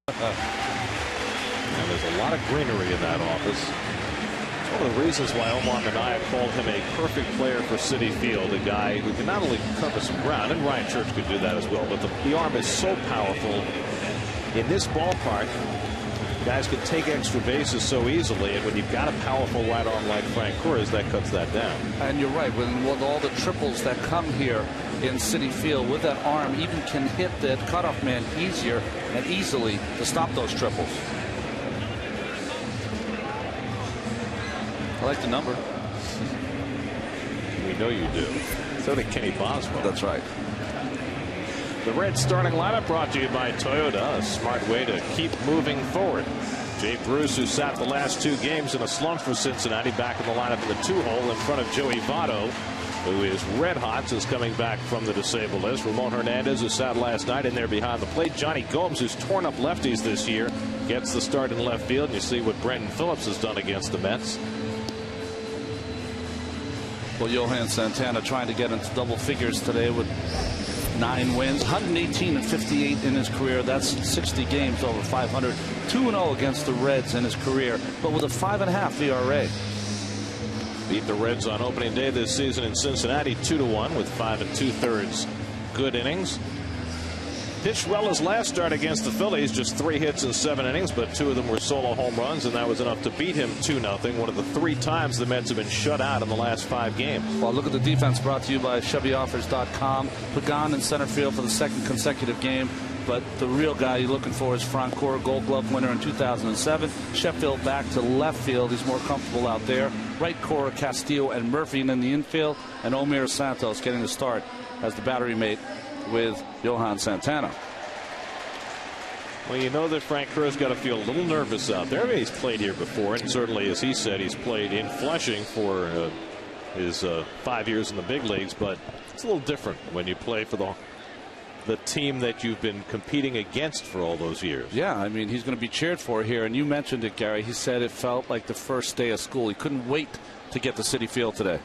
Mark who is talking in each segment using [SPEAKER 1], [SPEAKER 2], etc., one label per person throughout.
[SPEAKER 1] And there's a lot of greenery in that office. It's one of the reasons why Omar Minaya called him a perfect player for Citi Field, a guy who can not only cover some ground, and Ryan Church could do that as well, but the arm is so powerful. In this ballpark, guys can take extra bases so easily, and when you've got a powerful right arm like Frank Cruz, that cuts that down.
[SPEAKER 2] And you're right, with all the triples that come here in Citi Field, with that arm, even can hit that cutoff man easier and easily to stop those triples. I like the number.
[SPEAKER 1] We know you do. So did Kenny Boswell.
[SPEAKER 2] That's right.
[SPEAKER 1] The Reds starting lineup brought to you by Toyota, a smart way to keep moving forward. Jay Bruce, who sat the last 2 games in a slump for Cincinnati, back in the lineup in the 2-hole in front of Joey Votto, who is red hot since coming back from the disabled list. Ramon Hernandez, who sat last night in there behind the plate. Johnny Gomes, who's torn up lefties this year, gets the start in left field. And you see what Brenton Phillips has done against the Mets.
[SPEAKER 2] Well, Johan Santana trying to get into double figures today with 9 wins, 118 and 58 in his career. That's 60 games over 500. 2-0 against the Reds in his career, but with a 5.5 ERA.
[SPEAKER 1] Beat the Reds on opening day this season in Cincinnati 2-1 with 5 2/3 good innings. Pitched well his last start against the Phillies, just 3 hits in 7 innings, but 2 of them were solo home runs, and that was enough to beat him 2-0. One of the 3 times the Mets have been shut out in the last 5 games.
[SPEAKER 2] Well, look at the defense brought to you by ChevyOffers.com. Pregame in center field for the 2nd consecutive game. But the real guy you're looking for is Francoeur, Gold Glove winner in 2007. Sheffield back to left field. He's more comfortable out there. Right core, Castillo and Murphy in the infield. And Omir Santos getting the start as the battery mate with Johan Santana.
[SPEAKER 1] Well, you know that Frank Cruz got to feel a little nervous out there. I mean, he's played here before, and certainly, as he said, he's played in Flushing for his 5 years in the big leagues. But it's a little different when you play for the team that you've been competing against for all those years.
[SPEAKER 2] Yeah, I mean, he's going to be cheered for here. And you mentioned it, Gary. He said it felt like the first day of school. He couldn't wait to get to Citi Field today.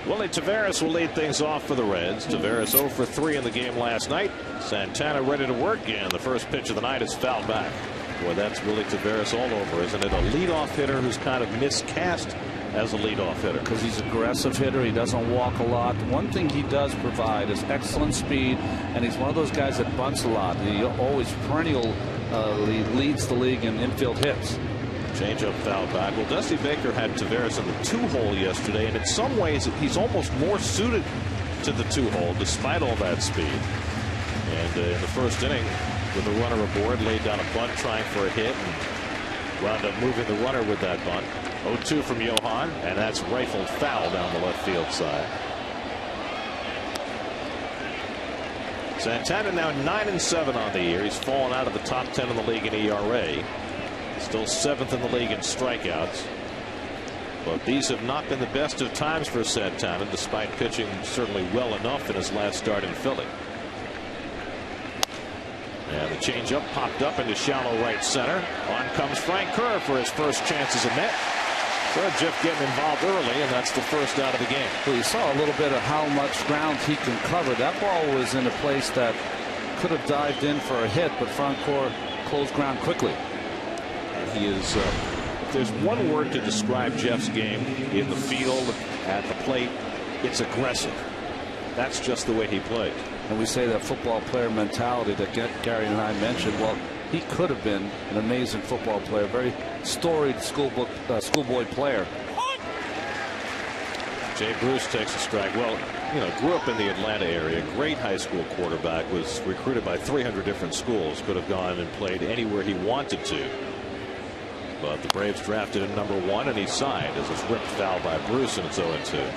[SPEAKER 1] Willie Taveras will lead things off for the Reds. Taveras 0 for 3 in the game last night. Santana ready to work, and the first pitch of the night is fouled back. Boy, that's Willie Taveras all over, isn't it? A leadoff hitter who's kind of miscast as a leadoff hitter.
[SPEAKER 2] Because he's an aggressive hitter. He doesn't walk a lot. One thing he does provide is excellent speed, and he's one of those guys that bunts a lot. He always perennially leads the league in infield hits.
[SPEAKER 1] Changeup foul back. Well, Dusty Baker had Taveras in the 2-hole yesterday, and in some ways he's almost more suited to the 2-hole despite all that speed. And in the first inning, with the runner aboard, laid down a bunt trying for a hit and wound up moving the runner with that bunt. 0-2 from Johan, and that's rifled foul down the left field side. Santana now 9-7 on the year. He's fallen out of the top 10 in the league in ERA. Still 7th in the league in strikeouts. But these have not been the best of times for Santana, despite pitching certainly well enough in his last start in Philly. And the changeup popped up into shallow right center. On comes Frank Kerr for his first chance as a Met. So Jeff getting involved early, and that's the first out of the game.
[SPEAKER 2] Well, you saw a little bit of how much ground he can cover. That ball was in a place that could have dived in for a hit, but Francoeur closed ground quickly.
[SPEAKER 1] He is, if there's one word to describe Jeff's game in the field, at the plate, it's aggressive. That's just the way he plays.
[SPEAKER 2] And we say that football player mentality that Gary and I mentioned. Well, he could have been an amazing football player, very storied schoolboy player.
[SPEAKER 1] Jay Bruce takes a strike. Well, you know, grew up in the Atlanta area, great high school quarterback, was recruited by 300 different schools, could have gone and played anywhere he wanted to. But the Braves drafted him number 1, and he signed as it's ripped foul by Bruce, and it's 0-2.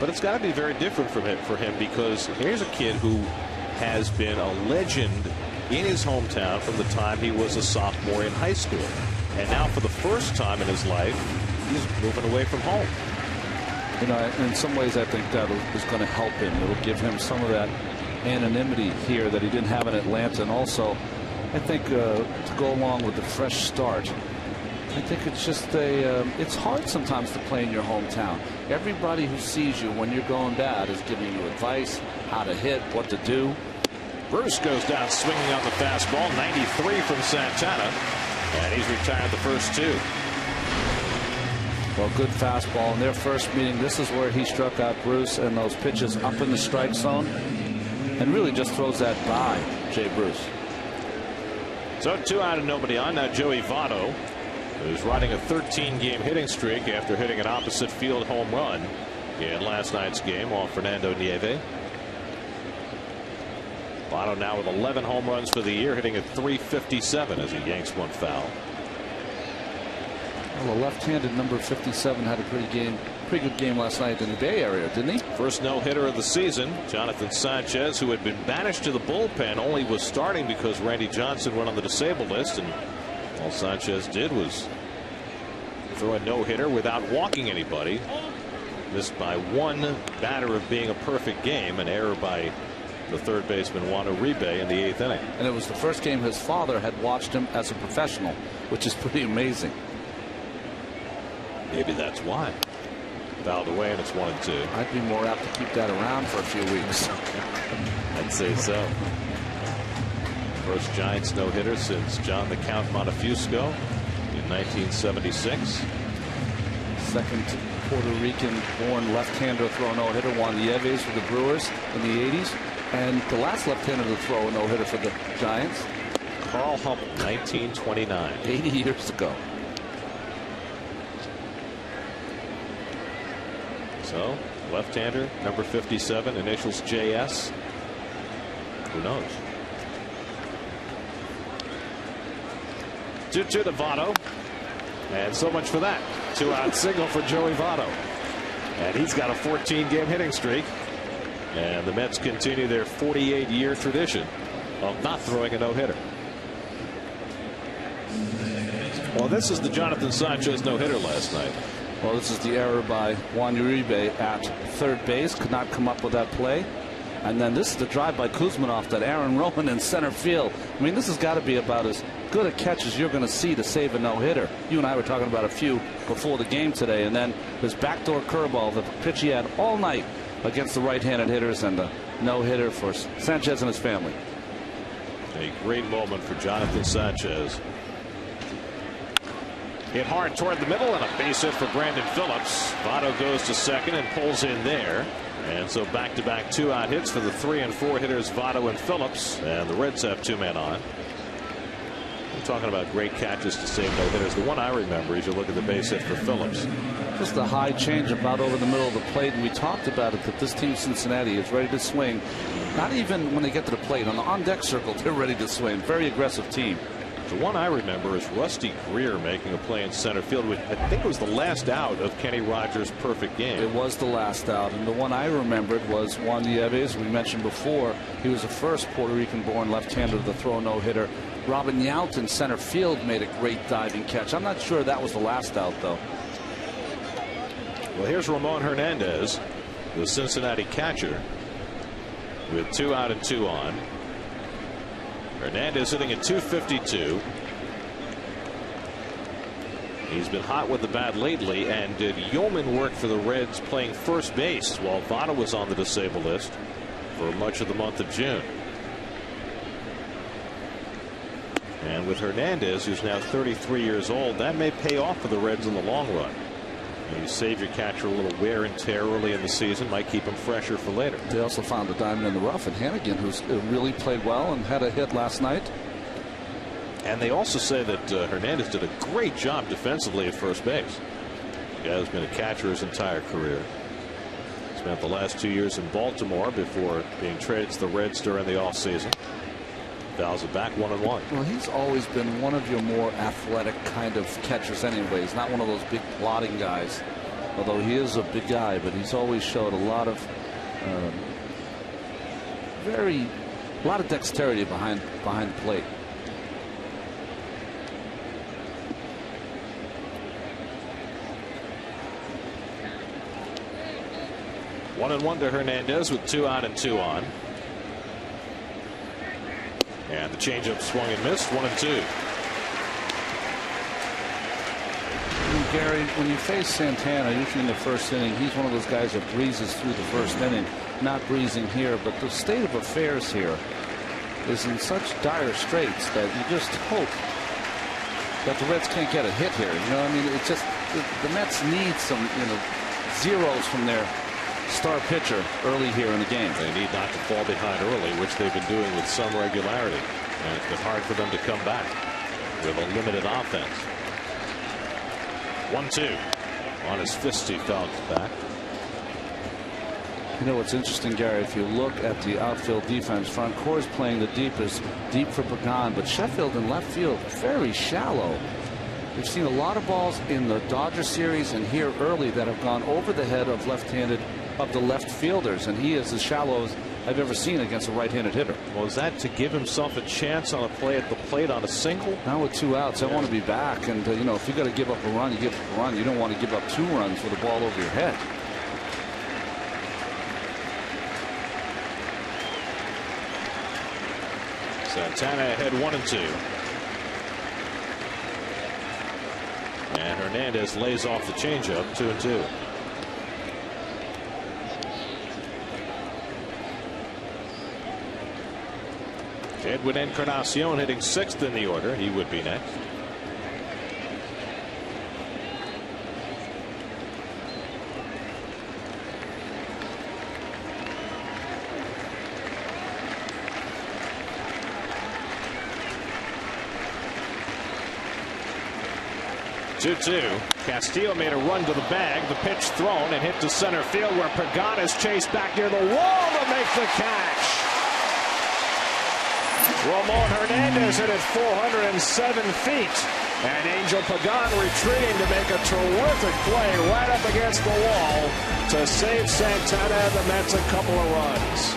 [SPEAKER 1] But it's got to be very different for him because here's a kid who has been a legend in his hometown from the time he was a sophomore in high school. And now for the first time in his life, he's moving away from home.
[SPEAKER 2] You know, in some ways I think that is going to help him. It will give him some of that anonymity here that he didn't have in Atlanta. And also, I think to go along with the fresh start, I think it's just it's hard sometimes to play in your hometown. Everybody who sees you when you're going bad is giving you advice, how to hit, what to do.
[SPEAKER 1] Bruce goes down swinging on the fastball, 93 from Santana, and he's retired the first two.
[SPEAKER 2] Well, good fastball in their first meeting. This is where he struck out Bruce, and those pitches up in the strike zone, and really just throws that by Jay Bruce.
[SPEAKER 1] So 2 out and nobody on. Now Joey Votto, who's riding a 13-game hitting streak after hitting an opposite field home run in last night's game off Fernando Nieve. Votto now with 11 home runs for the year, hitting at .357 as he yanks one foul.
[SPEAKER 2] Well, the left-handed number 57 had a pretty good game last night in the Bay Area, didn't he?
[SPEAKER 1] First no-hitter of the season. Jonathan Sanchez, who had been banished to the bullpen, only was starting because Randy Johnson went on the disabled list, and all Sanchez did was throw a no-hitter without walking anybody. Missed by one batter of being a perfect game, an error by the third baseman Juan Uribe in the 8th inning.
[SPEAKER 2] And it was the first game his father had watched him as a professional, which is pretty amazing.
[SPEAKER 1] Maybe that's why. Fouled away, and it's 1-2.
[SPEAKER 2] I'd be more apt to keep that around for a few weeks.
[SPEAKER 1] I'd say so. First Giants no-hitter since John the Count Montefusco in 1976.
[SPEAKER 2] Second Puerto Rican-born left-hander throw a no-hitter, Juan Nieves for the Brewers in the 80s. And the last left-hander to throw a no-hitter for the Giants,
[SPEAKER 1] Carl Hummel, 1929.
[SPEAKER 2] 80 years ago.
[SPEAKER 1] So, left-hander, number 57, initials JS. Who knows? 2-2 to Votto. And so much for that. 2-out single for Joey Votto. And he's got a 14-game hitting streak. And the Mets continue their 48-year tradition of not throwing a no-hitter. Well, this is the Jonathan Sanchez no-hitter last night.
[SPEAKER 2] Well, this is the error by Juan Uribe at third base. Could not come up with that play. And then this is the drive by Kuzminoff that Aaron Rowan in center field. I mean, this has got to be about as good a catch as you're going to see to save a no-hitter. You and I were talking about a few before the game today. And then his backdoor curveball, the pitch he had all night against the right-handed hitters, and the no-hitter for Sanchez and his family.
[SPEAKER 1] A great moment for Jonathan Sanchez. Hit hard toward the middle, and a base hit for Brandon Phillips. Votto goes to second and pulls in there. And so back-to-back 2-out hits for the 3 and 4 hitters, Votto and Phillips. And the Reds have 2 men on. We're talking about great catches to save no-hitters. The one I remember is you look at the base hit for Phillips.
[SPEAKER 2] Just a high change about over the middle of the plate, and we talked about it, that this team Cincinnati is ready to swing. Not even when they get to the plate. On the on-deck circle, they're ready to swing. Very aggressive team.
[SPEAKER 1] The one I remember is Rusty Greer making a play in center field, which I think was the last out of Kenny Rogers' perfect game.
[SPEAKER 2] It was the last out, and the one I remembered was Juan Nieves. We mentioned before he was the first Puerto Rican-born left-hander to throw a no-hitter. Robin Yount in center field made a great diving catch. I'm not sure that was the last out, though.
[SPEAKER 1] Well, here's Ramon Hernandez, the Cincinnati catcher, with 2 out and 2 on. Hernandez hitting at .252. He's been hot with the bat lately, and did yeoman work for the Reds playing first base while Votto was on the disabled list for much of the month of June. And with Hernandez, who's now 33 years old, that may pay off for the Reds in the long run. And you save your catcher a little wear and tear early in the season, might keep him fresher for later.
[SPEAKER 2] They also found a diamond in the rough in Hannigan, who's really played well and had a hit last night.
[SPEAKER 1] And they also say that Hernandez did a great job defensively at first base. The guy has been a catcher his entire career. Spent the last 2 years in Baltimore before being traded to the Reds during the offseason. Fouls it back 1-1.
[SPEAKER 2] Well, he's always been one of your more athletic kind of catchers anyways. Not one of those big plodding guys. Although he is a big guy, but he's always showed a lot of dexterity behind the plate.
[SPEAKER 1] One and one to Hernandez with 2 out and 2 on. And the changeup swung and missed. 1-2.
[SPEAKER 2] Gary, when you face Santana, usually in the first inning, he's one of those guys that breezes through the first inning. Not breezing here, but the state of affairs here is in such dire straits that you just hope that the Reds can't get a hit here. You know, I mean, it's just the Mets need some, zeros from their star pitcher early here in the game.
[SPEAKER 1] They need not to fall behind early, which they've been doing with some regularity. And it's been hard for them to come back with a limited offense. 1-2 on his fist. He fouls back.
[SPEAKER 2] You know what's interesting, Gary, if you look at the outfield defense, Francoeur playing the deepest, deep for Pregame, but Sheffield in left field very shallow. We've seen a lot of balls in the Dodger series and here early that have gone over the head of the left fielders, and he is as shallow as I've ever seen against a right-handed hitter.
[SPEAKER 1] Well, is that to give himself a chance on a play at the plate on a single?
[SPEAKER 2] Now with 2 outs, I want to be back, and if you got to give up a run, you give up a run. You don't want to give up 2 runs with a ball over your head.
[SPEAKER 1] Santana ahead 1-2. And Hernandez lays off the changeup. 2-2. Edwin Encarnacion hitting 6th in the order. He would be next. Castillo made a run to the bag. The pitch thrown and hit to center field, where Pregame is chased back near the wall to make the catch. Ramon Hernandez hit it 407 feet. And Angel Pregame retreating to make a terrific play right up against the wall to save Santana and the Mets a couple of runs.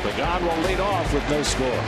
[SPEAKER 1] Pregame will lead off with no score.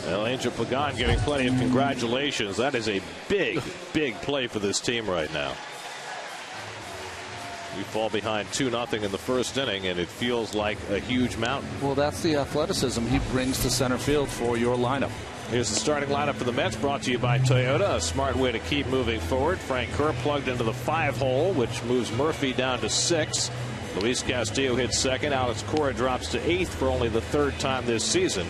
[SPEAKER 1] Well, Angel Pregame getting plenty of congratulations. That is a big, big play for this team right now. We fall behind 2-0 in the first inning, and it feels like a huge mountain.
[SPEAKER 2] Well, that's the athleticism he brings to center field for your lineup.
[SPEAKER 1] Here's the starting lineup for the Mets, brought to you by Toyota. A smart way to keep moving forward. Francoeur plugged into the 5-hole, which moves Murphy down to 6. Luis Castillo hits 2nd. Alex Cora drops to 8th for only the 3rd time this season,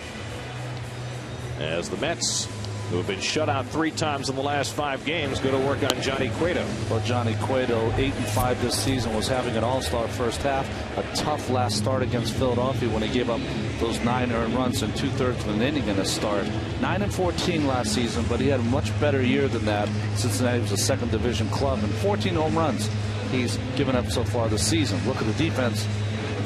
[SPEAKER 1] as the Mets, who have been shut out 3 times in the last 5 games, go to work on Johnny Cueto.
[SPEAKER 2] Well, Johnny Cueto, 8-5 this season, was having an all-star first half. A tough last start against Philadelphia when he gave up those 9 earned runs in 2/3 of an inning in a start. 9-14 last season, but he had a much better year than that. Cincinnati was a 2nd division club, and 14 home runs he's given up so far this season. Look at the defense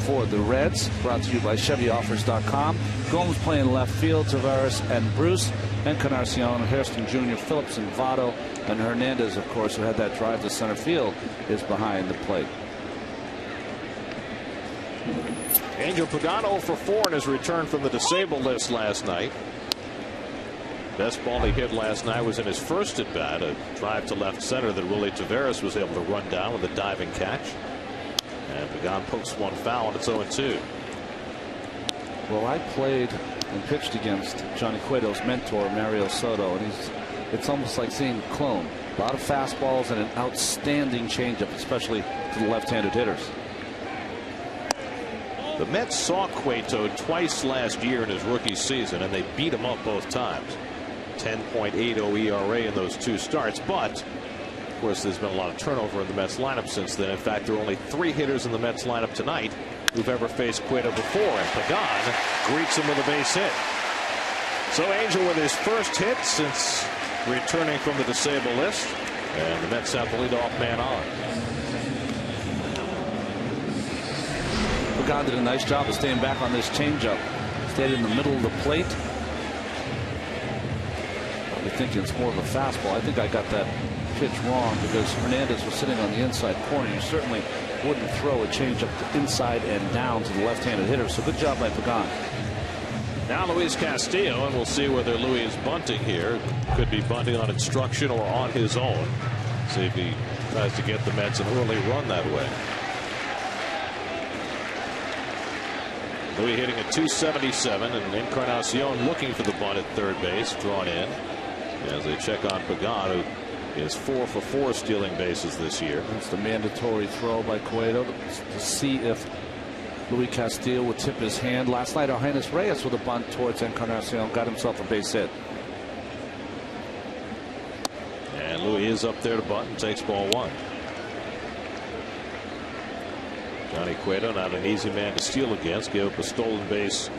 [SPEAKER 2] for the Reds, brought to you by ChevyOffers.com. Gomes playing left field, Tavares and Bruce, Encarnacion, Hairston Jr., Phillips and Votto, and Hernandez, of course, who had that drive to center field, is behind the plate.
[SPEAKER 1] Angel Pregame 0 for 4 in his return from the disabled list last night. Best ball he hit last night was in his first at bat, a drive to left center that Willie Taveras was able to run down with a diving catch. And Pregame pokes one foul, and it's 0-2.
[SPEAKER 2] Well, I played and pitched against Johnny Cueto's mentor, Mario Soto, and it's almost like seeing a clone. A lot of fastballs and an outstanding changeup, especially to the left-handed hitters.
[SPEAKER 1] The Mets saw Cueto twice last year in his rookie season, and they beat him up both times. 10.80 ERA in those two starts, but of course there's been a lot of turnover in the Mets lineup since then. In fact, there are only 3 hitters in the Mets lineup tonight who've ever faced Cueto before, and Pregame greets him with a base hit. So Angel with his first hit since returning from the disabled list, and the Mets have the leadoff man on.
[SPEAKER 2] Pregame did a nice job of staying back on this changeup. Stayed in the middle of the plate. Probably thinking it's more of a fastball. I think I got that pitch wrong because Hernandez was sitting on the inside corner. You certainly wouldn't throw a changeup to inside and down to the left-handed hitter. So good job by Pregame.
[SPEAKER 1] Now Luis Castillo, and we'll see whether Louis is bunting here. Could be bunting on instruction or on his own. See if he tries to get the Mets an early run that way. Louis hitting at .277, and Encarnacion looking for the bunt at third base, drawn in as they check on Pregame, who is 4 for 4 stealing bases this year.
[SPEAKER 2] That's the mandatory throw by Cueto to see if Luis Castillo would tip his hand. Last night, Eugenio Reyes with a bunt towards Encarnacion got himself a base hit.
[SPEAKER 1] And Louis is up there to bunt and takes ball 1. Johnny Cueto, not an easy man to steal against. Gave up a stolen base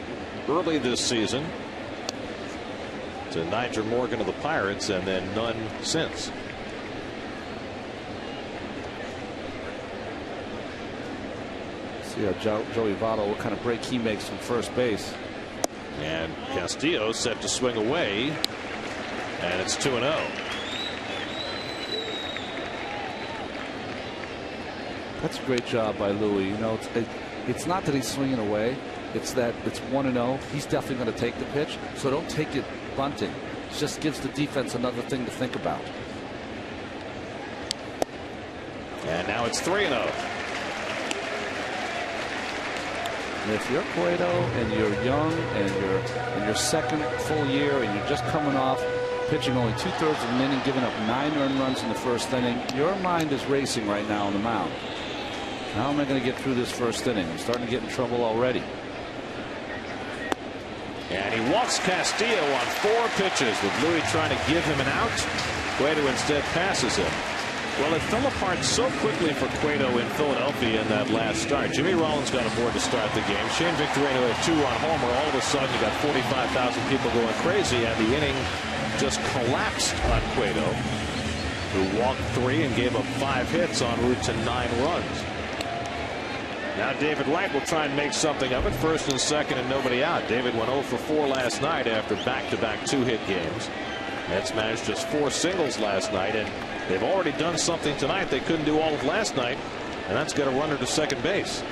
[SPEAKER 1] early this season to Niger Morgan of the Pirates, and then none since.
[SPEAKER 2] See how Joey Votto, what kind of break he makes from first base.
[SPEAKER 1] And Castillo set to swing away, and it's 2-0.
[SPEAKER 2] That's a great job by Louis. You know, it's not that he's swinging away. It's that it's 1-0. He's definitely going to take the pitch. So don't take it bunting. It just gives the defense another thing to think about.
[SPEAKER 1] And now it's 3-0.
[SPEAKER 2] And if you're Cueto and you're young and you're in your second full year and you're just coming off pitching only 2/3 of an inning, giving up 9 earned runs in the first inning, your mind is racing right now on the mound. How am I going to get through this first inning? I'm starting to get in trouble already.
[SPEAKER 1] And he walks Castillo on 4 pitches with Louis trying to give him an out. Cueto instead passes him. Well, it fell apart so quickly for Cueto in Philadelphia in that last start. Jimmy Rollins got aboard to start the game. Shane Victorino had a 2-run homer. All of a sudden, you got 45,000 people going crazy, and the inning just collapsed on Cueto, who walked 3 and gave up 5 hits en route to 9 runs. Now David Wright will try and make something of it. First and second and nobody out. David went 0 for 4 last night after back-to-back 2-hit games. Mets managed just 4 singles last night, and they've already done something tonight they couldn't do all of last night, and that's got a runner to second base.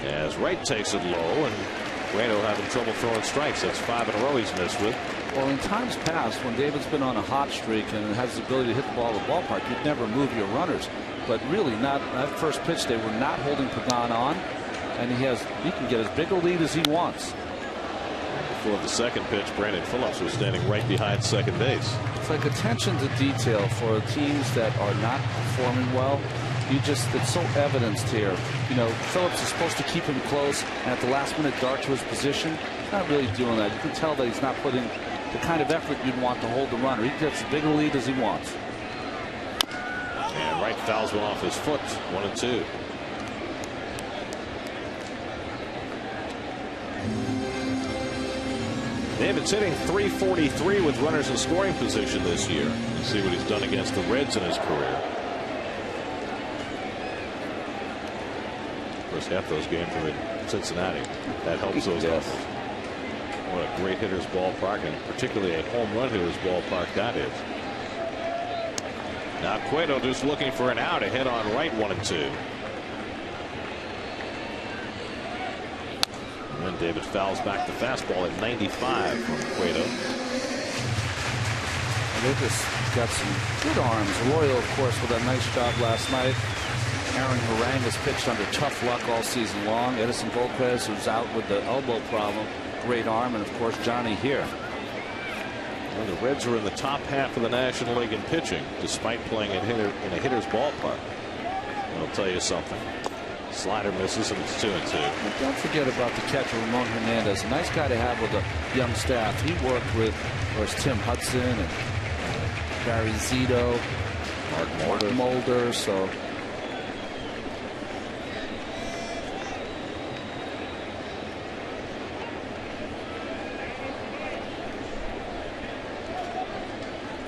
[SPEAKER 1] As Wright takes it low, and Cueto having trouble throwing strikes. That's 5 in a row he's missed with.
[SPEAKER 2] Well, in times past, when David's been on a hot streak and has the ability to hit the ball at the ballpark, you'd never move your runners. But really, not that first pitch, they were not holding Pregame on, and he can get as big a lead as he wants.
[SPEAKER 1] Before the second pitch, Brandon Phillips was standing right behind second base.
[SPEAKER 2] It's like attention to detail for teams that are not performing well. It's so evidenced here. You know, Phillips is supposed to keep him close, and at the last minute dart to his position. He's not really doing that. You can tell that he's not putting the kind of effort you'd want to hold the runner. He gets as big a lead as he wants.
[SPEAKER 1] And Wright fouls one off his foot. 1-2. David's hitting .343 with runners in scoring position this year. Let's see what he's done against the Reds in his career. Of course, half those games are in Cincinnati. That helps those numbers. What a great hitter's ballpark, and particularly a home run hitter's ballpark that is. Now Cueto just looking for an out, a hit on Wright. 1-2. And David fouls back the fastball at 95 from Cueto.
[SPEAKER 2] And they just got some good arms. Arroyo, of course, with a nice job last night. Aaron Harang has pitched under tough luck all season long. Edison Volquez, who's out with the elbow problem, great arm, and of course Johnny here.
[SPEAKER 1] Well, the Reds are in the top half of the National League in pitching, despite playing in a hitter's ballpark. I'll tell you something. Slider misses, and it's 2-2.
[SPEAKER 2] But don't forget about the catcher Ramon Hernandez. A nice guy to have with a young staff. He worked with, of course, Tim Hudson and Barry Zito, Mark Mulder. So.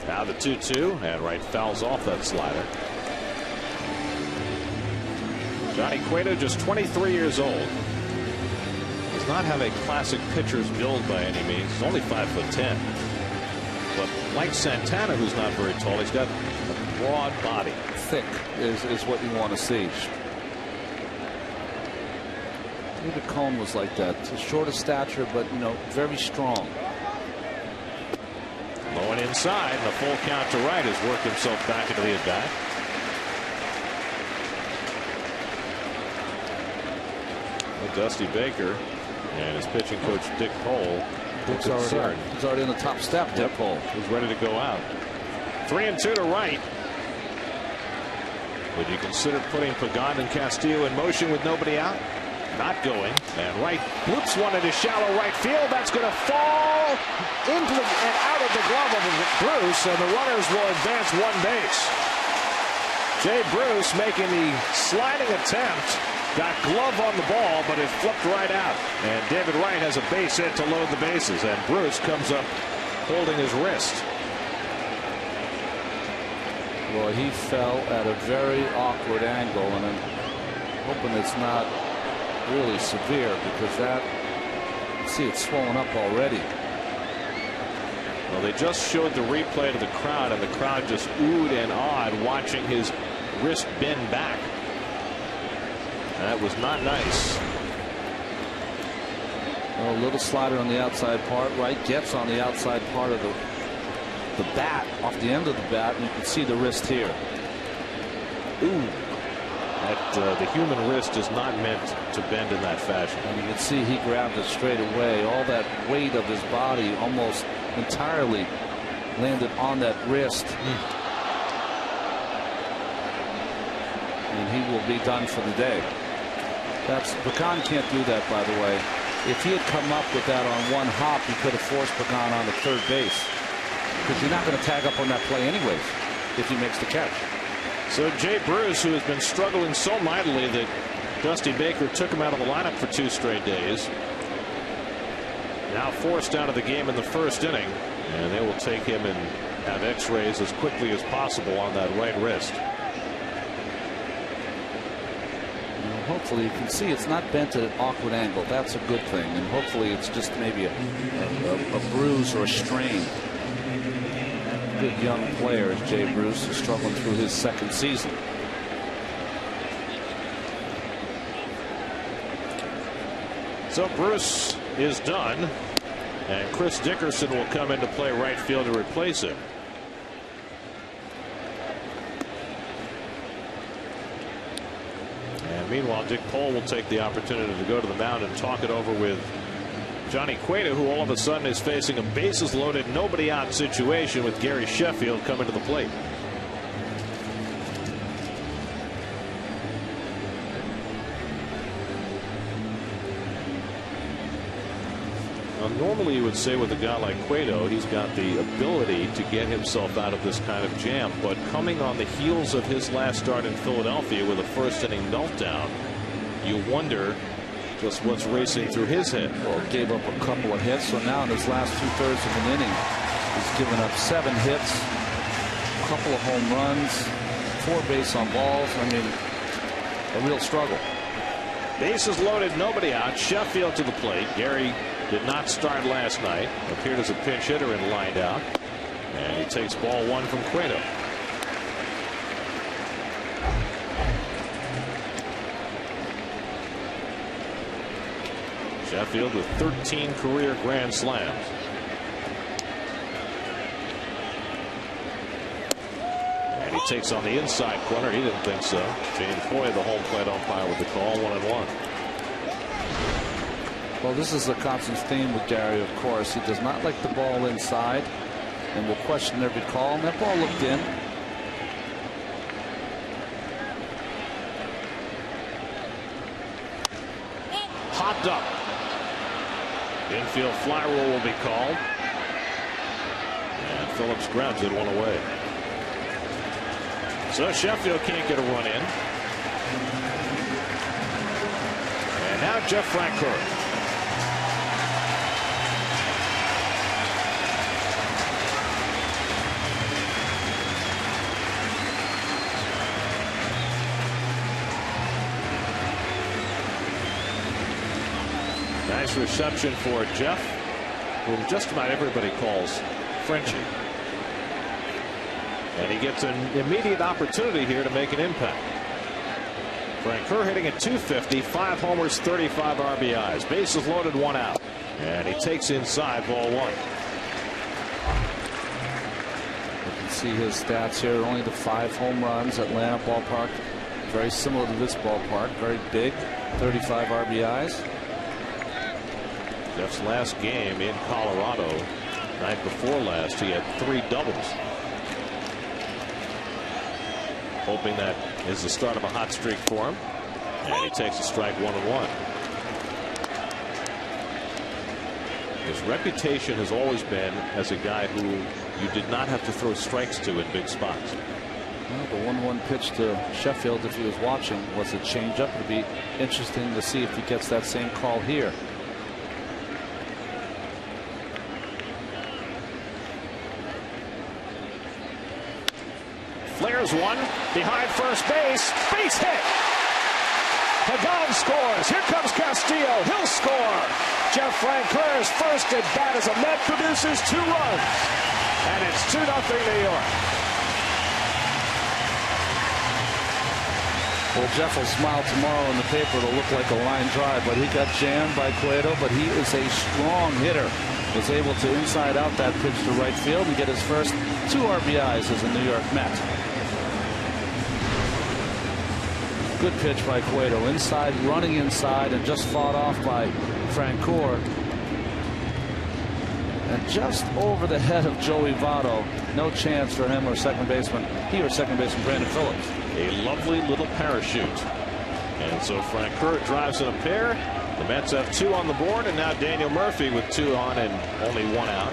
[SPEAKER 1] Now the 2-2, and right fouls off that slider. Johnny Cueto, just 23 years old. Does not have a classic pitcher's build by any means. He's only 5'10". But like Santana, who's not very tall, he's got a broad body.
[SPEAKER 2] Thick is what you want to see. David Cone was like that. Short of stature, but very strong.
[SPEAKER 1] Low and inside, and a full count to right has worked himself back into the at-bat. Dusty Baker and his pitching coach Dick Cole.
[SPEAKER 2] He's already in the top step. Dick Cole
[SPEAKER 1] is ready to go out. 3-2 to right. Would you consider putting Pagan and Castillo in motion with nobody out? Not going. And right bloops one into shallow right field. That's going to fall into and out of the glove of Bruce, and the runners will advance one base. Jay Bruce making the sliding attempt. Got glove on the ball, but it flipped right out. And David Wright has a base hit to load the bases. And Bruce comes up holding his wrist.
[SPEAKER 2] Well, he fell at a very awkward angle, and I'm hoping it's not really severe, because see, it's swollen up already.
[SPEAKER 1] Well, they just showed the replay to the crowd, and the crowd just oohed and awed watching his wrist bend back. That was not nice.
[SPEAKER 2] A little slider on the outside part. Right gets on the outside part of the bat, off the end of the bat, and you can see the wrist here.
[SPEAKER 1] Ooh. The human wrist is not meant to bend in that fashion.
[SPEAKER 2] And you can see he grabbed it straight away. All that weight of his body almost entirely landed on that wrist. And he will be done for the day. Pagan can't do that, by the way. If he had come up with that on one hop, he could have forced Pagan on the third base, because you're not going to tag up on that play anyways if he makes the catch.
[SPEAKER 1] So Jay Bruce, who has been struggling so mightily that Dusty Baker took him out of the lineup for 2 straight days, now forced out of the game in the first inning, and they will take him and have x-rays as quickly as possible on that right wrist.
[SPEAKER 2] Hopefully you can see it's not bent at an awkward angle. That's a good thing, and hopefully it's just maybe a bruise or a strain. Good young player as Jay Bruce is struggling through his second season.
[SPEAKER 1] So Bruce is done, and Chris Dickerson will come into play right field to replace him. And meanwhile, Dick Cole will take the opportunity to go to the mound and talk it over with Johnny Cueto, who all of a sudden is facing a bases loaded, nobody out situation with Gary Sheffield coming to the plate. Now, normally you would say with a guy like Cueto, he's got the ability to get himself out of this kind of jam, but coming on the heels of his last start in Philadelphia with a first inning meltdown, you wonder just what's racing through his head.
[SPEAKER 2] Well, gave up a couple of hits, so now in his last 2/3 of an inning, he's given up 7 hits, a couple of home runs, 4 base on balls. I mean, a real struggle.
[SPEAKER 1] Bases loaded, nobody out. Sheffield to the plate. Gary did not start last night. Appeared as a pinch hitter and lined out. And he takes ball 1 from Cueto. Sheffield with 13 career grand slams. And he takes on the inside corner. He didn't think so. James Foy, the home plate umpire, with the call. 1-1.
[SPEAKER 2] Well, this is a constant theme with Gary, of course. He does not like the ball inside and will question every call. And that ball looked in.
[SPEAKER 1] Hopped up. Infield fly rule will be called. And Phillips grabs it one away. So Sheffield can't get a run in. And now Jeff Francoeur. Nice reception for Jeff, whom just about everybody calls Frenchie. And he gets an immediate opportunity here to make an impact. Francoeur hitting at .250, 5 homers, 35 RBIs. Bases loaded, 1 out. And he takes inside, ball 1.
[SPEAKER 2] You can see his stats here. Only the 5 home runs. Atlanta ballpark, very similar to this ballpark. Very big, 35 RBIs.
[SPEAKER 1] Jeff's last game in Colorado, night before last, he had 3 doubles. Hoping that is the start of a hot streak for him. And he takes a strike, 1-1. His reputation has always been as a guy who you did not have to throw strikes to in big spots.
[SPEAKER 2] Well, the 1-1 pitch to Sheffield, if he was watching, was a changeup. It'd be interesting to see if he gets that same call here.
[SPEAKER 1] Flares one behind first base. Base hit. Pregame scores. Here comes Castillo. He'll score. Jeff Francoeur's first at bat as a Met produces 2 runs. And it's 2-0 New York.
[SPEAKER 2] Well, Jeff will smile tomorrow in the paper. It'll look like a line drive, but he got jammed by Cueto, but he is a strong hitter. Was able to inside out that pitch to right field and get his first 2 RBIs as a New York Met. Good pitch by Cueto, inside, running inside, and just fought off by Francoeur. And just over the head of Joey Votto. No chance for him or second baseman. He or second baseman Brandon Phillips.
[SPEAKER 1] A lovely little parachute. And so Francoeur drives in a pair. The Mets have 2 on the board, and now Daniel Murphy with 2 on and only 1 out.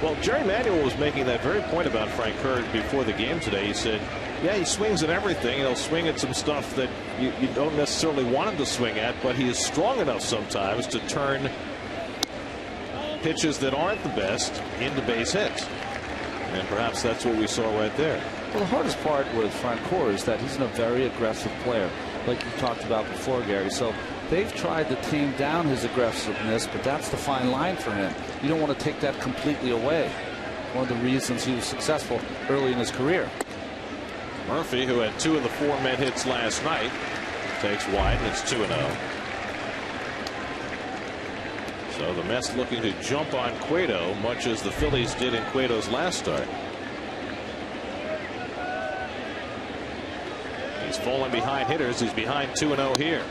[SPEAKER 1] Well, Jerry Manuel was making that very point about Francoeur before the game today. He said, yeah, he swings at everything. He'll swing at some stuff that you don't necessarily want him to swing at, but he is strong enough sometimes to turn pitches that aren't the best into base hits. And perhaps that's what we saw right there.
[SPEAKER 2] Well, the hardest part with Francoeur is that he's a very aggressive player, like you talked about before, Gary. So they've tried to tame down his aggressiveness, but that's the fine line for him. You don't want to take that completely away. One of the reasons he was successful early in his career.
[SPEAKER 1] Murphy, who had 2 of the 4 Met hits last night, takes wide, and it's 2-0. So the Mets looking to jump on Cueto, much as the Phillies did in Cueto's last start. He's falling behind hitters. He's behind 2-0 here.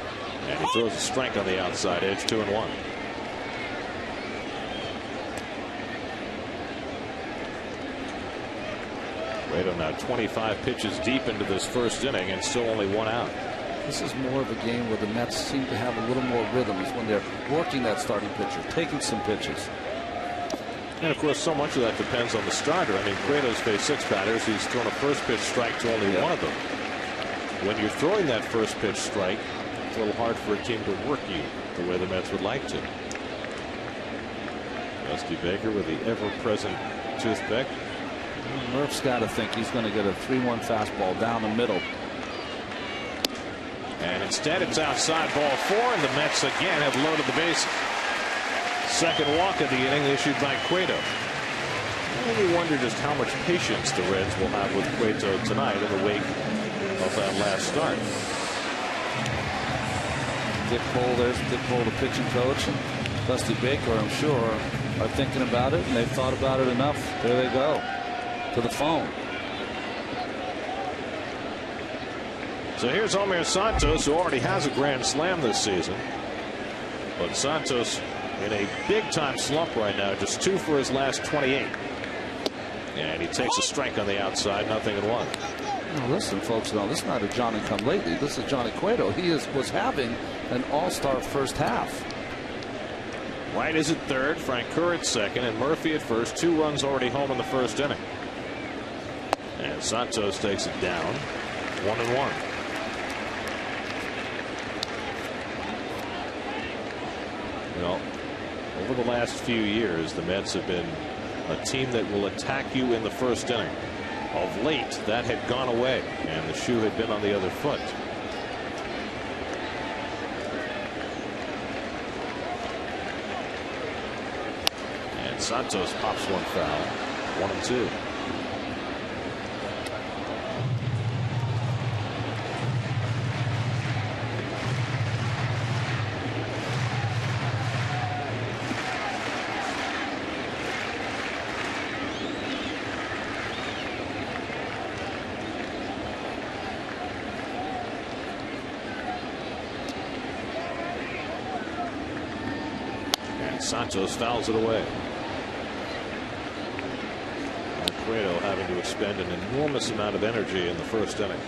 [SPEAKER 1] And he throws a strike on the outside edge, 2-1. Cueto now 25 pitches deep into this first inning and still only 1 out.
[SPEAKER 2] This is more of a game where the Mets seem to have a little more rhythm. Is when they're working that starting pitcher, taking some pitches.
[SPEAKER 1] And of course, so much of that depends on the starter. I mean, Cueto's faced 6 batters. He's thrown a first pitch strike to only 1 of them. When you're throwing that first pitch strike, it's a little hard for a team to work you the way the Mets would like to. Dusty Baker with the ever-present toothpick.
[SPEAKER 2] Murph's got to think he's going to get a 3-1 fastball down the middle.
[SPEAKER 1] And instead it's outside, ball 4, and the Mets again have loaded the base. Second walk of the inning issued by Cueto. And you wonder just how much patience the Reds will have with Cueto tonight in the wake of that last start.
[SPEAKER 2] Dick Cole, there's Dick Cole, the pitching coach. Dusty Baker, I'm sure, are thinking about it, and they've thought about it enough. There they go to the phone.
[SPEAKER 1] So here's Omar Santos, who already has a grand slam this season. But Santos in a big-time slump right now, just 2 for his last 28. And he takes a strike on the outside, 0-1.
[SPEAKER 2] Now listen, folks, no, this is not a Johnny come lately. This is Johnny Cueto. He was having an all-star first half.
[SPEAKER 1] White is at third, Francoeur at second, and Murphy at first. 2 runs already home in the first inning. And Santos takes it down, 1-1. Well, over the last few years, the Mets have been a team that will attack you in the first inning. Of late, that had gone away, and the shoe had been on the other foot. And Santos pops one foul, 1-2. Santos fouls it away. Cueto having to expend an enormous amount of energy in the first inning.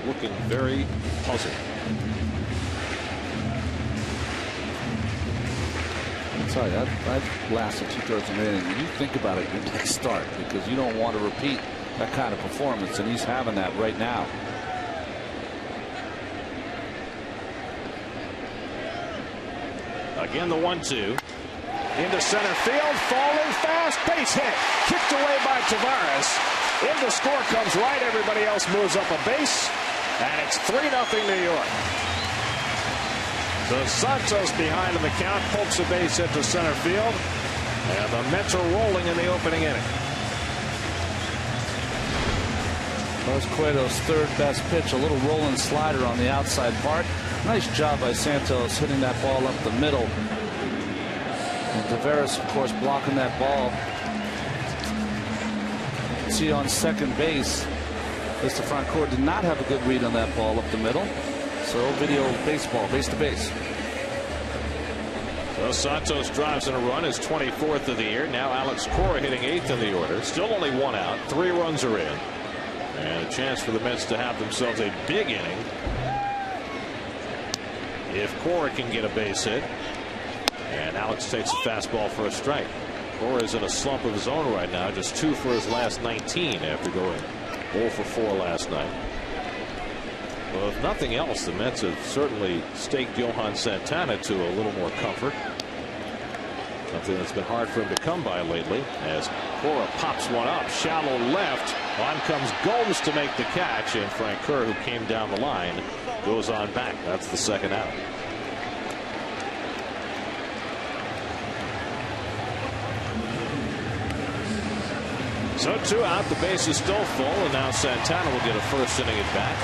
[SPEAKER 1] Looking very puzzled.
[SPEAKER 2] I'll tell you, that lasted 2/3 of an inning. You think about it your next start, because you don't want to repeat that kind of performance, and he's having that right now.
[SPEAKER 1] Again, the 1-2. Into center field, falling fast, base hit, kicked away by Tavares. In the score comes Wright. Everybody else moves up a base, and it's 3-0 New York. So Santos behind in the count, pokes a base hit to center field, and the Mets are rolling in the opening inning.
[SPEAKER 2] That was Cueto's third best pitch, a little rolling slider on the outside part. Nice job by Santos hitting that ball up the middle. And Tavares, of course, blocking that ball. You can see on second base, Mr. Francoeur did not have a good read on that ball up the middle. So video baseball, base to base.
[SPEAKER 1] So Santos drives in a run, his 24th of the year. Now Alex Cora hitting 8th in the order. Still only 1 out. 3 runs are in. And a chance for the Mets to have themselves a big inning if Cora can get a base hit. And Alex takes a fastball for a strike. Cora is in a slump of his own right now, just 2 for his last 19 after going 0 for 4 last night. Well, if nothing else, the Mets have certainly staked Johan Santana to a little more comfort. Something that's been hard for him to come by lately, as Cora pops one up, shallow left. On comes Gomes to make the catch, and Francoeur, who came down the line, goes on back. That's the second out. So 2 out, the base is still full, and now Santana will get a first inning at bat.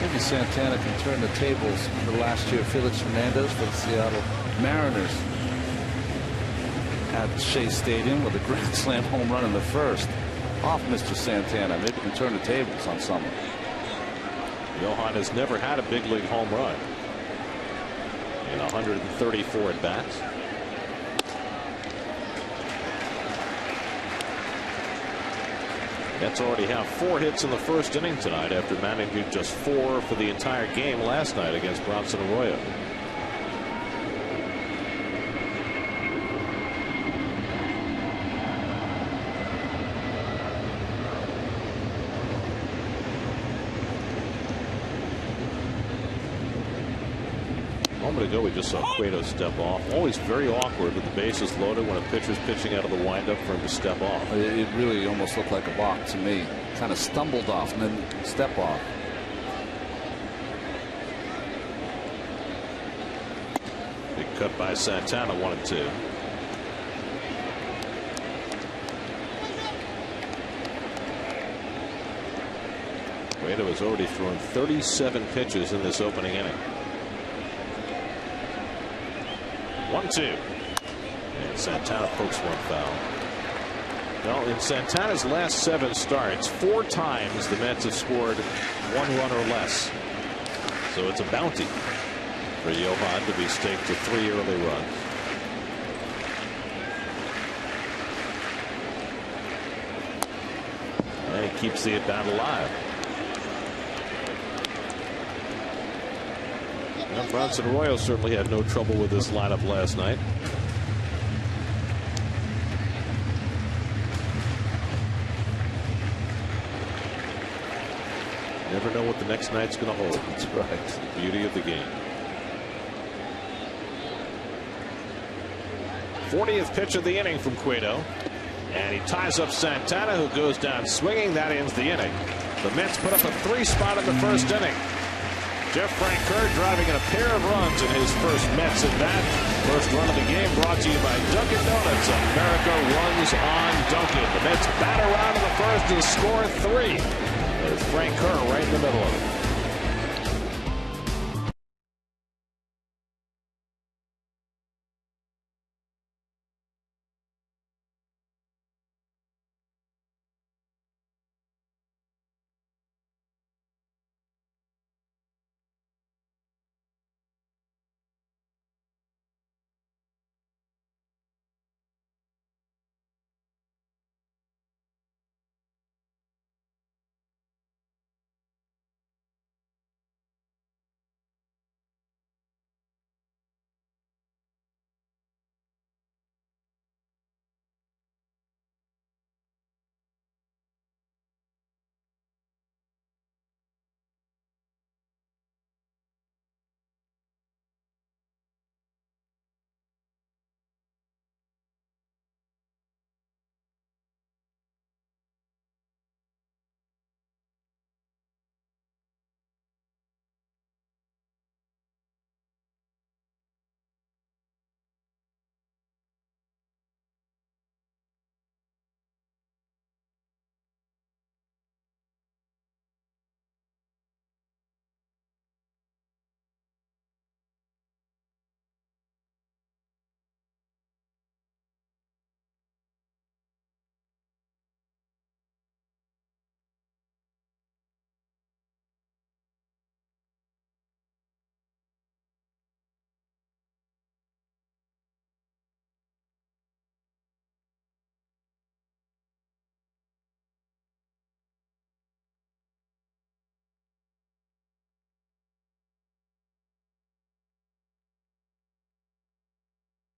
[SPEAKER 2] Maybe Santana can turn the tables for last year. Felix Hernandez for the Seattle Mariners at Shea Stadium with a grand slam home run in the first off Mr. Santana. Maybe can turn the tables on someone.
[SPEAKER 1] Johan has never had a big league home run in 134 at bats. Mets already have 4 hits in the first inning tonight after managing just 4 for the entire game last night against Bronson Arroyo. A moment ago, we just saw Cueto step off. Always very awkward with the bases loaded when a pitcher's pitching out of the windup for him to step off.
[SPEAKER 2] It really almost looked like a balk to me. Kind of stumbled off and then step off.
[SPEAKER 1] Big cut by Santana, 1-2. Cueto has already thrown 37 pitches in this opening inning. 1-2. And Santana pokes one foul. Well, in Santana's last 7 starts, 4 times the Mets have scored 1 run or less. So it's a bounty for Johan to be staked to 3 early runs. And he keeps the at-bat alive. Well, Bronson Arroyo certainly had no trouble with this lineup last night. Never know what the next night's going to hold.
[SPEAKER 2] That's right.
[SPEAKER 1] It's the beauty of the game. 40th pitch of the inning from Cueto. And he ties up Santana, who goes down swinging. That ends the inning. The Mets put up a 3 spot in the first inning. Jeff Francoeur driving in a pair of runs in his first Mets at bat. First run of the game brought to you by Dunkin' Donuts. America runs on Dunkin'. The Mets bat around in the first and score 3. There's Francoeur right in the middle of it.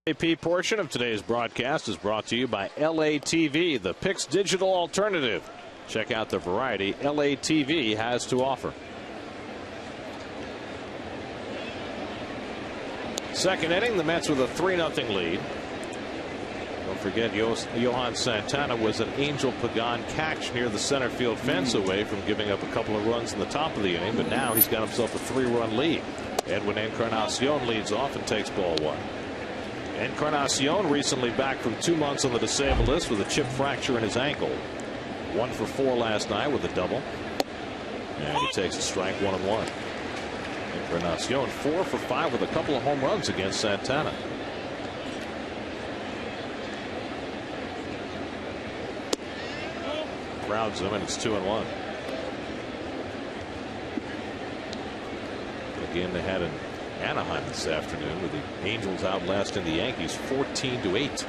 [SPEAKER 1] AP portion of today's broadcast is brought to you by LATV, the Pix digital alternative. Check out the variety LATV has to offer. Second inning, the Mets with a 3-0 lead. Don't forget, Johan Santana was an Angel Pagan catch near the center field fence away from giving up a couple of runs in the top of the inning, but now he's got himself a 3-run lead. Edwin Encarnacion leads off and takes ball 1. Encarnacion recently back from 2 months on the disabled list with a chip fracture in his ankle. 1 for 4 last night with a double. And he takes a strike 1-1. Encarnacion 4 for 5 with a couple of home runs against Santana. Crowds him and it's 2-1. Again, they had an Anaheim this afternoon with the Angels outlasting the Yankees 14-8.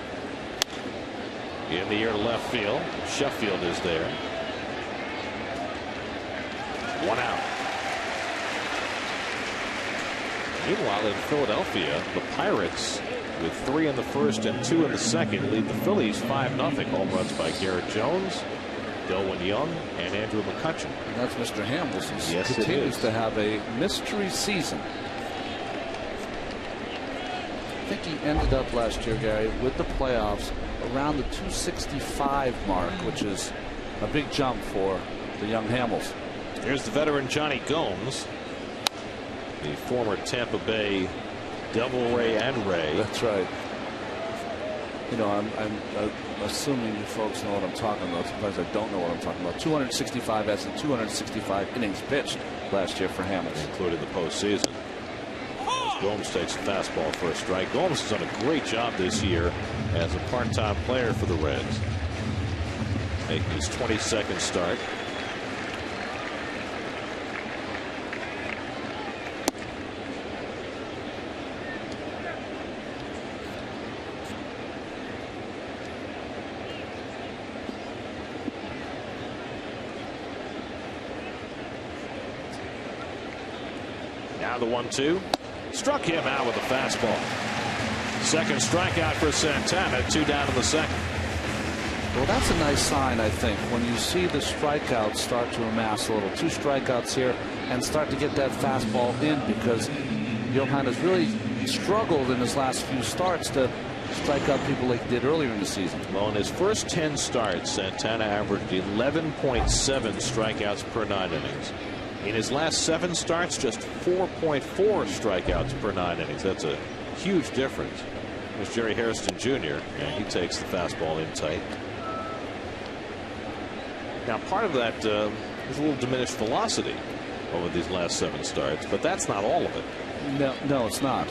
[SPEAKER 1] In the air to left field. Sheffield is there. 1 out. Meanwhile, in Philadelphia, the Pirates, with 3 in the first and 2 in the second, lead the Phillies 5-0. Home runs by Garrett Jones, Delwyn Young, and Andrew McCutchen.
[SPEAKER 2] And that's Mr. Hamels. He
[SPEAKER 1] yes,
[SPEAKER 2] continues to have a mystery season. I think he ended up last year, Gary, with the playoffs around the 265 mark, which is a big jump for the young Hamels.
[SPEAKER 1] Here's the veteran Johnny Gomes, the former Tampa Bay Devil Ray and Ray.
[SPEAKER 2] That's right. You know, assuming you folks know what I'm talking about. Sometimes I don't know what I'm talking about. 265 as in 265 innings pitched last year for Hamels,
[SPEAKER 1] including the postseason. Gomes takes a fastball for a strike. Gomes has done a great job this year as a part-time player for the Reds, making his 22nd start. Now the 1-2. Struck him out with a fastball. Second strikeout for Santana. 2 down in the second.
[SPEAKER 2] Well, that's a nice sign, I think, when you see the strikeouts start to amass a little. 2 strikeouts here and start to get that fastball in, because Johan has really struggled in his last few starts to strike out people like he did earlier in the season.
[SPEAKER 1] Well, in his first 10 starts, Santana averaged 11.7 strikeouts per 9 innings. In his last 7 starts, just 4.4 strikeouts per 9 innings. That's a huge difference. There's Jerry Hairston Jr., and he takes the fastball in tight. Now, part of that is a little diminished velocity over these last 7 starts, but that's not all of it.
[SPEAKER 2] No, it's not.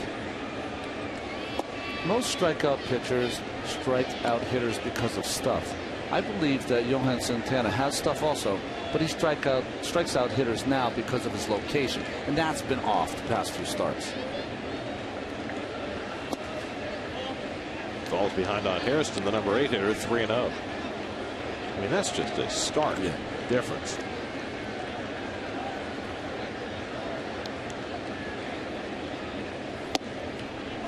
[SPEAKER 2] Most strikeout pitchers strike out hitters because of stuff. I believe that Johan Santana has stuff also, but he strikes out hitters now because of his location, and that's been off the past few starts.
[SPEAKER 1] Falls behind on Hairston, the number 8 hitter, 3-0. I mean, that's just a stark difference.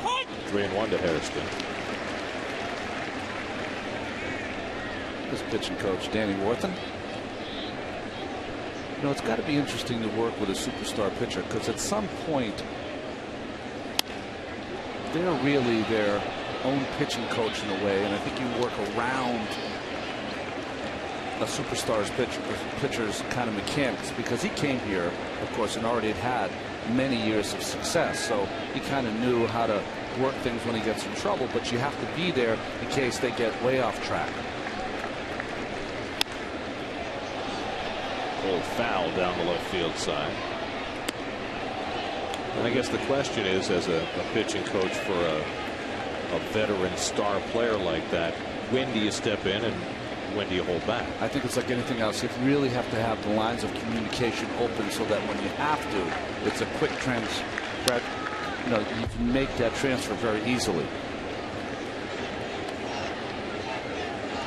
[SPEAKER 2] Hey!
[SPEAKER 1] 3-1 to Hairston.
[SPEAKER 2] This pitching coach, Danny Worthen. You know, it's got to be interesting to work with a superstar pitcher, because at some point they're really their own pitching coach in a way, and I think you work around a superstar's pitcher's kind of mechanics, because he came here, of course, and already had many years of success, so he kind of knew how to work things when he gets in trouble, but you have to be there in case they get way off track.
[SPEAKER 1] Old foul down the left field side. And I guess the question is, as a pitching coach for a veteran star player like that, when do you step in and when do you hold back?
[SPEAKER 2] I think it's like anything else. You really have to have the lines of communication open so that when you have to, it's a quick transfer. You know, you can make that transfer very easily.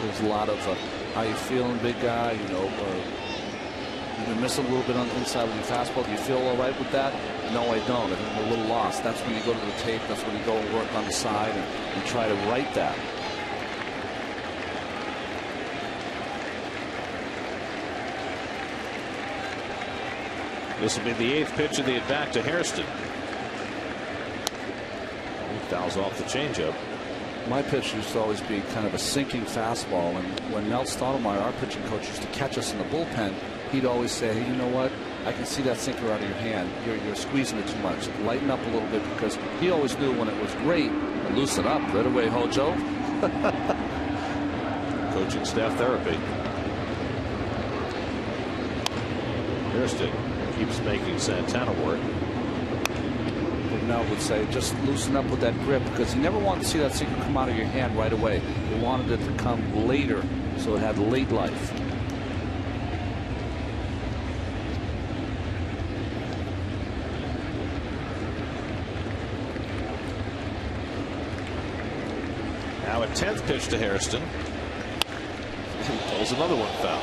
[SPEAKER 2] There's a lot of how you feeling, big guy, you know, you've been missing a little bit on the inside with your fastball. Do you feel all right with that? No, I don't. I think I'm a little lost. That's when you go to the tape. That's when you go and work on the side and try to right that.
[SPEAKER 1] This will be the 8th pitch of the at bat to Hairston. He fouls off the changeup.
[SPEAKER 2] My pitch used to always be kind of a sinking fastball, and when Mel Stottlemyre, our pitching coach, used to catch us in the bullpen, he'd always say, hey, you know what? I can see that sinker out of your hand. You're squeezing it too much. Lighten up a little bit, because he always knew when it was great, loosen up right away, Hojo.
[SPEAKER 1] Coaching staff therapy. Hairston keeps making Santana work.
[SPEAKER 2] Mel would say, just loosen up with that grip, because he never wanted to see that sinker come out of your hand right away. He wanted it to come later, so it had late life.
[SPEAKER 1] Now a 10th pitch to Hairston. He pulls another one foul.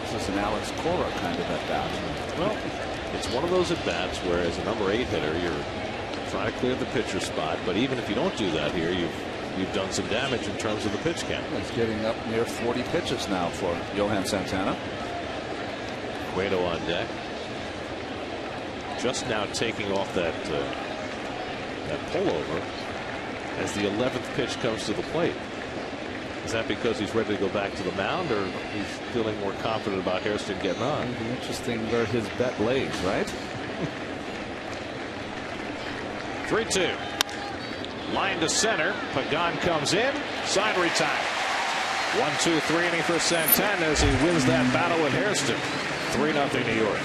[SPEAKER 2] This is an Alex Cora kind of at bat.
[SPEAKER 1] Well, it's one of those at bats where, as a number 8 hitter, you're trying to clear the pitcher spot. But even if you don't do that here, you've done some damage in terms of the pitch count.
[SPEAKER 2] It's getting up near 40 pitches now for Johan Santana.
[SPEAKER 1] Cueto on deck. Just now taking off that pullover as the 11th pitch comes to the plate. Is that because he's ready to go back to the mound, or he's feeling more confident about Hairston getting on?
[SPEAKER 2] It'd be interesting where his bet lays, right?
[SPEAKER 1] 3-2. Line to center. Pagan comes in. Side retire. 1-2-3 inning for Santana as he wins that battle with Hairston. 3-0 New York.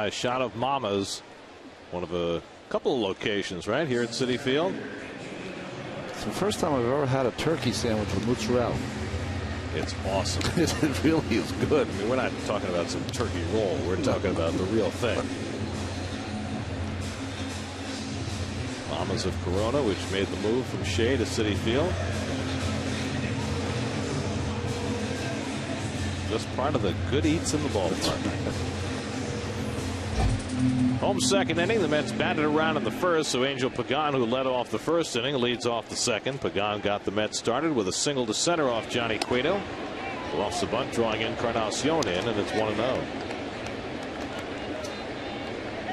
[SPEAKER 1] Shot of Mama's, one of a couple of locations right here at Citi Field.
[SPEAKER 2] It's the first time I've ever had a turkey sandwich with mozzarella.
[SPEAKER 1] It's awesome.
[SPEAKER 2] It really is good.
[SPEAKER 1] I mean, we're not talking about some turkey roll. We're talking about the real thing. Mama's of Corona, which made the move from Shea to Citi Field. Just part of the good eats in the ballpark. Home second inning. The Mets batted around in the first, so Angel Pagan, who led off the first inning, leads off the second. Pagan got the Mets started with a single to center off Johnny Cueto. Off the bunt, drawing Encarnacion in, and it's 1-0.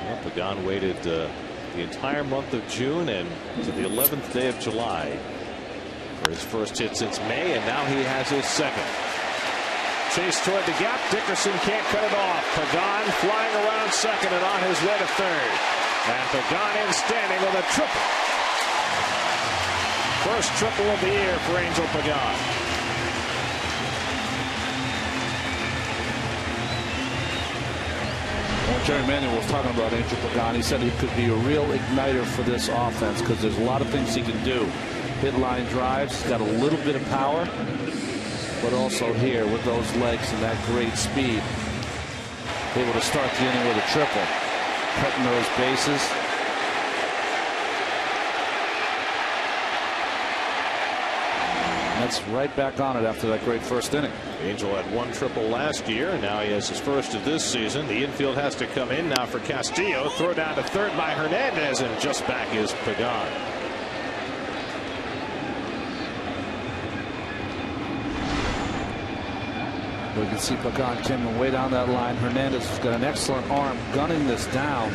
[SPEAKER 1] Well, Pagan waited the entire month of June and to the 11th day of July for his first hit since May, and now he has his second. Chase toward the gap. Dickerson can't cut it off. Pagan flying around second and on his way to third. And Pagan in standing with a triple. First triple of the year for Angel Pagan.
[SPEAKER 2] When Jerry Manuel was talking about Angel Pagan, he said he could be a real igniter for this offense because there's a lot of things he can do. Hit line drives. He's got a little bit of power. But also here with those legs and that great speed, able to start the inning with a triple, cutting those bases. And that's right back on it after that great first inning.
[SPEAKER 1] Angel had one triple last year, and now he has his first of this season. The infield has to come in now for Castillo. Throw down to third by Hernandez, and just back is Pagan.
[SPEAKER 2] We can see Pagan coming way down that line. Hernandez has got an excellent arm gunning this down.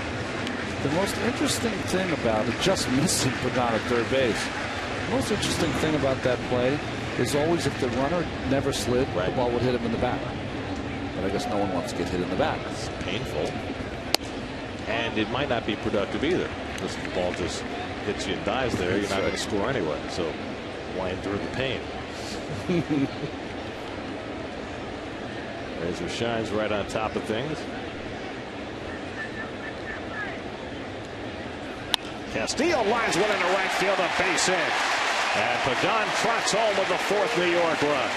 [SPEAKER 2] The most interesting thing about it, just missing Pagan at third base. The most interesting thing about that play is always if the runner never slid, the ball would hit him in the back. But I guess no one wants to get hit in the back.
[SPEAKER 1] It's painful. And it might not be productive either. Because the ball just hits you and dies there. You're not going to score anyway. So why endure the pain? Razor shines right on top of things. Castillo lines one into right field, a base hit. And Pagan trots home with the fourth New York run.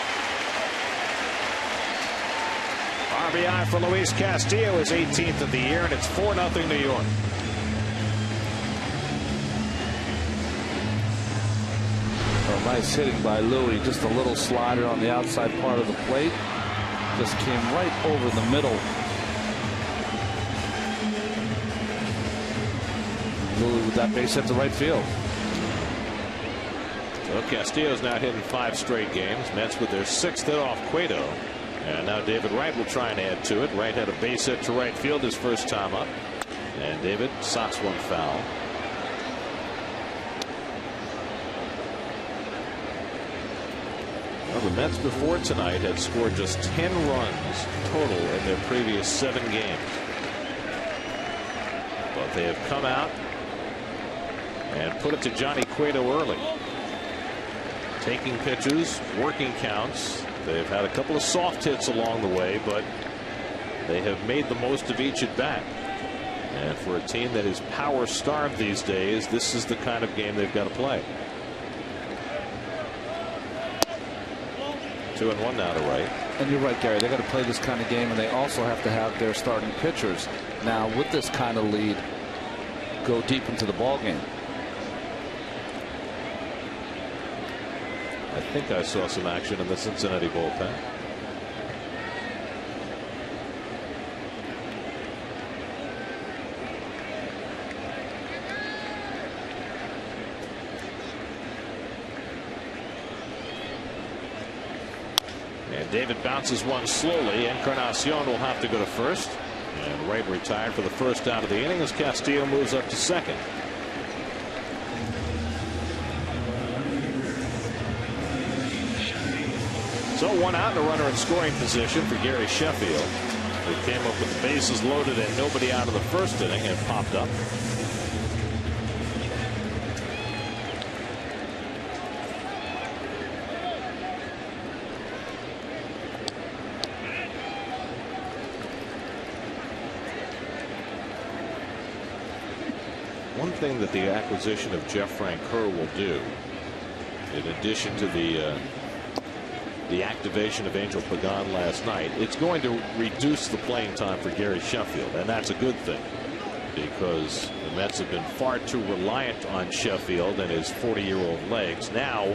[SPEAKER 1] RBI for Luis Castillo, his 18th of the year, and it's 4-0 New York.
[SPEAKER 2] Well, nice hitting by Louis. Just a little slider on the outside part of the plate. Just came right over the middle. with that base hit to right field.
[SPEAKER 1] So Castillo's now hitting 5 straight games. Mets with their 6th hit off Cueto. And now David Wright will try and add to it. Wright had a base hit to right field his first time up. And David socks one foul. Well, the Mets before tonight had scored just 10 runs total in their previous 7 games. But they have come out and put it to Johnny Cueto early. Taking pitches, working counts. They've had a couple of soft hits along the way, but they have made the most of each at bat. And for a team that is power starved these days, this is the kind of game they've got to play. 2-1 now to Wright.
[SPEAKER 2] And you're right, Gary. They got to play this kind of game, and they also have to have their starting pitchers now with this kind of lead go deep into the ball game.
[SPEAKER 1] I think I saw some action in the Cincinnati bullpen. And David bounces one slowly. Encarnacion will have to go to first. And Wright retired for the first out of the inning as Castillo moves up to second. So 1 out and a runner in scoring position for Gary Sheffield, who came up with the bases loaded and nobody out of the first inning and popped up. One thing that the acquisition of Jeff Francoeur will do, in addition to the activation of Angel Pagan last night, it's going to reduce the playing time for Gary Sheffield, and that's a good thing because the Mets have been far too reliant on Sheffield and his 40-year-old legs. Now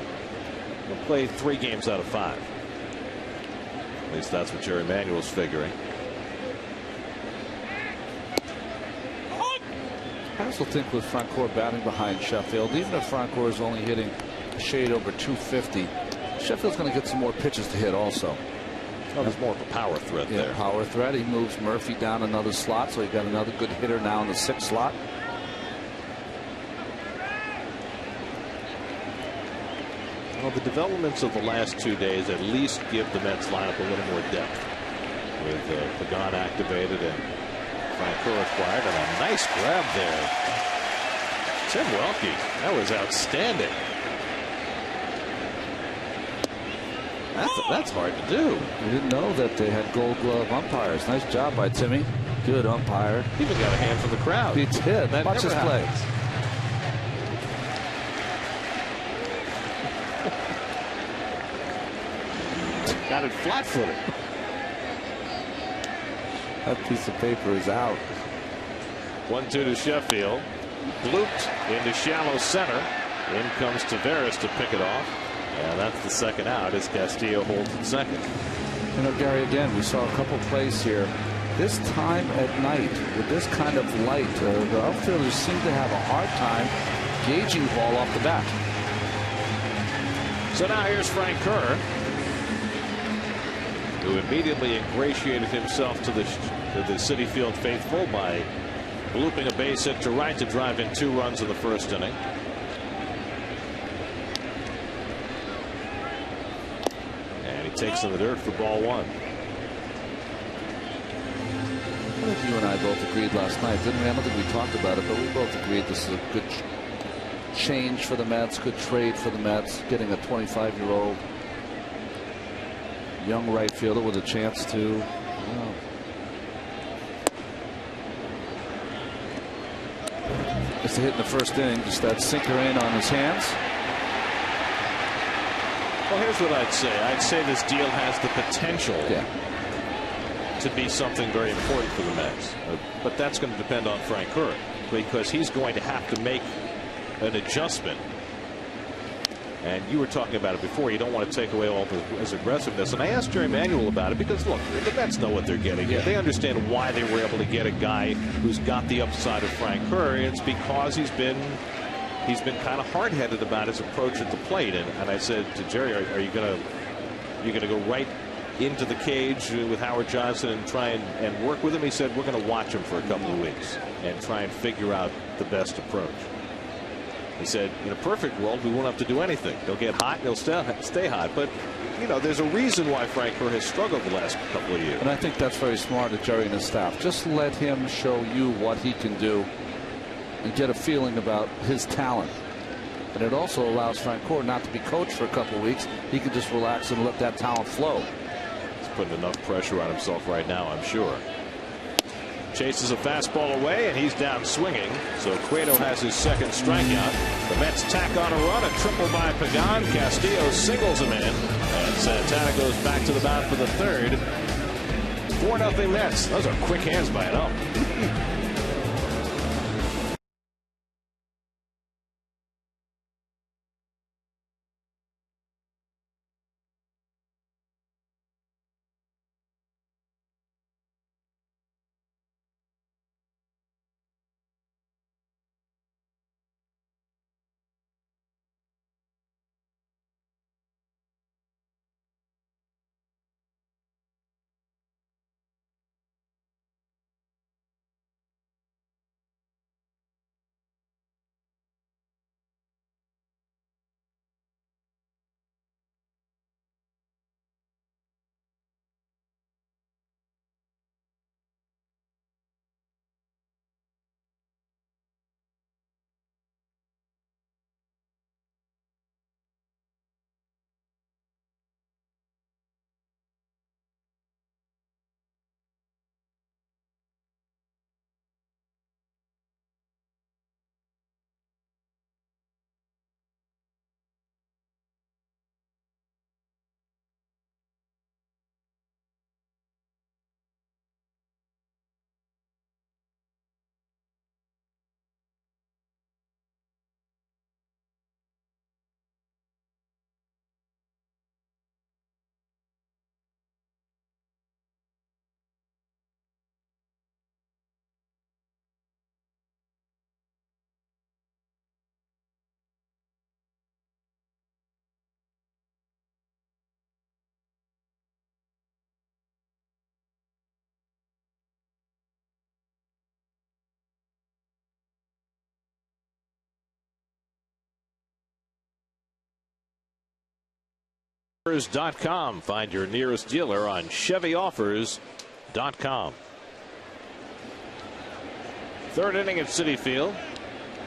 [SPEAKER 1] he'll play 3 games out of 5. At least that's what Jerry Manuel's figuring.
[SPEAKER 2] I also think with Francoeur batting behind Sheffield, even if Francoeur is only hitting a shade over 250, Sheffield's going to get some more pitches to hit also.
[SPEAKER 1] Well, there's more of a power threat there.
[SPEAKER 2] Power threat. He moves Murphy down another slot, so he got another good hitter now in the 6th slot.
[SPEAKER 1] Well, the developments of the last 2 days at least give the Mets lineup a little more depth with Pagan activated and Francoeur acquired, and a nice grab there. Tim Welke, that was outstanding. That's hard to do.
[SPEAKER 2] We didn't know that they had Gold Glove umpires. Nice job by Timmy. Good umpire.
[SPEAKER 1] He even got a hand from the crowd.
[SPEAKER 2] He did. Watch his play.
[SPEAKER 1] Got it flat-footed.
[SPEAKER 2] That piece of paper is out.
[SPEAKER 1] 1-2 to Sheffield. Looped into shallow center. In comes Taveras to pick it off. And that's the 2nd out as Castillo holds at second.
[SPEAKER 2] You know, Gary, again, we saw a couple plays here. This time at night, with this kind of light, the outfielders seem to have a hard time gauging the ball off the bat.
[SPEAKER 1] So now here's Francoeur, who immediately ingratiated himself to the Citi Field faithful by looping a base hit to right to drive in 2 runs in the first inning. Takes in the dirt for ball 1.
[SPEAKER 2] I think you and I both agreed last night, didn't we? I don't think we talked about it, but we both agreed this is a good change for the Mets, good trade for the Mets, getting a 25-year-old young right fielder with a chance to, just to hit in the first inning, just that sinker in on his hands.
[SPEAKER 1] Well, here's what I'd say. I'd say this deal has the potential to be something very important for the Mets. But that's going to depend on Francoeur, because he's going to have to make an adjustment And you were talking about it before. You don't want to take away all his aggressiveness. And I asked Jerry Manuel about it because, look, the Mets know what they're getting. Yeah. They understand why they were able to get a guy who's got the upside of Frank Curry. It's because he's been kind of hard-headed about his approach at the plate. And I said to Jerry, are you going to go right into the cage with Howard Johnson and try and work with him? He said, we're going to watch him for a couple of weeks and try and figure out the best approach. He said, in a perfect world, we won't have to do anything. They'll get hot, and they'll stay hot. But, you know, there's a reason why Frank Curry has struggled the last couple of years.
[SPEAKER 2] And I think that's very smart of Jerry and his staff. Just let him show you what he can do and get a feeling about his talent. And it also allows Frank Curry not to be coached for a couple of weeks. He can just relax and let that talent flow.
[SPEAKER 1] He's putting enough pressure on himself right now, I'm sure. Chases a fastball away, and he's down swinging. So Cueto has his second strikeout. The Mets tack on a run, a triple by Pagan. Castillo singles him in, and Santana goes back to the mound for the third. 4-0 Mets. Those are quick hands by an ump. Offers.com. Find your nearest dealer on ChevyOffers.com. Third inning at Citi Field.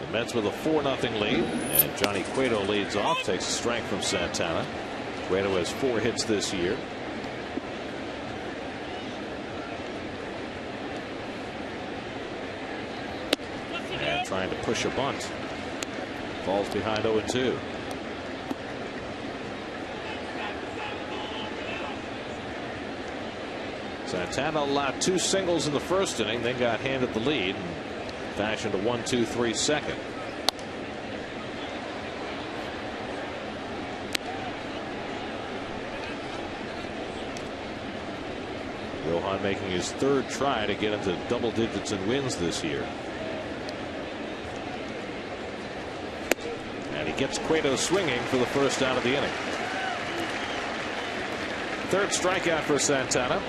[SPEAKER 1] The Mets with a 4-0 lead, and Johnny Cueto leads off, takes a strike from Santana. Cueto has 4 hits this year. And trying to push a bunt. Falls behind 0-2. Santana allowed 2 singles in the first inning, then got handed the lead and fashioned a 1-2-3 second. Johan making his 3rd try to get into double digits in wins this year. And he gets Cueto swinging for the first out of the inning. 3rd strikeout for Santana.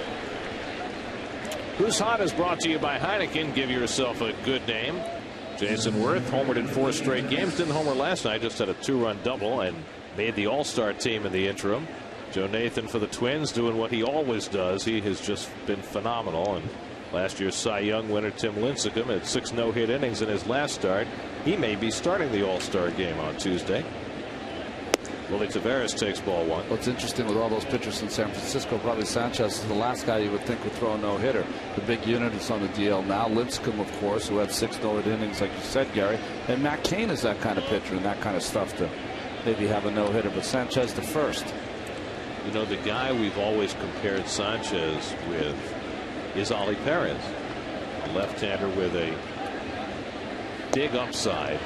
[SPEAKER 1] Who's Hot is brought to you by Heineken. Give yourself a good name. Jason Worth homered in 4 straight games. Didn't homer last night. Just had a 2-run double and made the All-Star team in the interim. Joe Nathan for the Twins doing what he always does. He has just been phenomenal. And last year's Cy Young winner Tim Lincecum had 6 no-hit innings in his last start. He may be starting the All-Star game on Tuesday. Willie Taveras takes ball 1.
[SPEAKER 2] What's interesting with all those pitchers in San Francisco, probably Sanchez is the last guy you would think would throw a no-hitter. The big unit is on the DL now. Lincecum, of course, who had 6 no-hit innings, like you said, Gary. And Matt Cain is that kind of pitcher and that kind of stuff to maybe have a no-hitter. But Sanchez the first.
[SPEAKER 1] You know, the guy we've always compared Sanchez with is Oli Perez, a left-hander with a big upside.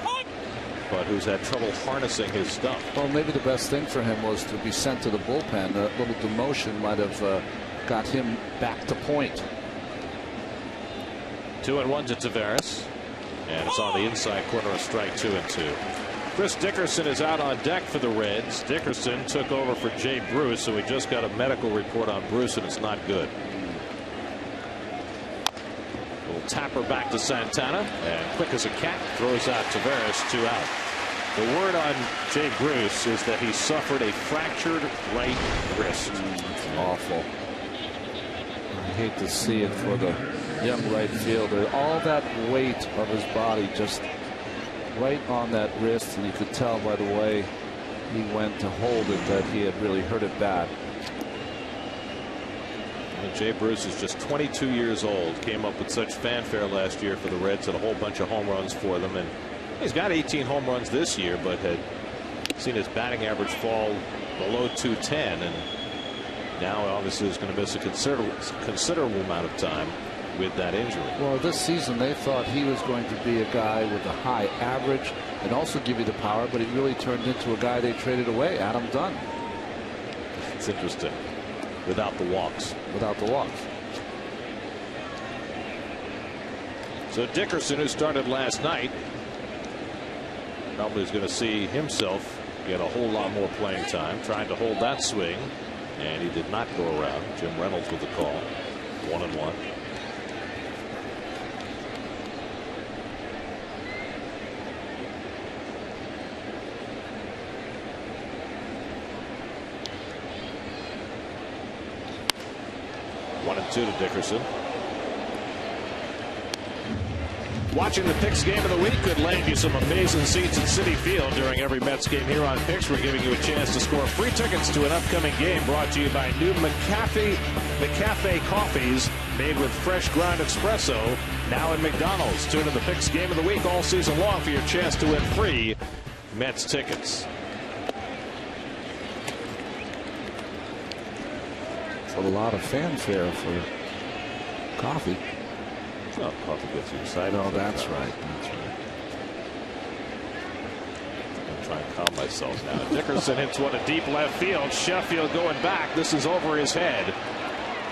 [SPEAKER 1] but who's had trouble harnessing his stuff.
[SPEAKER 2] Well, maybe the best thing for him was to be sent to the bullpen. A little demotion might have got him back to point.
[SPEAKER 1] 2-1 to Taveras, and it's on the inside corner, a strike. 2-2. Chris Dickerson is out on deck for the Reds. Dickerson took over for Jay Bruce, so we just got a medical report on Bruce, and it's not good. Little tapper back to Santana, and quick as a cat throws out Taveras. 2 out. The word on Jay Bruce is that he suffered a fractured right wrist.
[SPEAKER 2] It's awful. I hate to see it for the young right fielder. All that weight of his body just right on that wrist, and you could tell by the way he went to hold it that he had really hurt it bad.
[SPEAKER 1] And Jay Bruce is just 22 years old. Came up with such fanfare last year for the Reds, had a whole bunch of home runs for them, and he's got 18 home runs this year, but had seen his batting average fall below 210, and now obviously is going to miss a considerable amount of time with that injury.
[SPEAKER 2] Well, this season they thought he was going to be a guy with a high average and also give you the power, but he really turned into a guy they traded away, Adam Dunn.
[SPEAKER 1] It's interesting. Without the walks.
[SPEAKER 2] Without the walks.
[SPEAKER 1] So Dickerson, who started last night, probably is going to see himself get a whole lot more playing time, trying to hold that swing, and he did not go around. Jim Reynolds with the call. 1-1. One and 2 to Dickerson. Watching the Picks game of the week could land you some amazing seats at Citi Field during every Mets game here on Picks. We're giving you a chance to score free tickets to an upcoming game brought to you by new McCafe coffees made with fresh ground espresso now in McDonald's. Tune in the Picks game of the week all season long for your chance to win free Mets tickets.
[SPEAKER 2] A lot of fanfare for coffee.
[SPEAKER 1] Well, coffee gets you excited.
[SPEAKER 2] No, that's right. That's right.
[SPEAKER 1] I'm trying to calm myself now. Dickerson hits one to deep left field. Sheffield going back. This is over his head.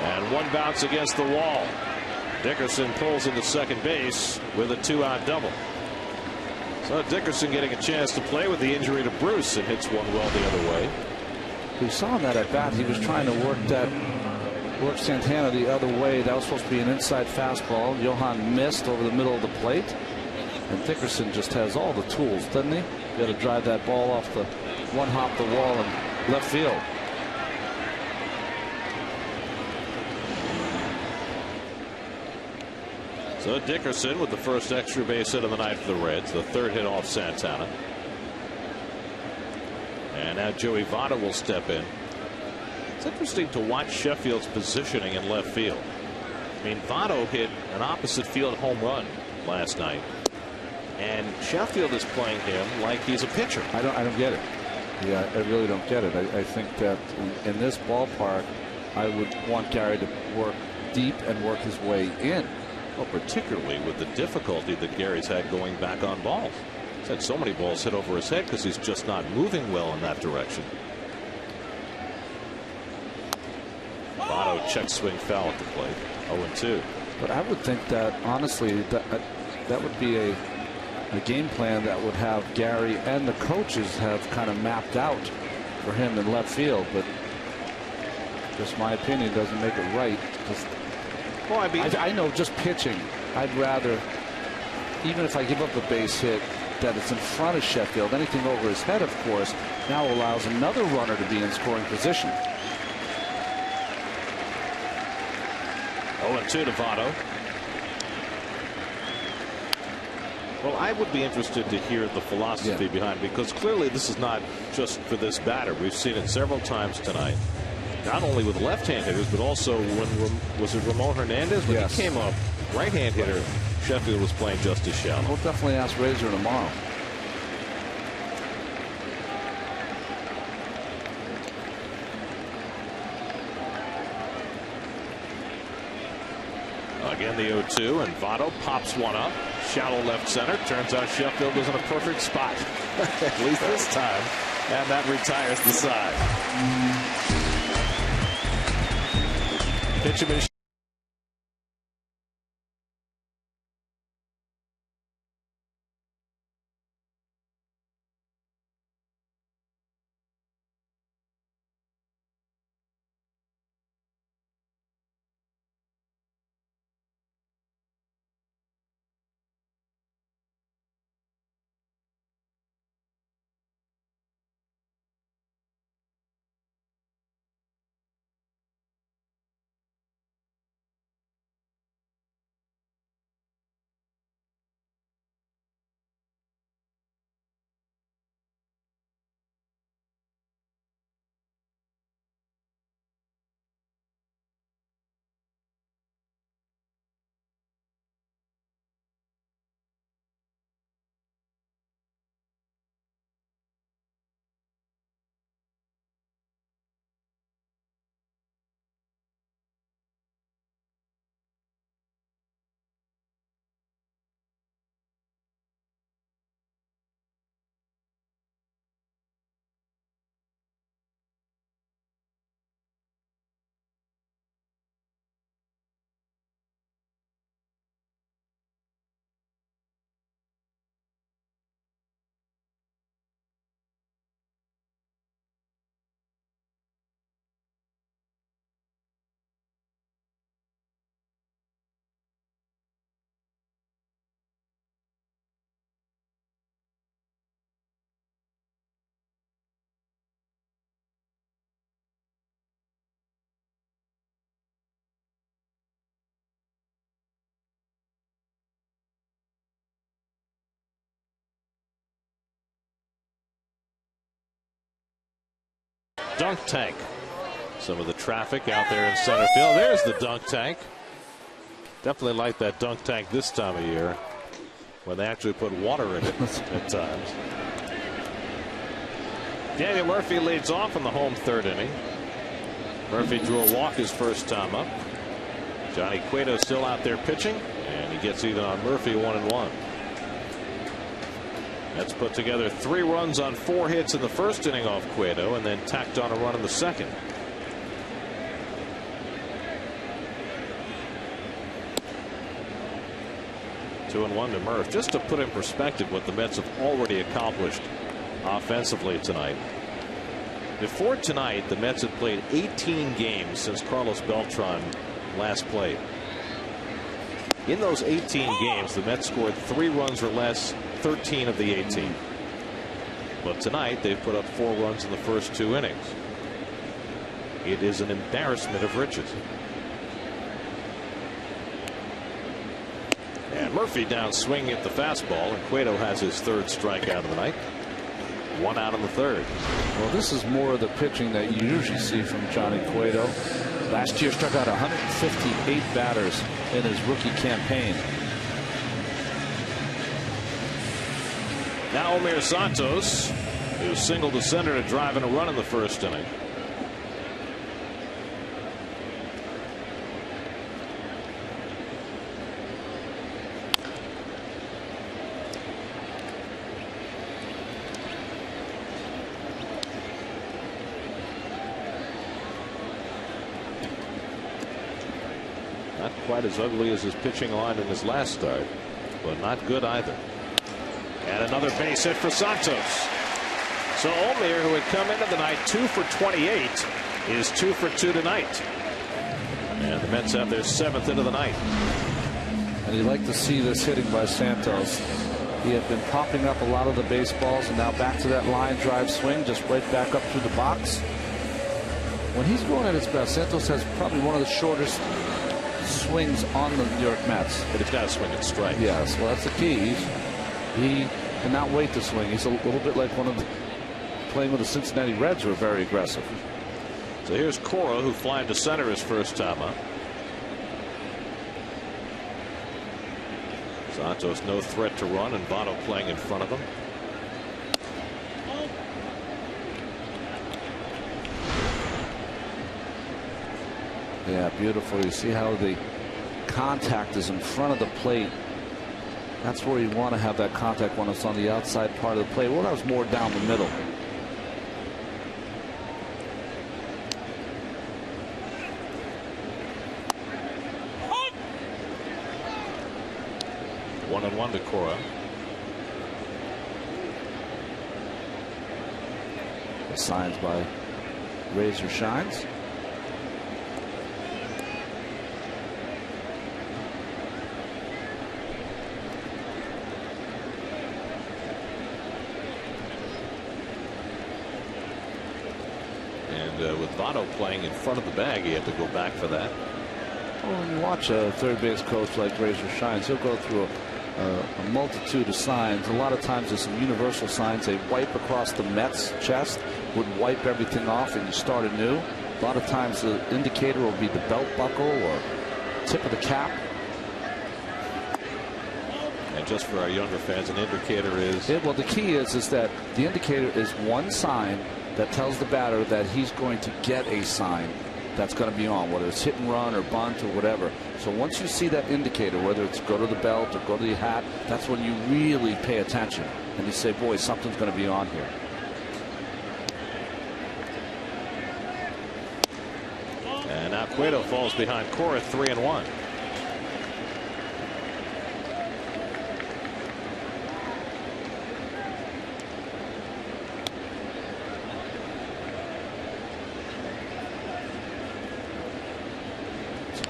[SPEAKER 1] And one bounce against the wall. Dickerson pulls into second base with a 2-out double. So Dickerson getting a chance to play with the injury to Bruce, and hits one well the other way.
[SPEAKER 2] We saw that at bat. He was trying to work Santana the other way. That was supposed to be an inside fastball. Johan missed over the middle of the plate. And Dickerson just has all the tools, doesn't he? You got to drive that ball off the one hop the wall and left field.
[SPEAKER 1] So Dickerson with the first extra base hit of the night for the Reds, the third hit off Santana. And now Joey Votto will step in. It's interesting to watch Sheffield's positioning in left field. I mean, Votto hit an opposite field home run last night, and Sheffield is playing him like he's a pitcher.
[SPEAKER 2] I don't get it. Yeah, I really don't get it. I think that in this ballpark, I would want Gary to work deep and work his way in.
[SPEAKER 1] Well, particularly with the difficulty that Gary's had going back on balls. He's had so many balls hit over his head because he's just not moving well in that direction. Votto check swing foul at the plate. 0-2.
[SPEAKER 2] But I would think that honestly that would be a game plan that would have Gary and the coaches have kind of mapped out for him in left field. But just my opinion doesn't make it right.
[SPEAKER 1] Well,
[SPEAKER 2] I know just pitching, I'd rather, even if I give up a base hit, that it's in front of Sheffield. Anything over his head, of course, now allows another runner to be in scoring position.
[SPEAKER 1] 0-2 to Votto. Well, I would be interested to hear the philosophy behind it, because clearly this is not just for this batter. We've seen it several times tonight, not only with left-hand hitters, but also when was it Ramon Hernandez when he came up, right-hand hitter. Sheffield was playing just as shallow.
[SPEAKER 2] We'll definitely ask Razor tomorrow.
[SPEAKER 1] Again, the 0-2, and Votto pops one up. Shallow left center. Turns out Sheffield was in a perfect spot, at least this time. And that retires the side. Pitch him in. Dunk tank. Some of the traffic out there in center field. There's the dunk tank. Definitely like that dunk tank this time of year, when they actually put water in it at times. Daniel Murphy leads off in the home third inning. Murphy drew a walk his first time up. Johnny Cueto still out there pitching, and he gets even on Murphy, 1-1. Mets put together 3 runs on 4 hits in the first inning off Cueto, and then tacked on a run in the second. Two and 1 to Murph. Just to put in perspective what the Mets have already accomplished offensively tonight. Before tonight, the Mets had played 18 games since Carlos Beltran last played. In those 18 games, the Mets scored 3 runs or less 13 of the 18. But tonight they've put up 4 runs in the first 2 innings. It is an embarrassment of riches. And Murphy down swinging at the fastball, and Cueto has his 3rd strikeout of the night. 1 out in the 3rd.
[SPEAKER 2] Well, this is more of the pitching that you usually see from Johnny Cueto. Last year struck out 158 batters in his rookie campaign.
[SPEAKER 1] Now Omir Santos, who singled the center to drive in a run in the first inning. Not quite as ugly as his pitching line in his last start, but not good either. And another base hit for Santos. So Omir, who had come into the night 2 for 28, is 2 for 2 tonight. And the Mets have their 7th into the night.
[SPEAKER 2] And you like to see this hitting by Santos. He had been popping up a lot of the baseballs, and now back to that line drive swing, just right back up through the box. When he's going at his best, Santos has probably one of the shortest swings on the New York Mets.
[SPEAKER 1] But he's got to swing at strike.
[SPEAKER 2] Yes, well, that's the key. He cannot wait to swing. He's a little bit like one of the playing with the Cincinnati Reds, who are very aggressive.
[SPEAKER 1] So here's Cora, who flying to center his first time up. Santos no threat to run, and Votto playing in front of him. Yeah,
[SPEAKER 2] beautiful. You see how the contact is in front of the plate. That's where you want to have that contact when it's on the outside part of the plate. Well, that was more down the middle.
[SPEAKER 1] One and one to Cora.
[SPEAKER 2] The signs by Razor Shines.
[SPEAKER 1] And with Votto playing in front of the bag, you have to go back for that.
[SPEAKER 2] Well, when you watch a third base coach like Razor Shines, he'll go through a multitude of signs. A lot of times there's some universal signs. They wipe across the Mets chest, would wipe everything off and you start anew. A lot of times the indicator will be the belt buckle or tip of the cap.
[SPEAKER 1] And just for our younger fans, an indicator is?
[SPEAKER 2] Well, the key is that the indicator is one sign that tells the batter that he's going to get a sign that's going to be on, whether it's hit and run or bunt or whatever. So once you see that indicator, whether it's go to the belt or go to the hat, that's when you really pay attention and you say, boy, something's going to be on here.
[SPEAKER 1] And now Cueto falls behind Cora 3-1.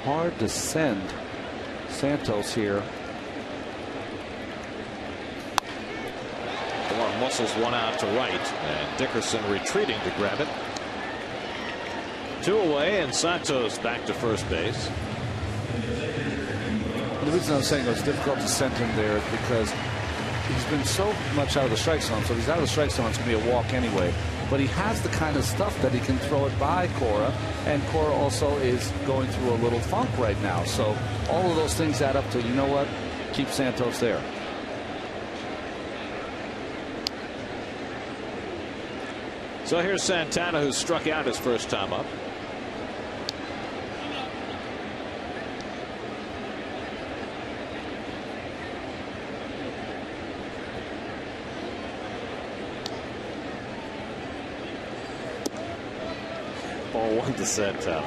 [SPEAKER 2] Hard to send Santos here.
[SPEAKER 1] Moore muscles one out to right, and Dickerson retreating to grab it. 2 away, and Santos back to first base.
[SPEAKER 2] The reason I'm saying it was difficult to send him there is because he's been so much out of the strike zone. So if he's out of the strike zone, it's going to be a walk anyway. But he has the kind of stuff that he can throw it by Cora, and Cora also is going through a little funk right now. So all of those things add up to, you know what, keep Santos there.
[SPEAKER 1] So here's Santana, who struck out his first time up. Ball 1 to Santana.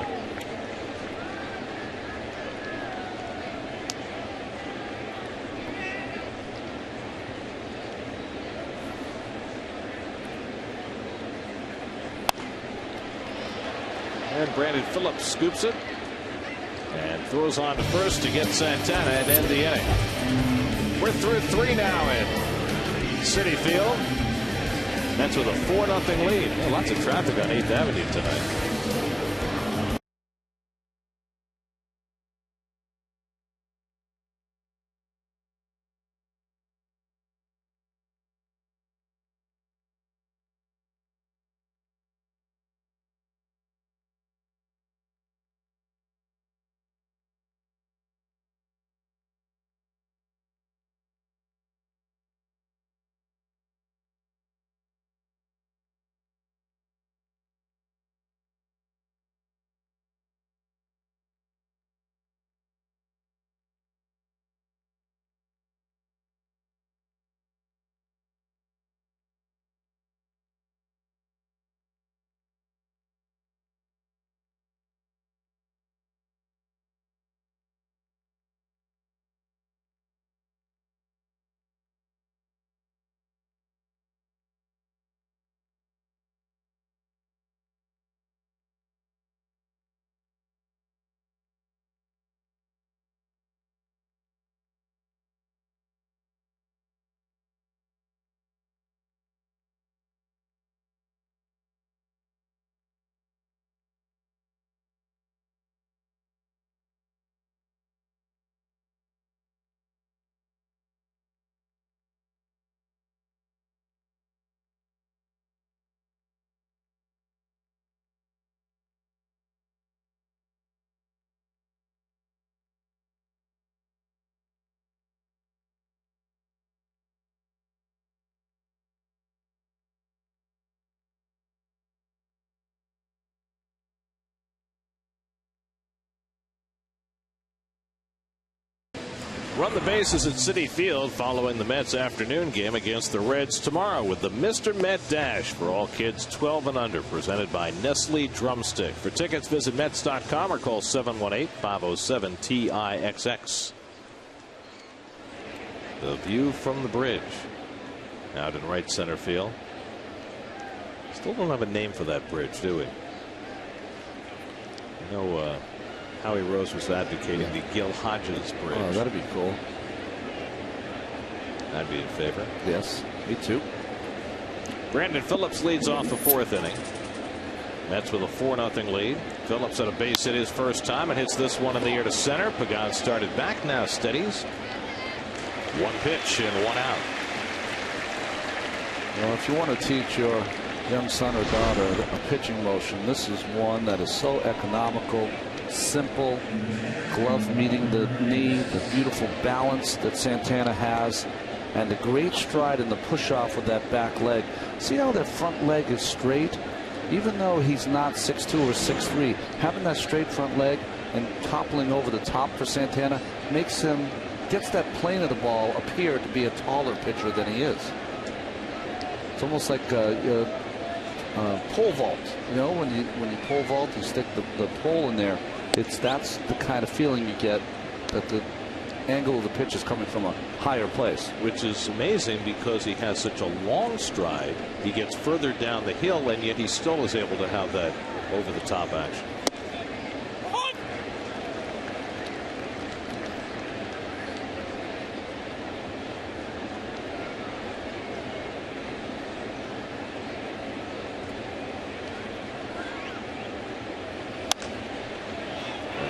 [SPEAKER 1] And Brandon Phillips scoops it and throws on to first to get Santana and end the inning. We're through 3 now in Citi Field. That's with a 4-0 lead. Well, lots of traffic on 8th Avenue tonight. Run the bases at Citi Field following the Mets afternoon game against the Reds tomorrow with the Mr. Met Dash for all kids 12 and under, presented by Nestle Drumstick. For tickets, visit Mets.com or call 718-507-TIXX. The view from the bridge out in right center field. Still don't have a name for that bridge, do we? You know, Howie Rose was advocating the Gil Hodges Bridge.
[SPEAKER 2] Oh, that'd be cool.
[SPEAKER 1] I'd be in favor.
[SPEAKER 2] Yes, me too.
[SPEAKER 1] Brandon Phillips leads off the 4th inning. Mets with a 4-0 lead. Phillips had a base hit his first time and hits this one in the air to center. Pagan started back, now steadies. 1 pitch and 1 out.
[SPEAKER 2] Well, if you want to teach your young son or daughter a pitching motion, this is one that is so economical. Simple. Glove meeting the knee, the beautiful balance that Santana has, and the great stride in the push off with that back leg. See how that front leg is straight? Even though he's not 6'2 or 6'3, having that straight front leg and toppling over the top for Santana makes him, gets that plane of the ball appear to be a taller pitcher than he is. It's almost like pole vault. You know, when you pole vault, you stick the pole in there. That's the kind of feeling you get, that the angle of the pitch is coming from a higher place.
[SPEAKER 1] Which is amazing because he has such a long stride. He gets further down the hill, and yet he still is able to have that over the top action.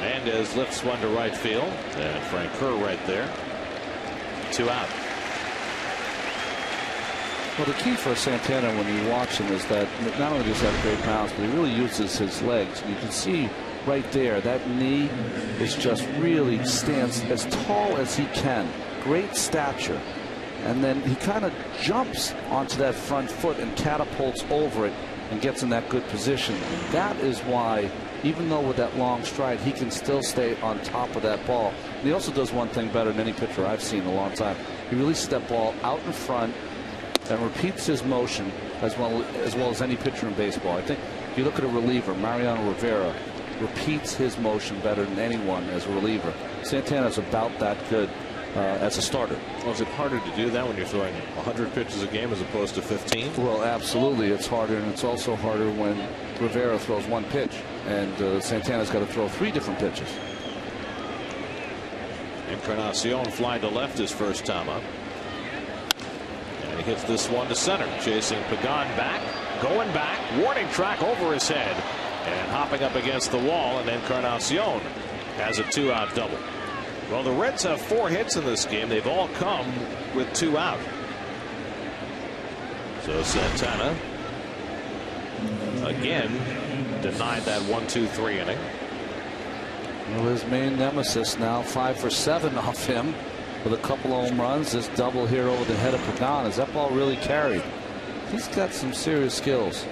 [SPEAKER 1] Hernandez lifts one to right field, and Frank Kerr right there. 2 out.
[SPEAKER 2] Well, the key for Santana when you watch him is that not only does he have great balance, but he really uses his legs. And you can see right there that knee is just really stands as tall as he can. Great stature. And then he kind of jumps onto that front foot and catapults over it and gets in that good position. That is why, even though with that long stride, he can still stay on top of that ball. And he also does one thing better than any pitcher I've seen in a long time. He releases that ball out in front and repeats his motion as well as any pitcher in baseball. I think if you look at a reliever, Mariano Rivera repeats his motion better than anyone as a reliever. Santana's about that good as a starter.
[SPEAKER 1] Well, is it harder to do that when you're throwing 100 pitches a game as opposed to 15?
[SPEAKER 2] Well, absolutely. It's harder, and it's also harder when Rivera throws 1 pitch, and Santana's got to throw 3 different pitches.
[SPEAKER 1] Encarnacion flying to left his first time up. And he hits this one to center. Chasing Pagan back. Going back. Warning track over his head. And hopping up against the wall. And Encarnacion has a 2-out double. Well, the Reds have 4 hits in this game. They've all come with 2 out. So Santana again denied that 1-2-3 inning.
[SPEAKER 2] Well, his main nemesis now 5 for 7 off him with a couple of home runs. This double here over the head of Pagan. Is that ball really carried? He's got some serious skills,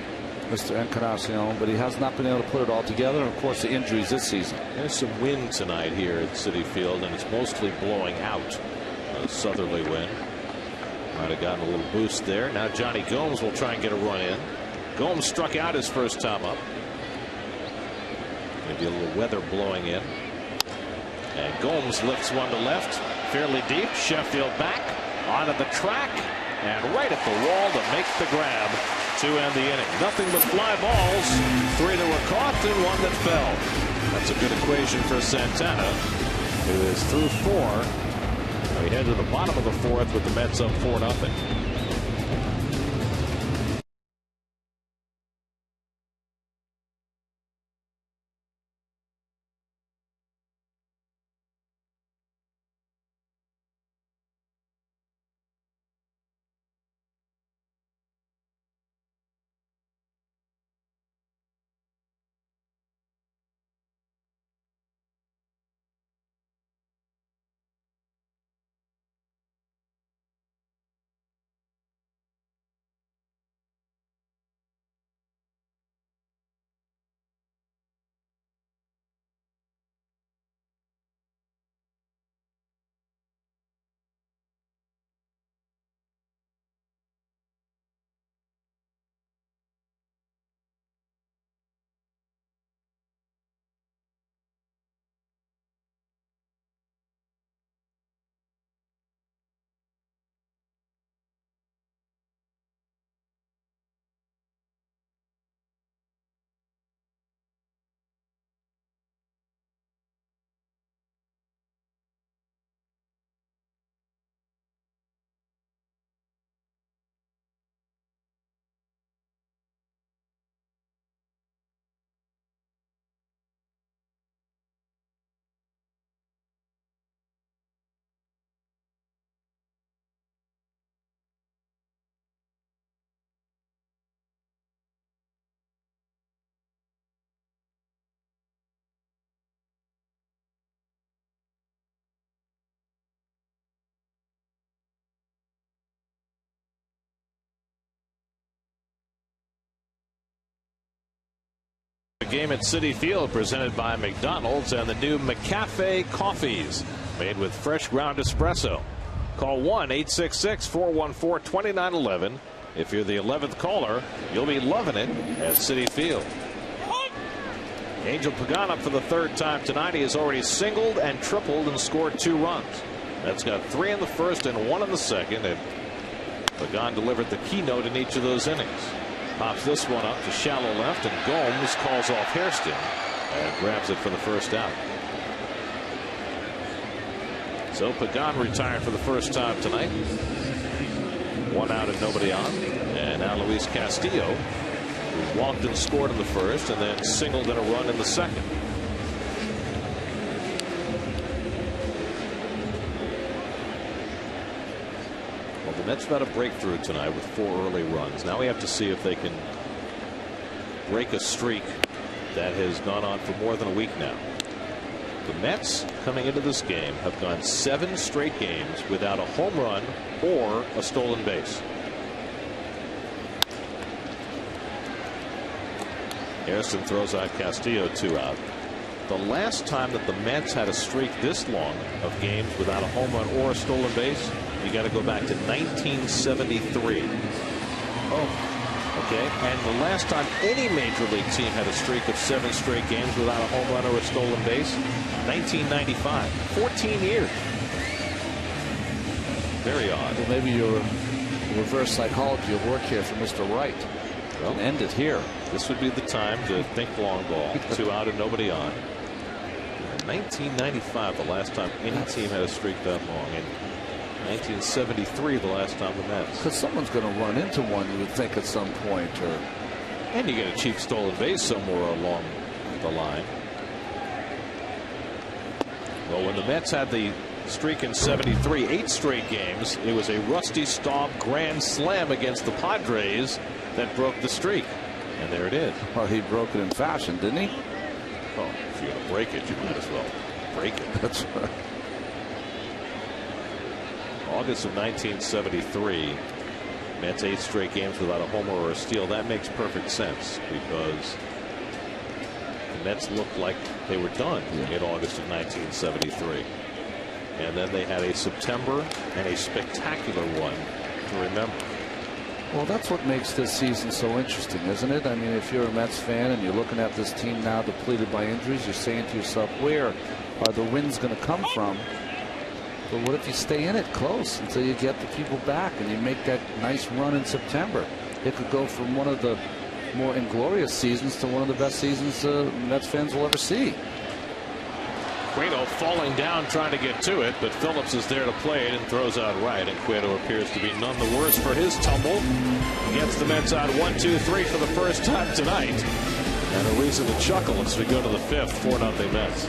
[SPEAKER 2] Mr. Encarnacion, but he has not been able to put it all together. And of course, the injuries this season.
[SPEAKER 1] There's some wind tonight here at Citi Field, and it's mostly blowing out. A southerly wind. Might have gotten a little boost there. Now Johnny Gomes will try and get a run in. Gomes struck out his first time up. Maybe a little weather blowing in. And Gomes lifts one to left. Fairly deep. Sheffield back onto the track and right at the wall to make the grab to end the inning. Nothing but fly balls. 3 that were caught and 1 that fell. That's a good equation for Santana, who is through 4. We head to the bottom of the 4th with the Mets up 4-0. Game at Citi Field, presented by McDonald's and the new McCafe coffees made with fresh ground espresso. Call 1-866-414-2911. If you're the 11th caller, you'll be loving it at Citi Field. Angel Pagan up for the third time tonight. He has already singled and tripled and scored 2 runs. That's got 3 in the first and 1 in the second, and Pagan delivered the keynote in each of those innings. Pops this one up to shallow left, and Gomes calls off Hairston and grabs it for the first out. So Pagan retired for the first time tonight. 1 out and nobody on. And now Luis Castillo, who walked and scored in the first and then singled in a run in the second. Well, the Mets had a breakthrough tonight with 4 early runs. Now we have to see if they can break a streak that has gone on for more than a week now. The Mets, coming into this game, have gone 7 straight games without a home run or a stolen base. Hairston throws out Castillo, 2 out. The last time that the Mets had a streak this long of games without a home run or a stolen base, you got to go back to 1973. Okay, and the last time any major league team had a streak of 7 straight games without a home run or a stolen base, 1995. 14 years. Very odd.
[SPEAKER 2] Well, maybe your reverse psychology will work here for Mr. Wright. Well, and end it here.
[SPEAKER 1] This would be the time to think long ball. 2 out and nobody on. 1995, the last time any team had a streak that long. And 1973, the last time the Mets.
[SPEAKER 2] Because someone's going to run into one, you would think, at some point.
[SPEAKER 1] And you get a cheap stolen base somewhere along the line. Well, when the Mets had the streak in 73, 8 straight games, it was a Rusty Staub grand slam against the Padres that broke the streak. And there it is.
[SPEAKER 2] Well, he broke it in fashion, didn't he?
[SPEAKER 1] Oh, if you're going to break it, you might as well break it.
[SPEAKER 2] That's right.
[SPEAKER 1] August of 1973, Mets 8 straight games without a homer or a steal. That makes perfect sense because the Mets looked like they were done in August of 1973. And then they had a September and a spectacular one to remember.
[SPEAKER 2] Well, that's what makes this season so interesting, isn't it? I mean, if you're a Mets fan and you're looking at this team now depleted by injuries, you're saying to yourself, where are the wins going to come from? But what if you stay in it close until you get the people back and you make that nice run in September? It could go from one of the more inglorious seasons to one of the best seasons Mets fans will ever see.
[SPEAKER 1] Cueto falling down trying to get to it, but Phillips is there to play it and throws out right, and Cueto appears to be none the worse for his tumble. Gets the Mets out 1-2-3 for the first time tonight, and a reason to chuckle as we go to the 5th. 4-0 Mets.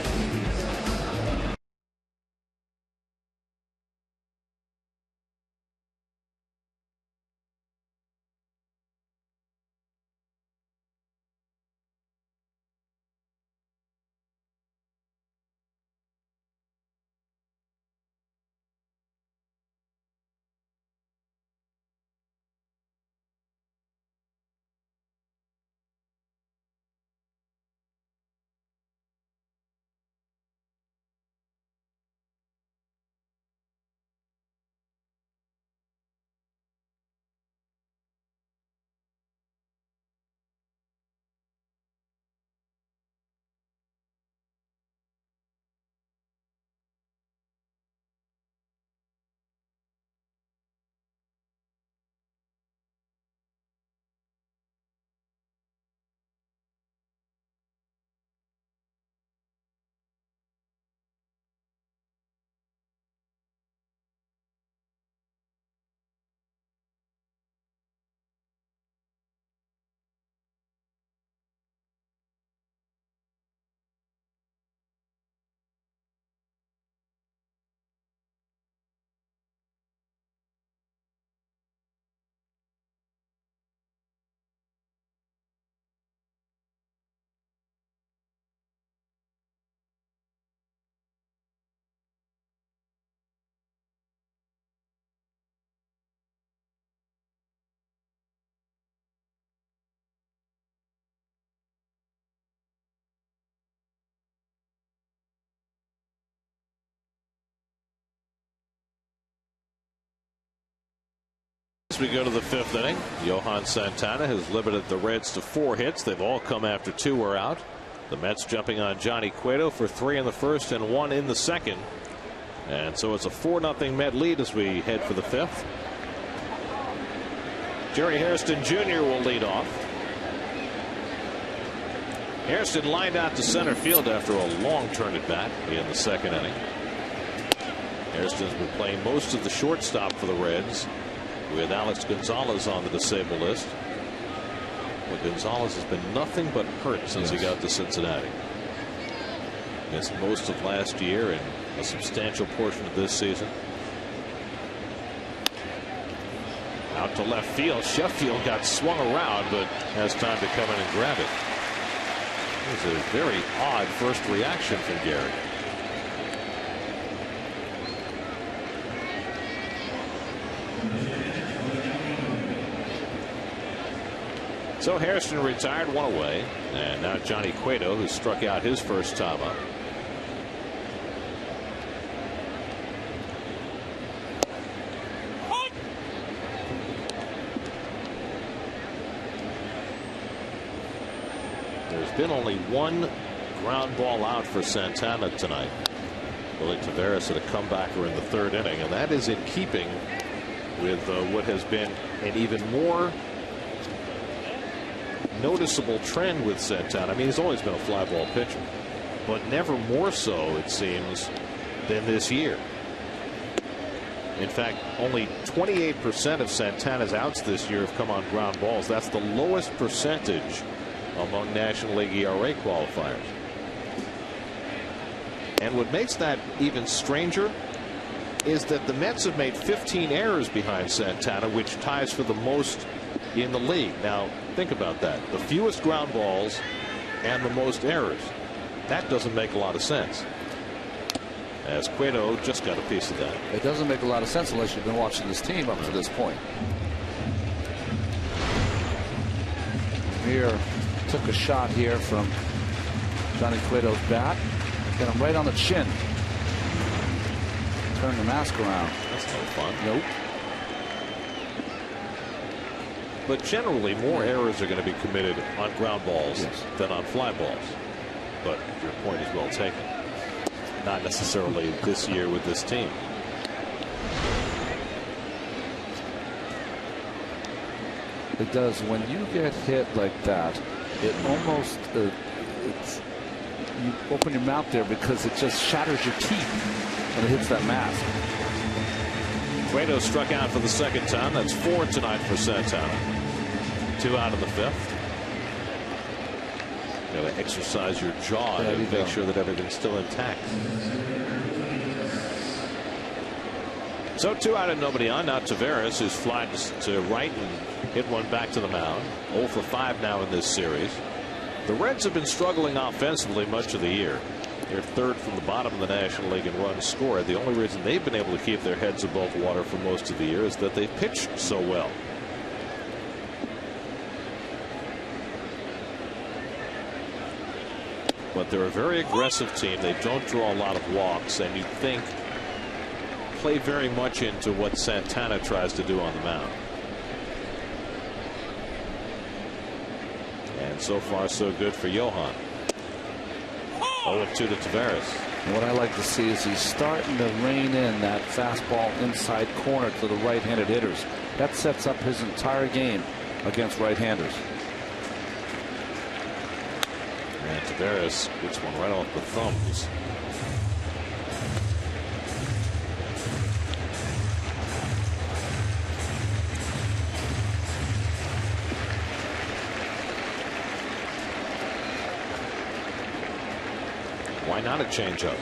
[SPEAKER 1] As we go to the 5th inning, Johan Santana has limited the Reds to 4 hits. They've all come after 2 were out. The Mets jumping on Johnny Cueto for 3 in the 1st and 1 in the 2nd. And so it's a 4-0 Met lead as we head for the 5th. Jerry Hairston Jr. will lead off. Hairston lined out to center field after a long turn at bat in the 2nd inning. Hairston's been playing most of the shortstop for the Reds, with Alex Gonzalez on the disabled list. But Gonzalez has been nothing but hurt since he got to Cincinnati. Missed most of last year and a substantial portion of this season. Out to left field. Sheffield got swung around, but has time to come in and grab it. It was a very odd first reaction from Gary. So Hairston retired, 1 away, and now Johnny Cueto, who struck out his first time up. There's been only 1 ground ball out for Santana tonight. Willie Taveras had a comebacker in the 3rd inning, and that is in keeping with what has been an even more noticeable trend with Santana. I mean, he's always been a fly ball pitcher, but never more so, it seems, than this year. In fact, only 28% of Santana's outs this year have come on ground balls. That's the lowest percentage among National League ERA qualifiers. And what makes that even stranger is that the Mets have made 15 errors behind Santana, which ties for the most in the league. Now, think about that. The fewest ground balls and the most errors. That doesn't make a lot of sense. As Cueto just got a piece of that.
[SPEAKER 2] It doesn't make a lot of sense unless you've been watching this team up to this point. Here took a shot here from Johnny Cueto's bat. Got him right on the chin. Turn the mask around.
[SPEAKER 1] That's no fun.
[SPEAKER 2] Nope.
[SPEAKER 1] But generally, more errors are going to be committed on ground balls than on fly balls. But your point is well taken. Not necessarily this year with this team.
[SPEAKER 2] It does. When you get hit like that, it almost you open your mouth there because it just shatters your teeth when it hits that mask.
[SPEAKER 1] Cueto struck out for the 2nd time. That's 4 tonight for Santana. 2 out of the 5th. You got to exercise your jaw to make sure that everything's still intact. So 2 out and nobody on. Now Taveras, who's flied to right and hit one back to the mound. 0 for 5 now in this series. The Reds have been struggling offensively much of the year. They're 3rd from the bottom of the National League in runs scored. The only reason they've been able to keep their heads above water for most of the year is that they pitched so well. But they're a very aggressive team. They don't draw a lot of walks, and you think play very much into what Santana tries to do on the mound. And so far so good for Johan. 0-2 to Taveras.
[SPEAKER 2] And what I like to see is he's starting to rein in that fastball inside corner to the right-handed hitters. That sets up his entire game against right-handers.
[SPEAKER 1] And Taveras gets one right off the thumbs. Why not a changeup?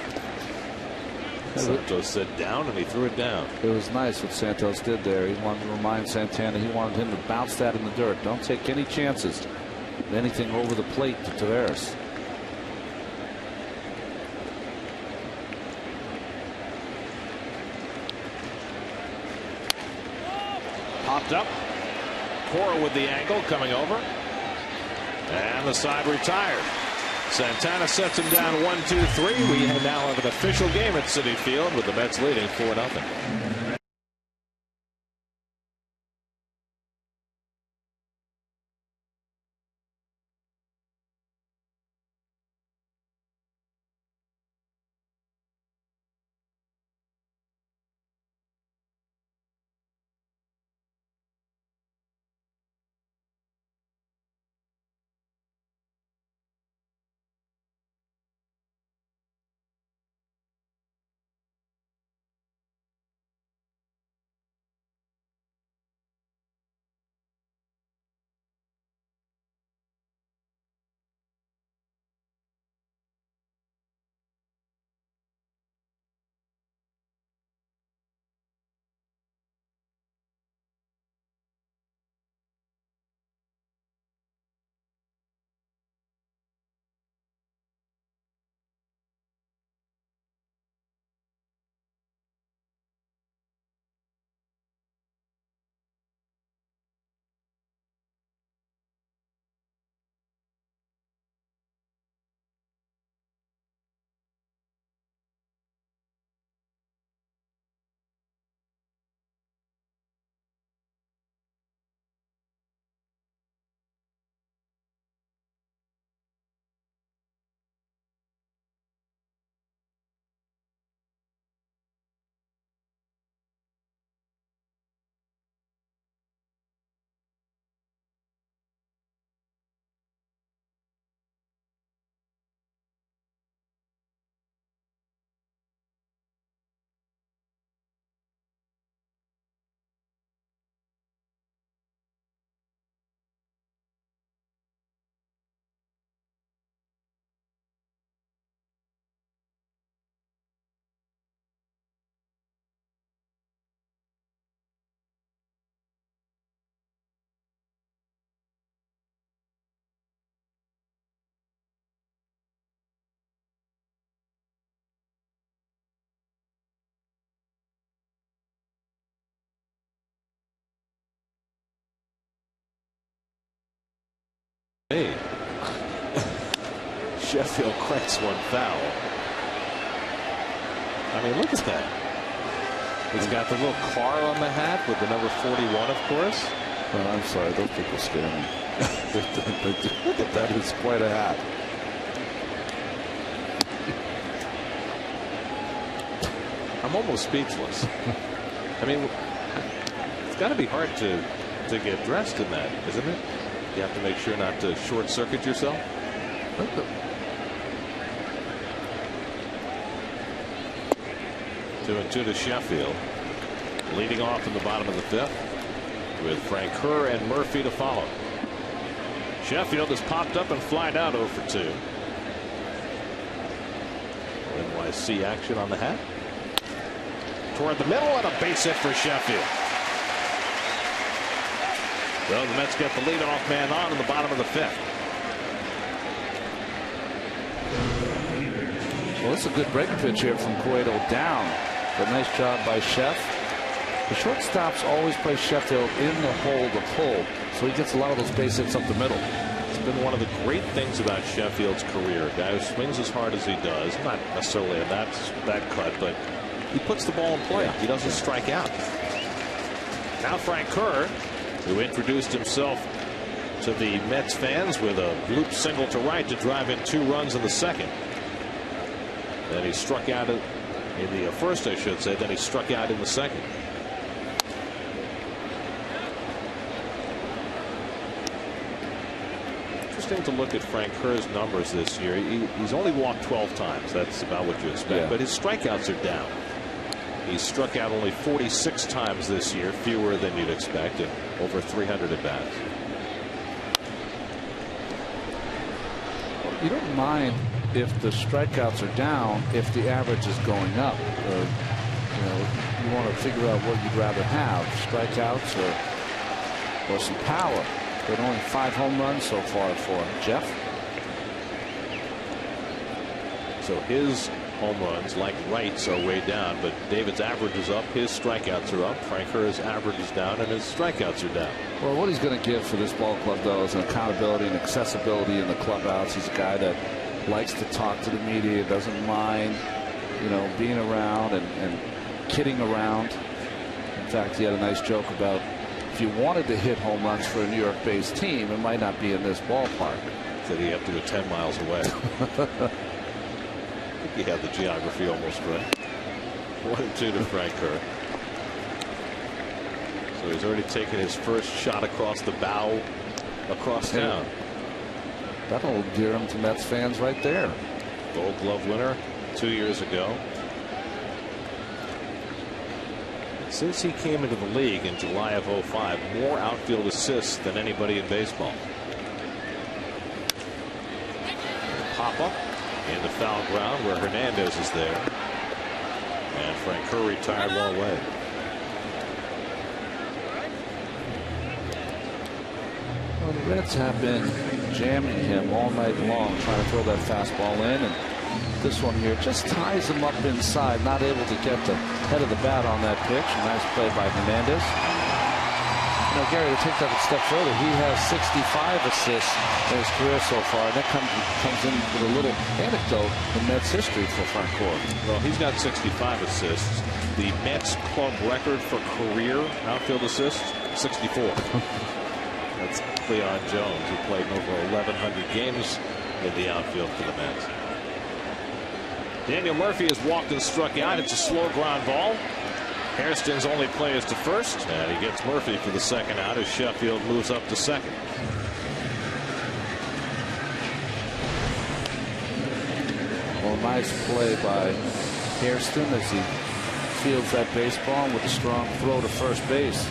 [SPEAKER 1] Santos said down, and he threw it down.
[SPEAKER 2] It was nice what Santos did there. He wanted to remind Santana he wanted him to bounce that in the dirt. Don't take any chances. Anything over the plate to Taveras.
[SPEAKER 1] Popped up. Cora with the angle coming over. And the side retired. Santana sets him down 1-2-3. We now have an official game at Citi Field with the Mets leading 4-0. Sheffield cranks one foul. I mean, look at that. He's got the little car on the hat with the number 41, of course.
[SPEAKER 2] Oh, I'm sorry, those people scare me. Look at that, it's quite a hat.
[SPEAKER 1] I'm almost speechless. I mean, it's got to be hard to get dressed in that, isn't it? You have to make sure not to short circuit yourself. 2-2 to Sheffield. Leading off in the bottom of the 5th with Frank Kerr and Murphy to follow. Sheffield has popped up and flied out 0 for 2. NYC action on the hat. Toward the middle and a base hit for Sheffield. Well, the Mets get the leadoff man on in the bottom of the 5th.
[SPEAKER 2] Well, it's a good break pitch here from Cueto down. But nice job by Sheff. The shortstops always play Sheffield in the hole to pull, so he gets a lot of those base hits up the middle.
[SPEAKER 1] It's been one of the great things about Sheffield's career. A guy who swings as hard as he does, not necessarily in that cut, but he puts the ball in play. He doesn't strike out. Now Frank Kerr, who introduced himself to the Mets fans with a bloop single to right to drive in 2 runs in the 2nd. Then he struck out in the first, I should say. Then he struck out in the 2nd. Interesting to look at Frank Kerr's numbers this year. He's only walked 12 times. That's about what you expect. But his strikeouts are down. He struck out only 46 times this year, fewer than you'd expect, and over 300 at bats.
[SPEAKER 2] You don't mind if the strikeouts are down if the average is going up. You want to figure out what you'd rather have, strikeouts or some power. But only 5 home runs so far for Jeff.
[SPEAKER 1] So his home runs, like Wright's, are way down, but David's average is up, his strikeouts are up. Frank Kerr's average is down, and his strikeouts are down.
[SPEAKER 2] Well, what he's going to give for this ball club, though, is an accountability and accessibility in the clubhouse. He's a guy that likes to talk to the media, doesn't mind, being around and kidding around. In fact, he had a nice joke about if you wanted to hit home runs for a New York-based team, it might not be in this ballpark.
[SPEAKER 1] Said he have to go 10 miles away. I think he had the geography almost right. 1-2 to Frank Kerr. So he's already taken his first shot across the bow across town.
[SPEAKER 2] That'll endear him to Mets fans right there.
[SPEAKER 1] Gold Glove winner 2 years ago. Since he came into the league in July of 05, more outfield assists than anybody in baseball. Pop up in the foul ground where Hernandez is there. And Frank Kerr retired one away.
[SPEAKER 2] Well, the Reds have been jamming him all night long, trying to throw that fastball in, and this one here just ties him up inside, not able to get the head of the bat on that pitch. Nice play by Hernandez. Gary, to take that a step further, he has 65 assists in his career so far, and that comes in with a little anecdote in Mets history for Frank Kerr.
[SPEAKER 1] Well, he's got 65 assists. The Mets club record for career outfield assists, 64. That's Cleon Jones, who played in over 1,100 games in the outfield for the Mets. Daniel Murphy has walked and struck out. It's a slow ground ball. Hairston's only play is to first, and he gets Murphy for the second out as Sheffield moves up to second.
[SPEAKER 2] Well, nice play by Hairston as he fields that baseball with a strong throw to first base.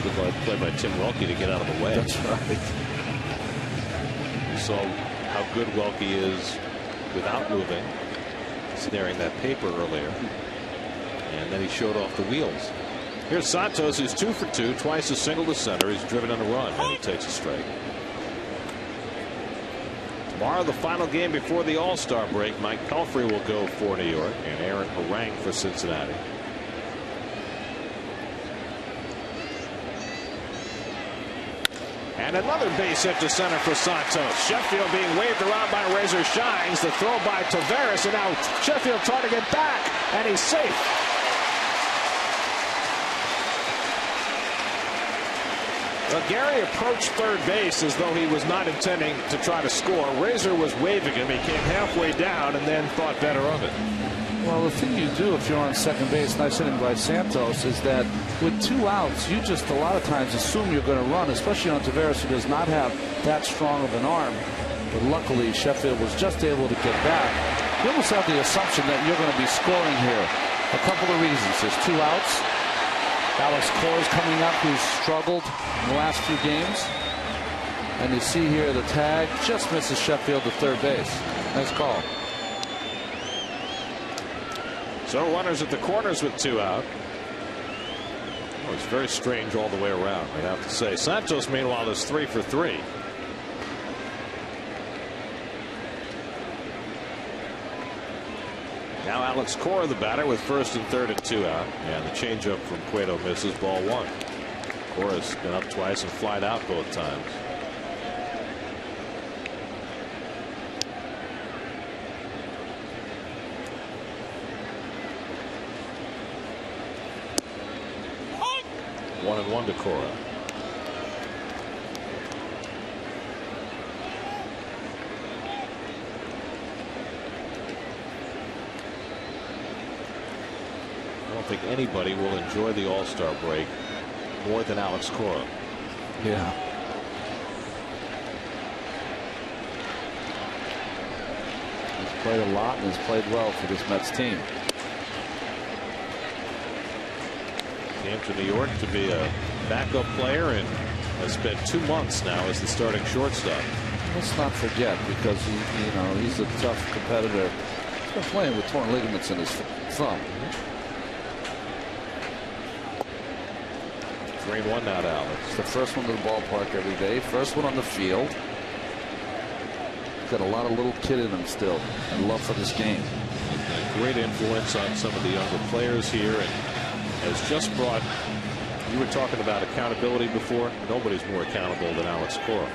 [SPEAKER 1] Good play by Tim Welke to get out of the way.
[SPEAKER 2] That's right.
[SPEAKER 1] You saw how good Welke is without moving, snaring that paper earlier, and then he showed off the wheels. Here's Santos, who's 2 for 2, twice a single to center. He's driven in a run, and he takes a strike. Tomorrow, the final game before the All-Star break. Mike Pelfrey will go for New York, and Aaron Harang for Cincinnati. And another base hit to center for Santos. Sheffield being waved around by Razor Shines. The throw by Taveras, and now Sheffield trying to get back, and he's safe. Well, Gary approached third base as though he was not intending to try to score. Razor was waving him. He came halfway down and then thought better of it.
[SPEAKER 2] Well, the thing you do if you're on second base, nice inning by Santos, is that with 2 outs, you just a lot of times assume you're going to run, especially on Taveras, who does not have that strong of an arm. But luckily, Sheffield was just able to get back. You almost have the assumption that you're going to be scoring here. A couple of reasons. There's 2 outs. Alex Cora's coming up, who's struggled in the last few games. And you see here the tag just misses Sheffield to third base. Nice call.
[SPEAKER 1] So runners at the corners with 2 out. Oh, it's very strange all the way around, I have to say. Santos, meanwhile, is 3 for 3. Now Alex Cora, the batter, with first and third and 2 out. And the changeup from Cueto misses, ball 1. Cora's been up twice and flied out both times. One and 1 to Cora. I don't think anybody will enjoy the All-Star break more than Alex Cora.
[SPEAKER 2] Yeah. He's played a lot and has played well for this Mets team.
[SPEAKER 1] Came to New York to be a backup player and has spent 2 months now as the starting shortstop.
[SPEAKER 2] Let's not forget, because he's a tough competitor. He's been playing with torn ligaments in his thumb.
[SPEAKER 1] 3-1 now to Alex.
[SPEAKER 2] It's the first one to the ballpark every day. First one on the field. He's got a lot of little kid in him still, and love for this game.
[SPEAKER 1] A great influence on some of the younger players here, and has just brought. You were talking about accountability before. Nobody's more accountable than Alex Cora.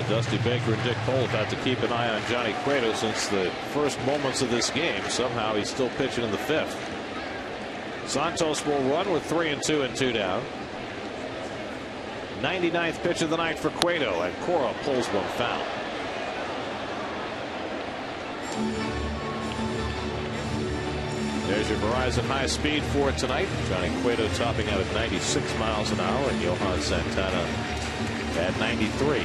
[SPEAKER 1] Dusty Baker and Dick Cole have had to keep an eye on Johnny Cueto since the first moments of this game. Somehow he's still pitching in the 5th. Santos will run with 3 and 2 and 2 down. 99th pitch of the night for Cueto, and Cora pulls one foul. There's your Verizon high speed for tonight. Johnny Cueto topping out at 96 miles an hour, and Johan Santana at 93.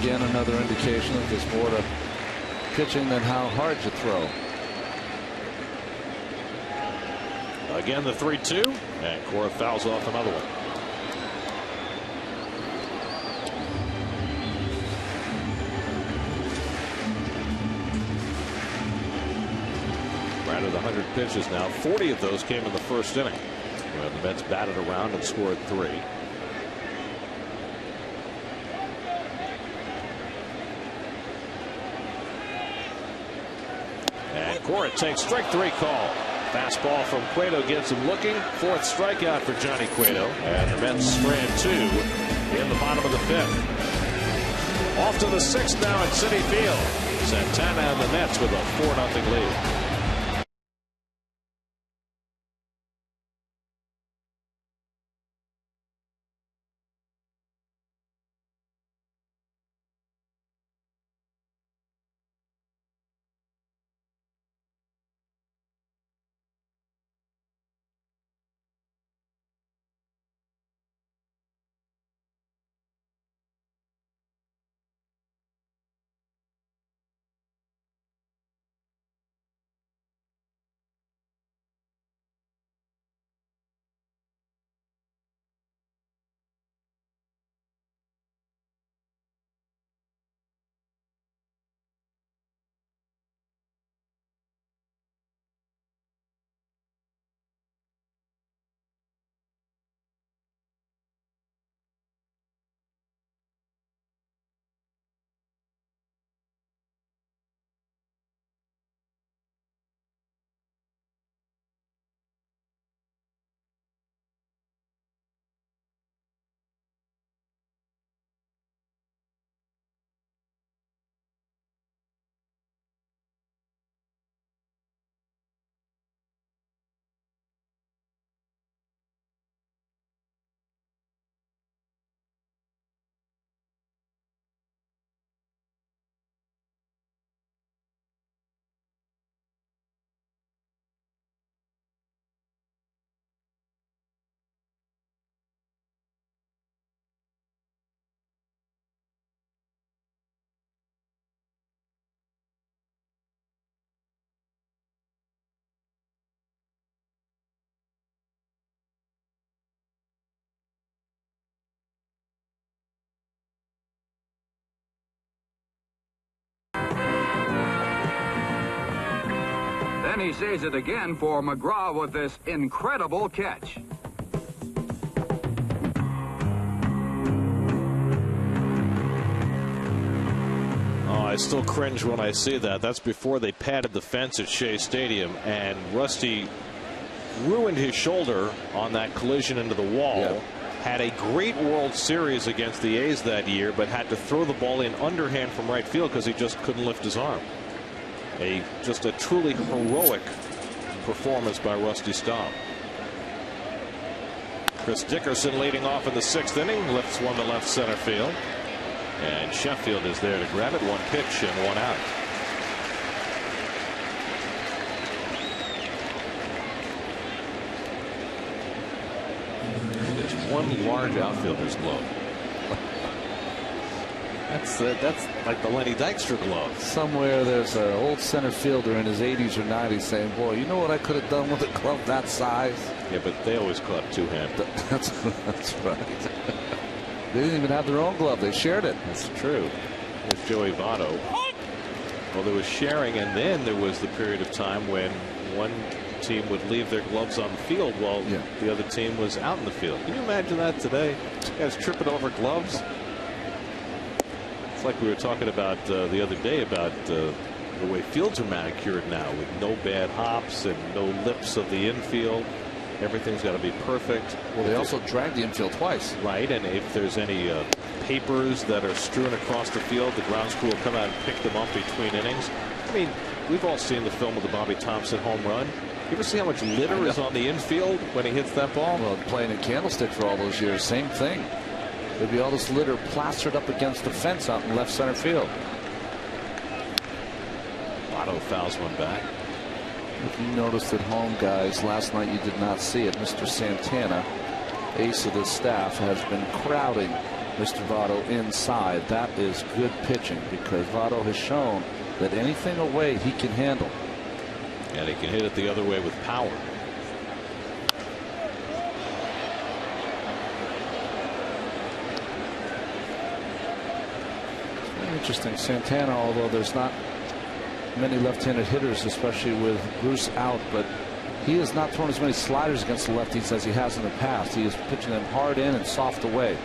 [SPEAKER 2] Again, another indication that there's more to pitching than how hard you throw.
[SPEAKER 1] Again, the 3-2, and Cora fouls off another one. Right at 100 pitches now. 40 of those came in the first inning. Well, the Mets batted around and scored 3. Cora takes strike 3 call. Fastball from Cueto gets him looking. 4th strikeout for Johnny Cueto. And the Mets strand 2 in the bottom of the 5th. Off to the 6th now at Citi Field. Santana and the Mets with a 4-0 lead.
[SPEAKER 3] he says it again for McGraw with this incredible catch.
[SPEAKER 1] I still cringe when I see that. That's before they padded the fence at Shea Stadium, and Rusty ruined his shoulder on that collision into the wall.
[SPEAKER 2] Yeah.
[SPEAKER 1] Had a great World Series against the A's that year, but had to throw the ball in underhand from right field because he just couldn't lift his arm. Just a truly heroic performance by Rusty Staub. Chris Dickerson leading off in the 6th inning, lifts one to left center field. And Sheffield is there to grab it. One pitch and one out. There's one large outfielder's glove. That's like the Lenny Dykstra glove.
[SPEAKER 2] Somewhere there's an old center fielder in his 80s or 90s saying, boy, you know what I could have done with a glove that size?
[SPEAKER 1] Yeah, but they always caught two-hand.
[SPEAKER 2] That's right. They didn't even have their own glove. They shared it.
[SPEAKER 1] That's true. There's Joey Votto. Well, there was sharing, and then there was the period of time when one team would leave their gloves on the field while the other team was out in the field. Can you imagine that today? Guys tripping over gloves. It's like we were talking about the other day about the way fields are manicured now, with no bad hops and no lips of the infield. Everything's got to be perfect.
[SPEAKER 2] Well, they also drag the infield twice.
[SPEAKER 1] Right, and if there's any papers that are strewn across the field, the grounds crew will come out and pick them up between innings. I mean, we've all seen the film of the Bobby Thompson home run. You ever see how much litter is on the infield when he hits that ball?
[SPEAKER 2] Well, playing in Candlestick for all those years, same thing. There'd be all this litter plastered up against the fence out in left center field.
[SPEAKER 1] Votto fouls one back.
[SPEAKER 2] If you noticed at home, guys, last night you did not see it. Mr. Santana, ace of the staff, has been crowding Mr. Votto inside. That is good pitching because Votto has shown that anything away he can handle.
[SPEAKER 1] And he can hit it the other way with power.
[SPEAKER 2] It's very interesting. Santana, although there's not many left-handed hitters, especially with Bruce out, but he has not thrown as many sliders against the lefties as he has in the past. He is pitching them hard in and soft away.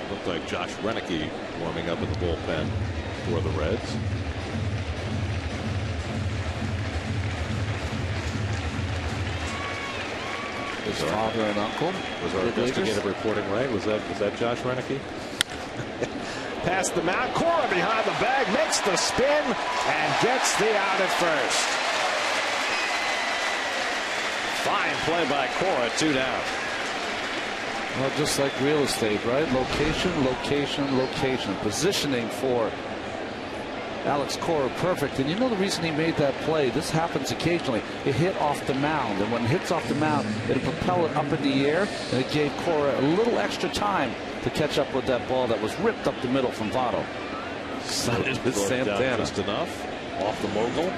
[SPEAKER 1] Looked like Josh Renicky warming up in the bullpen for the Reds.
[SPEAKER 2] His father and uncle.
[SPEAKER 1] Was our investigative reporting right? Was that Josh Renicky? Past the mound, Cora behind the bag, makes the spin and gets the out at first. Fine play by Cora, 2 down.
[SPEAKER 2] Well, just like real estate, right? Location, location, location. Positioning for Alex Cora perfect. And you know the reason he made that play? This happens occasionally. It hit off the mound, and when it hits off the mound, it'll propel it up in the air, and it gave Cora a little extra time to catch up with that ball that was ripped up the middle from Votto.
[SPEAKER 1] Excited with Santana. Just enough. Off the mogul.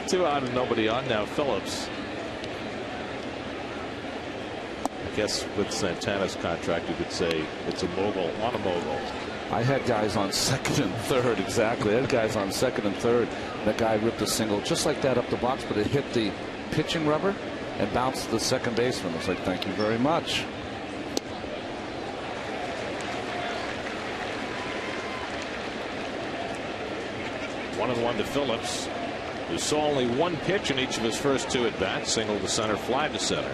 [SPEAKER 1] 2 out and nobody on now. Phillips. I guess with Santana's contract, you could say it's a mogul on a mogul.
[SPEAKER 2] I had guys on second and third. Exactly. I had guys on second and third. That guy ripped a single just like that up the box, but it hit the pitching rubber and bounced to the second baseman. I was like, thank you very much.
[SPEAKER 1] One and one to Phillips, who saw only one pitch in each of his first 2 at bats. Single to center, fly to center.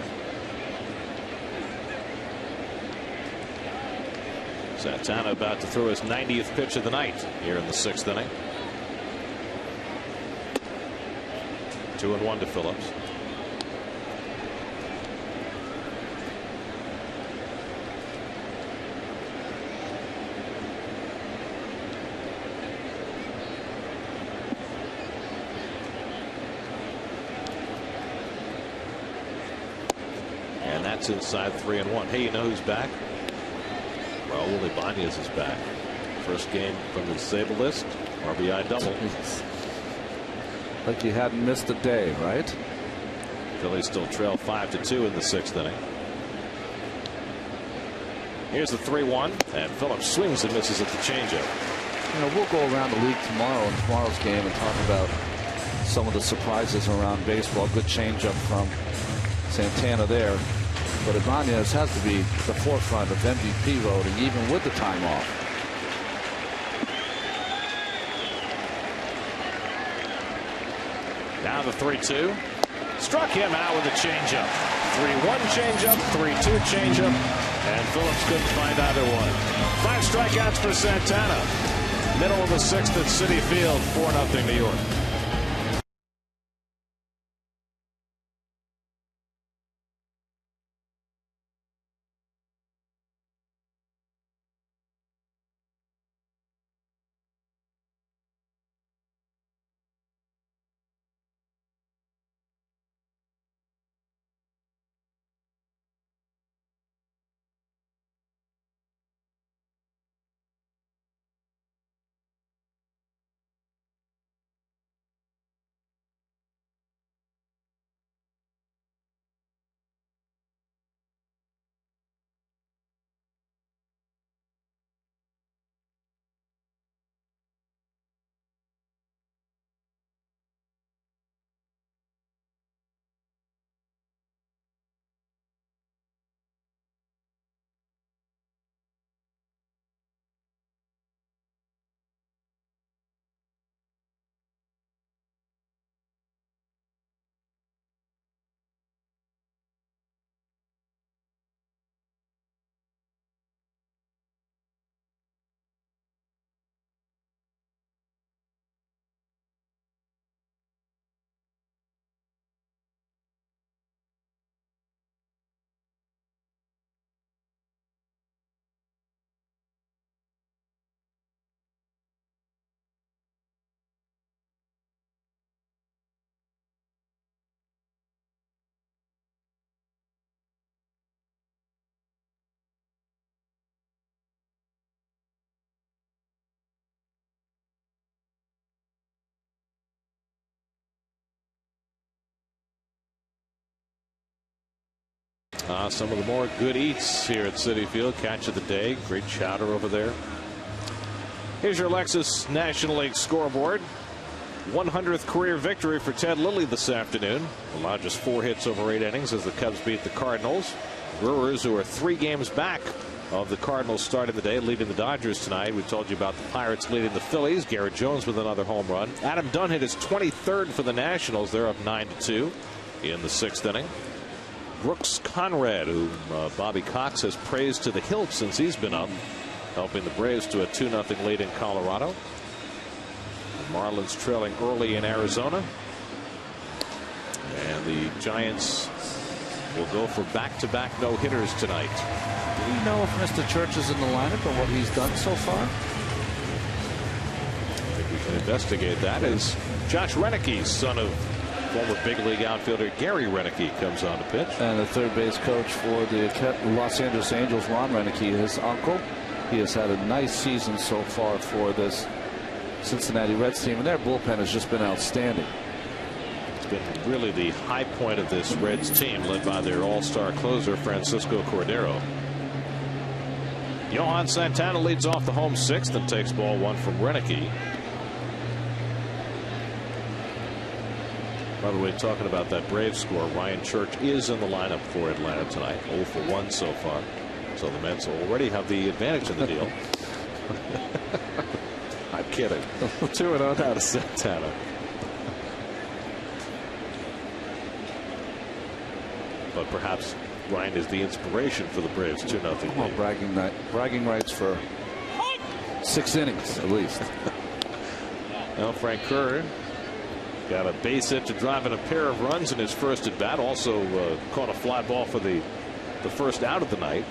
[SPEAKER 1] Santana about to throw his 90th pitch of the night here in the 6th inning. 2-1 to Phillips. And that's inside 3-1. Hey, you know who's back? Raul Ibanez is back. First game from the disabled list. RBI double.
[SPEAKER 2] Like you hadn't missed a day, right?
[SPEAKER 1] Phillies still trail 5-2 in the 6th inning. Here's the 3-1, and Phillips swings and misses at the changeup.
[SPEAKER 2] You know, we'll go around the league tomorrow in tomorrow's game and talk about some of the surprises around baseball. Good changeup from Santana there. But Ibanez has to be the forefront of MVP voting, even with the time off.
[SPEAKER 1] Now the 3-2. Struck him out with a changeup. 3-1 changeup, 3-2 changeup, and Phillips couldn't find either one. 5 strikeouts for Santana. Middle of the 6th at Citi Field, 4-0 New York. Some of the more good eats here at Citi Field. Catch of the day. Great chowder over there. Here's your Lexus National League scoreboard. 100th career victory for Ted Lilly this afternoon. Allowed just 4 hits over 8 innings as the Cubs beat the Cardinals. Brewers, who are 3 games back of the Cardinals, starting the day, leading the Dodgers tonight. We told you about the Pirates leading the Phillies. Garrett Jones with another home run. Adam Dunn hit his 23rd for the Nationals. They're up 9-2 in the 6th inning. Brooks Conrad, who Bobby Cox has praised to the hilt since he's been up, helping the Braves to a 2-0 lead in Colorado. The Marlins trailing early in Arizona. And the Giants will go for back-to-back no-hitters tonight.
[SPEAKER 2] Do we know if Mr. Church is in the lineup and what he's done so far?
[SPEAKER 1] I think we can investigate that as Josh Renicky, son of former big league outfielder Gary Renicky, comes on to pitch.
[SPEAKER 2] And the third base coach for the Los Angeles Angels, Ron Renicky, his uncle. He has had a nice season so far for this Cincinnati Reds team, and their bullpen has just been outstanding.
[SPEAKER 1] It's been really the high point of this Reds team, led by their all-star closer Francisco Cordero. Johan Santana leads off the home 6th and takes ball 1 from Renicky. By the way, talking about that Braves score, Ryan Church is in the lineup for Atlanta tonight. 0 for 1 so far. So the Mets already have the advantage in the deal. I'm kidding. 2-0 out of Santana. But perhaps Ryan is the inspiration for the Braves. 2-0.
[SPEAKER 2] Oh, bragging rights for 6 innings at least.
[SPEAKER 1] Now Frank Kerr got a base hit to drive in a pair of runs in his first at bat. Also caught a fly ball for the first out of the night.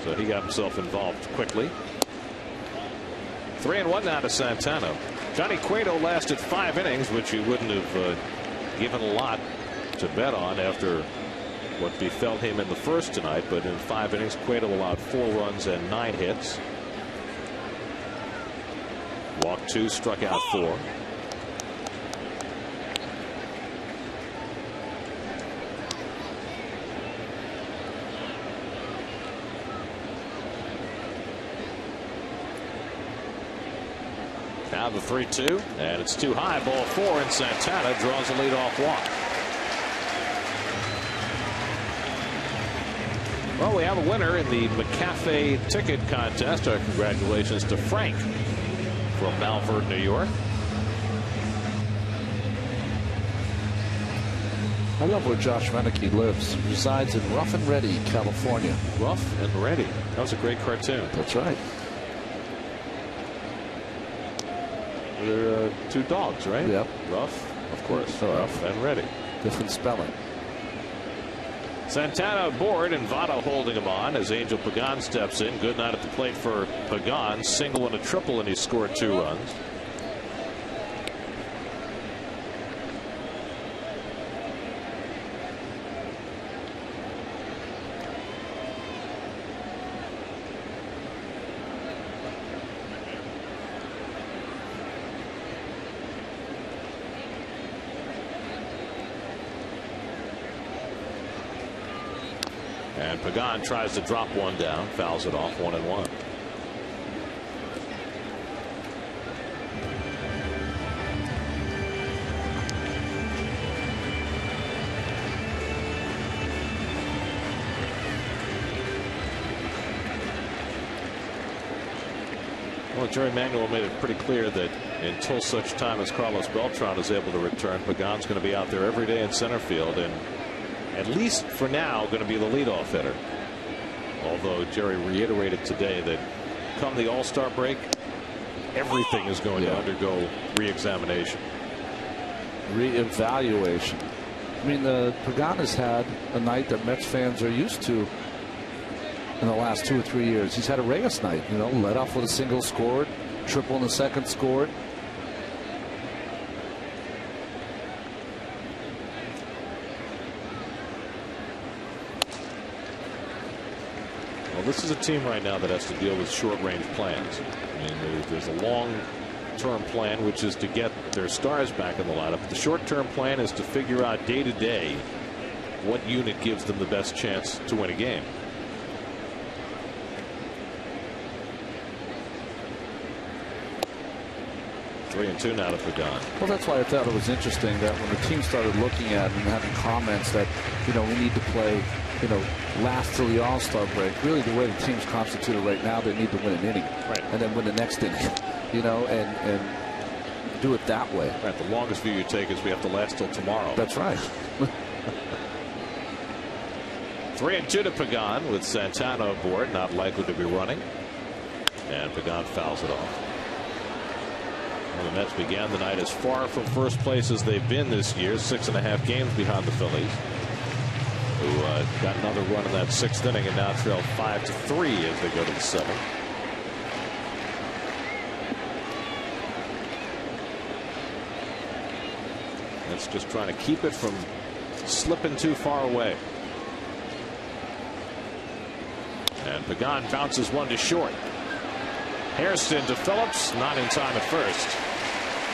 [SPEAKER 1] So he got himself involved quickly. 3-1 now to Santana. Johnny Cueto lasted 5 innings, which he wouldn't have given a lot to bet on after what befell him in the first tonight. But in 5 innings, Cueto allowed 4 runs and 9 hits. Walked 2, struck out 4. Now the 3-2, and it's too high. Ball 4, and Santana draws a leadoff walk. Well, we have a winner in the McCafe ticket contest. Our congratulations to Frank from Malvern, New York.
[SPEAKER 2] I love where Josh Reneke lives. He resides in Rough and Ready, California.
[SPEAKER 1] Rough and Ready. That was a great cartoon.
[SPEAKER 2] That's right.
[SPEAKER 1] They're two dogs, right?
[SPEAKER 2] Yep.
[SPEAKER 1] Rough, of course. Rough and Ready.
[SPEAKER 2] Different spelling.
[SPEAKER 1] Santana aboard, and Votto holding him on as Angel Pagan steps in. Good night at the plate for Pagan. Single and a triple, and he scored 2 runs. And Pagan tries to drop one down, fouls it off, 1-1. Well, Jerry Manuel made it pretty clear that until such time as Carlos Beltran is able to return, Pagan's going to be out there every day in center field, and at least for now going to be the leadoff hitter. Although Jerry reiterated today that come the All-Star break, everything is going to undergo re-examination.
[SPEAKER 2] Re-evaluation. I mean, Pagan has had a night that Mets fans are used to in the last 2 or 3 years. He's had a Reyes night, you know, led off with a single, scored, triple in the second, scored.
[SPEAKER 1] Well, this is a team right now that has to deal with short-range plans. I mean, there's a long-term plan, which is to get their stars back in the lineup. The short-term plan is to figure out day-to-day what unit gives them the best chance to win a game. Three and two now to Pagan.
[SPEAKER 2] Well, that's why I thought it was interesting that when the team started looking at and having comments that, you know, we need to play, you know, last till the All-Star break. Really, the way the team's constituted right now, they need to win an inning,
[SPEAKER 1] right,
[SPEAKER 2] and then win the next inning, you know, and do it that way.
[SPEAKER 1] Right. The longest view you take is we have to last till tomorrow.
[SPEAKER 2] That's right.
[SPEAKER 1] 3-2 to Pagan with Santana aboard, not likely to be running, and Pagan fouls it off. Well, the Mets began the night as far from first place as they've been this year, 6.5 games behind the Phillies, who got another run in that 6th inning and now trail 5-3 as they go to the 7th. That's just trying to keep it from slipping too far away. And Pagan bounces one to short. Hairston to Phillips, not in time at first.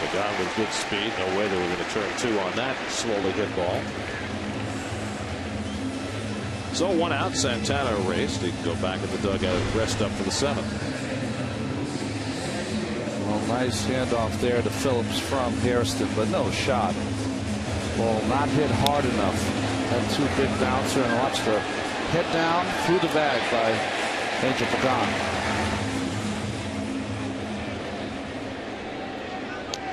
[SPEAKER 1] Pagan with good speed. No way they were going to turn 2 on that slowly hit ball. So 1 out. Santana erased. He can go back in the dugout and rest up for the 7th.
[SPEAKER 2] Well, nice handoff there to Phillips from Hairston, but no shot. Ball not hit hard enough. Had 2 big bouncer, and watch the head down through the bag by Angel Pagan.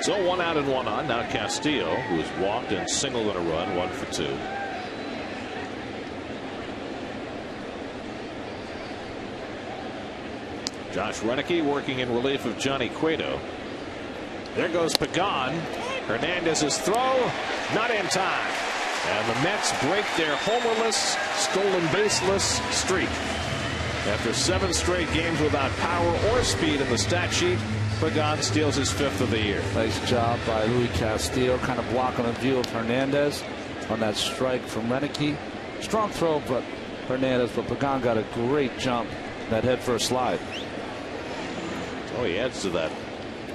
[SPEAKER 1] So 1 out and 1 on. Now Castillo, who has walked and singled in a run, 1 for 2. Josh Reneke working in relief of Johnny Cueto. There goes Pagan. Hernandez's throw, not in time. And the Mets break their homerless, stolen baseless streak. After 7 straight games without power or speed in the stat sheet, Pagan steals his 5th of the year.
[SPEAKER 2] Nice job by Luis Castillo, kind of blocking the view of Hernandez on that strike from Reneke. Strong throw, but Hernandez, but Pagan got a great jump, that head first slide.
[SPEAKER 1] Oh, he adds to that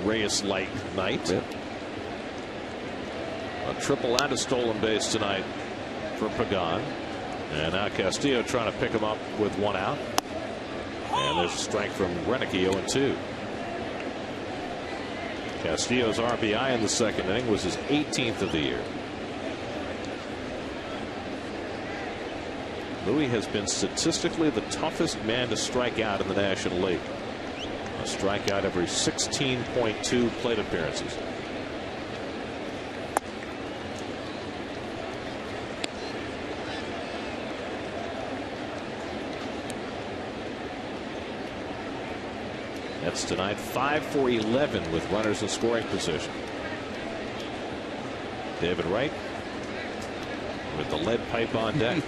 [SPEAKER 1] Reyes-like night.
[SPEAKER 2] Yep.
[SPEAKER 1] A triple and a stolen base tonight for Pagan. And now Castillo trying to pick him up with 1 out. And there's a strike from Reneke, 0-2. Castillo's RBI in the second inning was his 18th of the year. Louis has been statistically the toughest man to strike out in the National League. A strikeout every 16.2 plate appearances. That's tonight 5 for 11 with runners in scoring position. David Wright with the lead pipe on deck.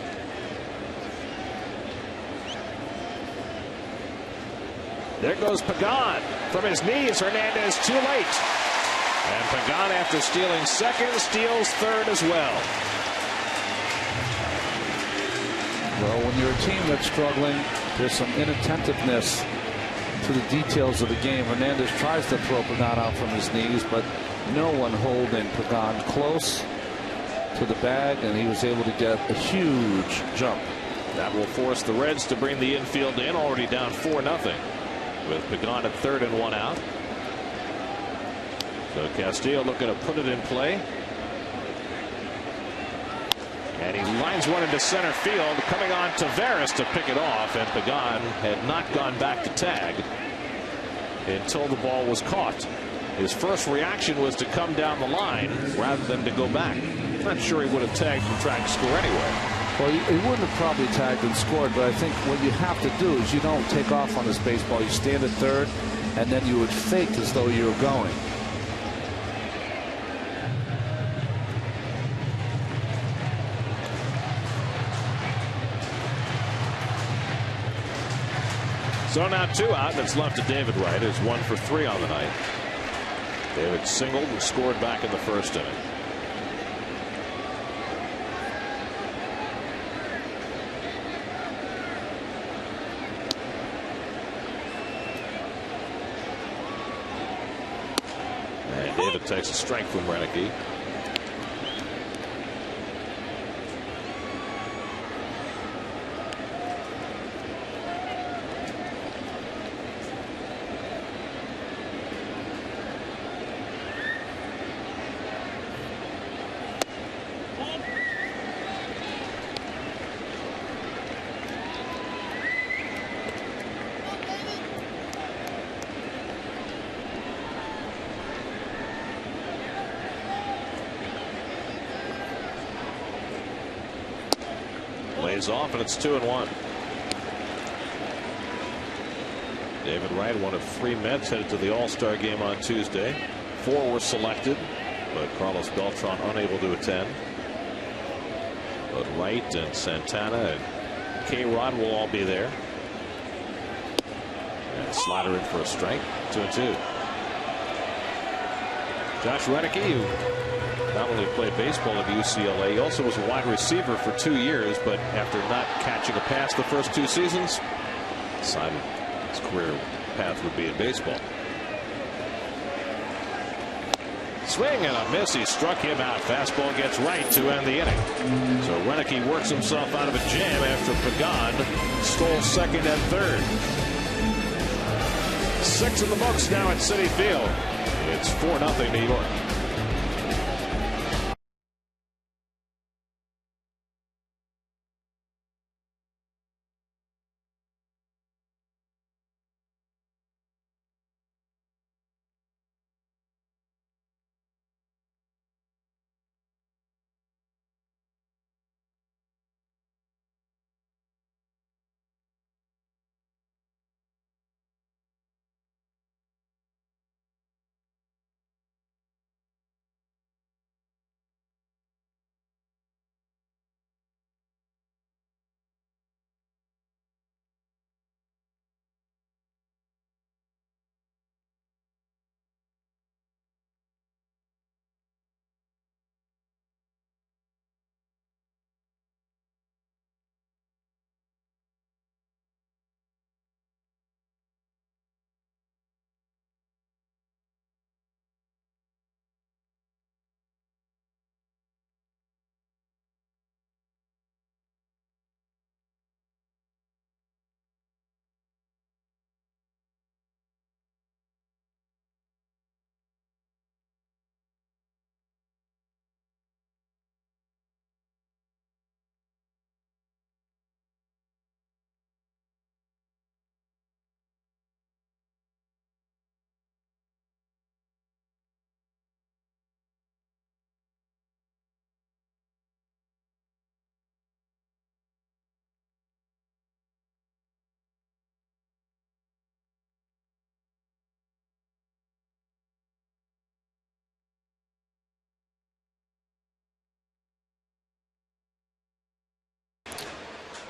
[SPEAKER 1] There goes Pregame from his knees. Hernandez too late. And Pregame, after stealing second, steals third as well.
[SPEAKER 2] Well, when you're a team that's struggling, there's some inattentiveness to the details of the game. Hernandez tries to throw Pregame out from his knees, but no one holding Pregame close to the bag, and he was able to get a huge jump.
[SPEAKER 1] That will force the Reds to bring the infield in, already down 4-0. With Pregame at third and one out. So Castillo looking to put it in play. And he lines one into center field, coming on Taveras to pick it off, and Pregame had not gone back to tag until the ball was caught. His first reaction was to come down the line rather than to go back. Not sure he would have tagged and tried to score anyway.
[SPEAKER 2] Well, he wouldn't have probably tagged and scored, but I think what you have to do is you don't take off on this baseball. You stand at third, and then you would fake as though you were going.
[SPEAKER 1] So now 2 out, and it's left to David Wright, who's 1 for 3 on the night. David singled and scored back in the first inning. David takes a strike from Renicky. Lays off, and it's 2-1. David Wright, one of 3 Mets, headed to the All-Star game on Tuesday. 4 were selected, but Carlos Beltran unable to attend. But Wright and Santana and K-Rod will all be there. And Slider in for a strike. 2-2. Josh Renicky, who not only played baseball at UCLA, he also was a wide receiver for 2 years, but after not catching a pass the first 2 seasons, decided his career path would be in baseball. Swing and a miss. He struck him out. Fastball gets right to end the inning. So Renicky works himself out of a jam after Pregame stole second and third. 6 in the books now at Citi Field. It's 4-0 New York.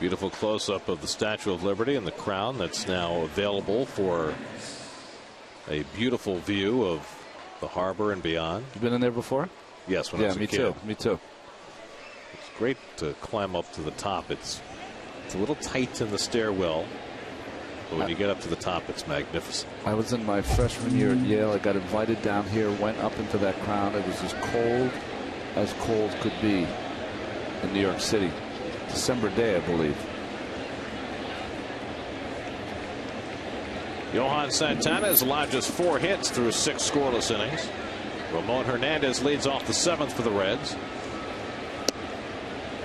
[SPEAKER 1] Beautiful close-up of the Statue of Liberty and the crown that's now available for a beautiful view of the harbor and beyond.
[SPEAKER 2] You been in there before?
[SPEAKER 1] Yes, when I was a kid.
[SPEAKER 2] Me too.
[SPEAKER 1] It's great to climb up to the top. It's a little tight in the stairwell, but when you get up to the top, it's magnificent.
[SPEAKER 2] I was in my freshman year at Yale. I got invited down here, went up into that crown. It was as cold could be in New York City. December day, I believe.
[SPEAKER 1] Johan Santana has allowed just 4 hits through 6 scoreless innings. Ramon Hernandez leads off the 7th for the Reds.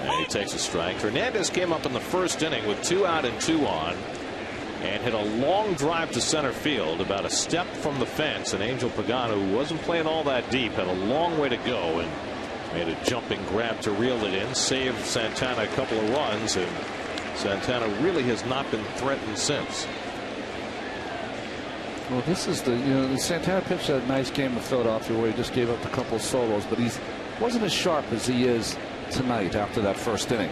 [SPEAKER 1] And he takes a strike. Hernandez came up in the first inning with 2 out and 2 on and hit a long drive to center field about a step from the fence. And Angel Pagano, who wasn't playing all that deep, had a long way to go and made a jumping grab to reel it in, saved Santana a couple of runs, and Santana really has not been threatened since.
[SPEAKER 2] Well, this is the Santana pitched a nice game of Philadelphia where he just gave up a couple of solos, but he wasn't as sharp as he is tonight after that first inning.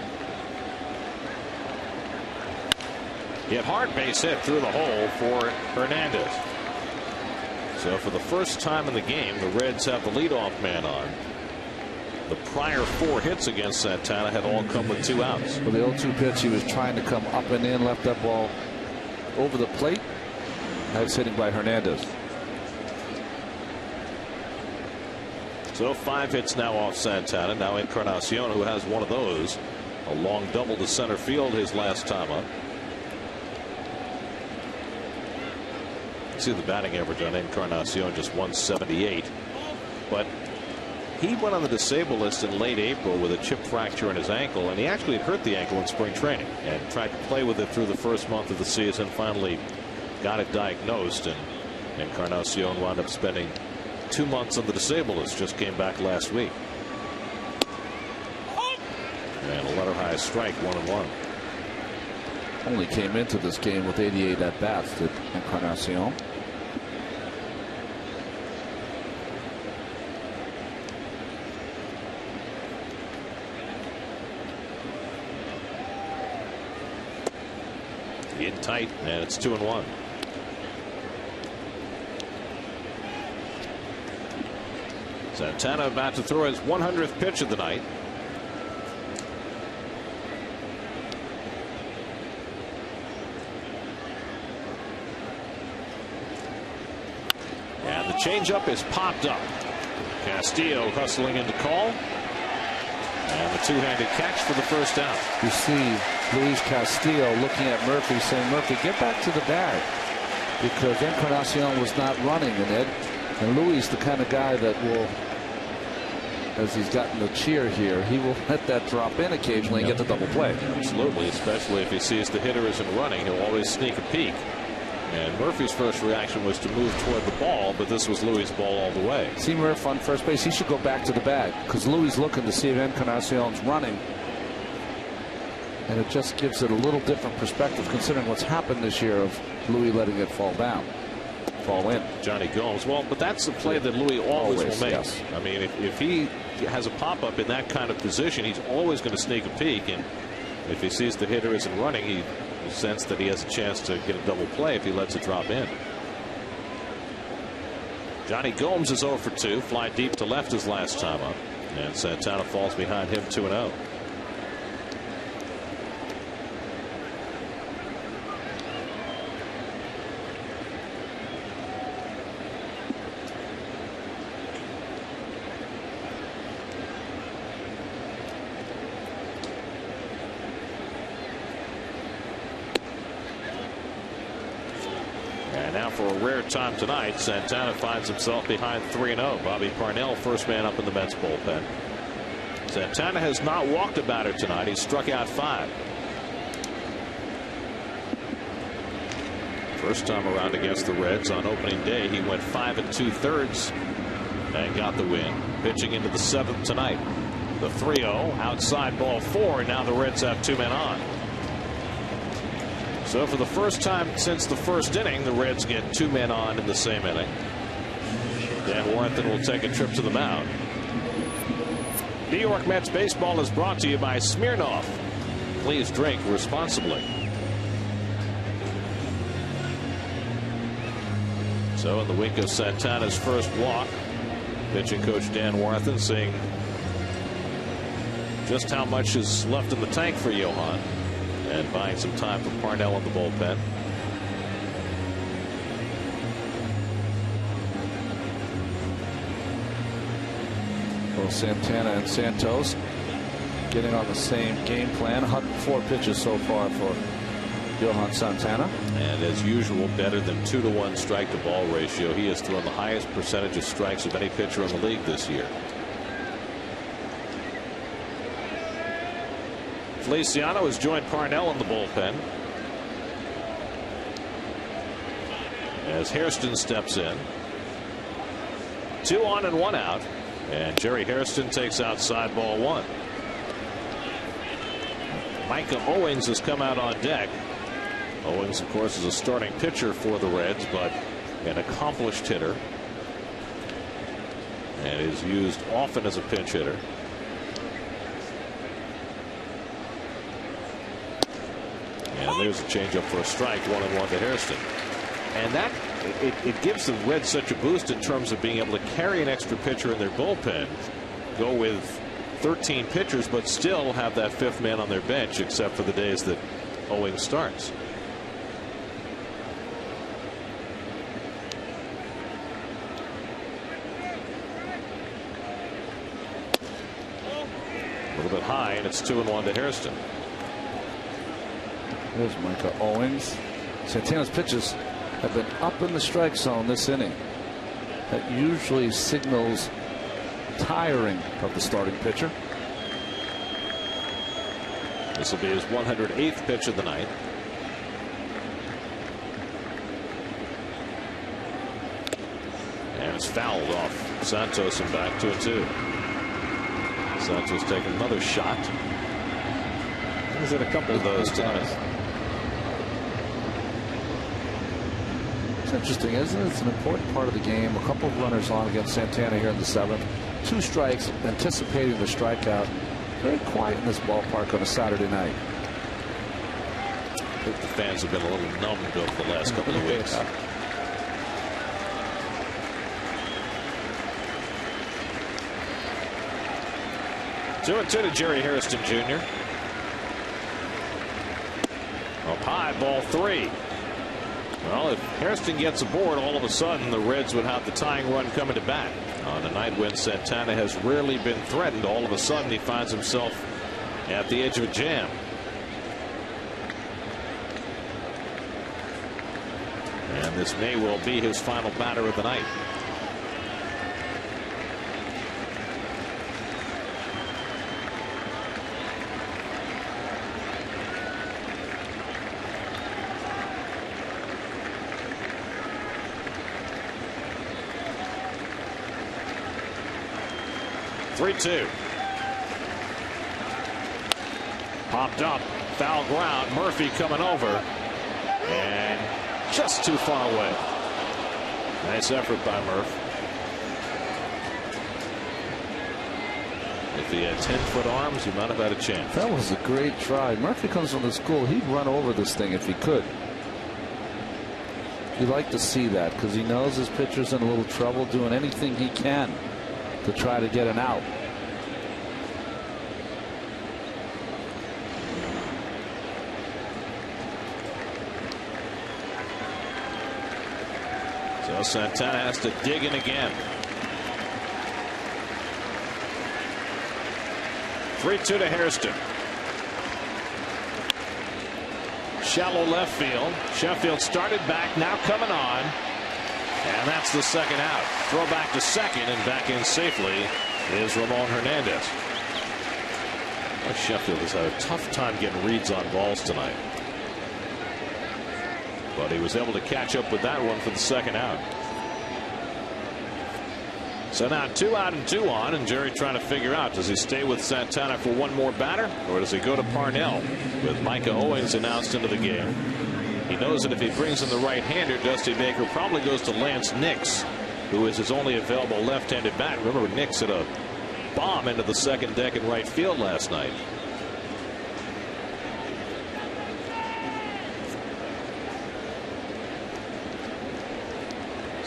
[SPEAKER 1] Hit hard, base hit through the hole for Hernandez. So for the first time in the game, the Reds have the leadoff man on. The prior 4 hits against Santana had all come with 2 outs.
[SPEAKER 2] For the 0-2 pitch, he was trying to come up and in, left that ball over the plate. That's hitting by Hernandez.
[SPEAKER 1] So 5 hits now off Santana. Now Encarnacion, who has one of those. A long double to center field his last time up. See the batting average on Encarnacion, just 178. But he went on the disabled list in late April with a chip fracture in his ankle, and he actually hurt the ankle in spring training and tried to play with it through the first month of the season. Finally got it diagnosed, and Encarnacion wound up spending 2 months on the disabled list. Just came back last week. And a letter high strike, 1-1.
[SPEAKER 2] Only came into this game with 88 at bats to Encarnacion.
[SPEAKER 1] In tight, and it's 2-1. Santana about to throw his 100th pitch of the night. And the changeup is popped up. Castillo hustling into call. And the two-handed catch for the first out.
[SPEAKER 2] You see Luis Castillo looking at Murphy, saying, Murphy, get back to the bag, because Encarnacion was not running in it. And Luis, the kind of guy that will, as he's gotten the cheer here, he will let that drop in occasionally and get the double play.
[SPEAKER 1] Absolutely, especially if he sees the hitter isn't running, he'll always sneak a peek. And Murphy's first reaction was to move toward the ball, but this was Louis' ball all the way.
[SPEAKER 2] See Murph on first base, he should go back to the bag, because Louis looking to see if Encarnacion's running. And it just gives it a little different perspective considering what's happened this year of Louis letting it fall in.
[SPEAKER 1] Johnny Gomes. Well, but that's the play that Louis always will make.
[SPEAKER 2] Yes.
[SPEAKER 1] I mean, if he has a pop-up in that kind of position, he's always going to sneak a peek. And if he sees the hitter isn't running, he sense that he has a chance to get a double play if he lets it drop in. Johnny Gomes is 0 for 2. Fly deep to left his last time up. And Santana falls behind him 2-0. For a rare time tonight, Santana finds himself behind 3-0. Bobby Parnell, first man up in the Mets bullpen. Santana has not walked a batter tonight. He's struck out 5. First time around against the Reds on opening day, he went 5 2/3 and got the win. Pitching into the 7th tonight. The 3-0 outside ball 4, and now the Reds have 2 men on. So for the first time since the first inning, the Reds get 2 men on in the same inning. Dan Warrington will take a trip to the mound. New York Mets baseball is brought to you by Smirnoff. please drink responsibly. So in the wake of Santana's first walk, pitching coach Dan Warthen seeing just how much is left in the tank for Johan and buying some time for Parnell in the bullpen.
[SPEAKER 2] Well, Santana and Santos getting on the same game plan. 104 pitches so far for Johan Santana.
[SPEAKER 1] And as usual, better than 2-to-1 strike to ball ratio. He has thrown the highest percentage of strikes of any pitcher in the league this year. Feliciano has joined Parnell in the bullpen as Hairston steps in. 2 on and 1 out, and Jerry Hairston takes outside ball 1. Micah Owings has come out on deck. Owings, of course, is a starting pitcher for the Reds, but an accomplished hitter and is used often as a pinch hitter. And there's a changeup for a strike. 1-1 to Hairston. And that it gives the Reds such a boost in terms of being able to carry an extra pitcher in their bullpen, go with 13 pitchers, but still have that 5th man on their bench, except for the days that Owings starts. A little bit high, and it's 2-1 to Hairston.
[SPEAKER 2] There's Micah Owings. Santana's pitches have been up in the strike zone this inning. That usually signals tiring of the starting pitcher.
[SPEAKER 1] This will be his 108th pitch of the night. And it's fouled off Santos and back 2-2. Santos taking another shot. He's had a couple of those tonight.
[SPEAKER 2] It's interesting, isn't it? It's an important part of the game. A couple of runners on against Santana here in the 7th. 2 strikes, anticipating the strikeout. Very quiet in this ballpark on a Saturday night.
[SPEAKER 1] I think the fans have been a little numbed over the last couple of weeks. 2-2 to Jerry Hairston Jr. Up high, ball 3. Well, if Hairston gets aboard, all of a sudden the Reds would have the tying run coming to bat. On a night when Santana has rarely been threatened, all of a sudden he finds himself at the edge of a jam. And this may well be his final batter of the night. Three-two. Popped up, foul ground. Murphy coming over, and just too far away. Nice effort by Murph. If he had 10-foot arms, he might have had a chance.
[SPEAKER 2] That was a great try. Murphy comes from the school. He'd run over this thing if he could. You like to see that because he knows his pitcher's in a little trouble, doing anything he can to try to get an out.
[SPEAKER 1] So Santana has to dig in again. 3-2 to Hairston. Shallow left field. Sheffield started back, now coming on. And that's the second out. Throw back to second, and back in safely is Ramon Hernandez. Sheffield has had a tough time getting reads on balls tonight. But he was able to catch up with that one for the second out. So now 2 out and 2 on, and Jerry trying to figure out, does he stay with Santana for one more batter, or does he go to Parnell with Micah Owings announced into the game? He knows that if he brings in the right-hander, Dusty Baker probably goes to Lance Nix, who is his only available left-handed bat. Remember, Nix hit a bomb into the second deck in right field last night.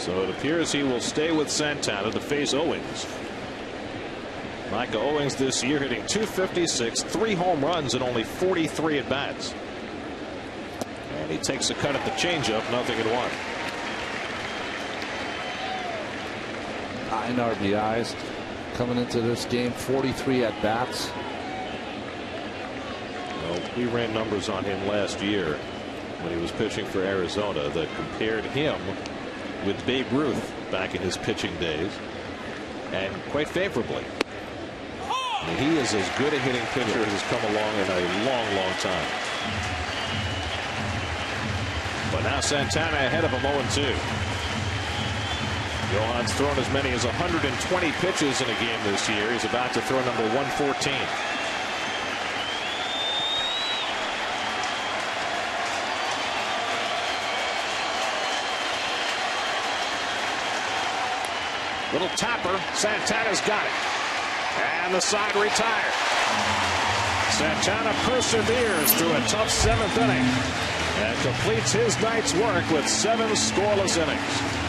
[SPEAKER 1] So it appears he will stay with Santana to face Owings. Micah Owings this year hitting .256, 3 home runs and only 43 at bats. And he takes a cut at the changeup, 0-1.
[SPEAKER 2] 9 RBIs coming into this game, 43 at bats.
[SPEAKER 1] Well, we ran numbers on him last year when he was pitching for Arizona that compared him with Babe Ruth back in his pitching days, and quite favorably. I mean, he is as good a hitting pitcher as has come along in a long, long time. But now Santana ahead of him 0-2. Johan's thrown as many as 120 pitches in a game this year. He's about to throw number 114. Little tapper. Santana's got it. And the side retired. Santana perseveres through a tough 7th inning and completes his night's work with 7 scoreless innings.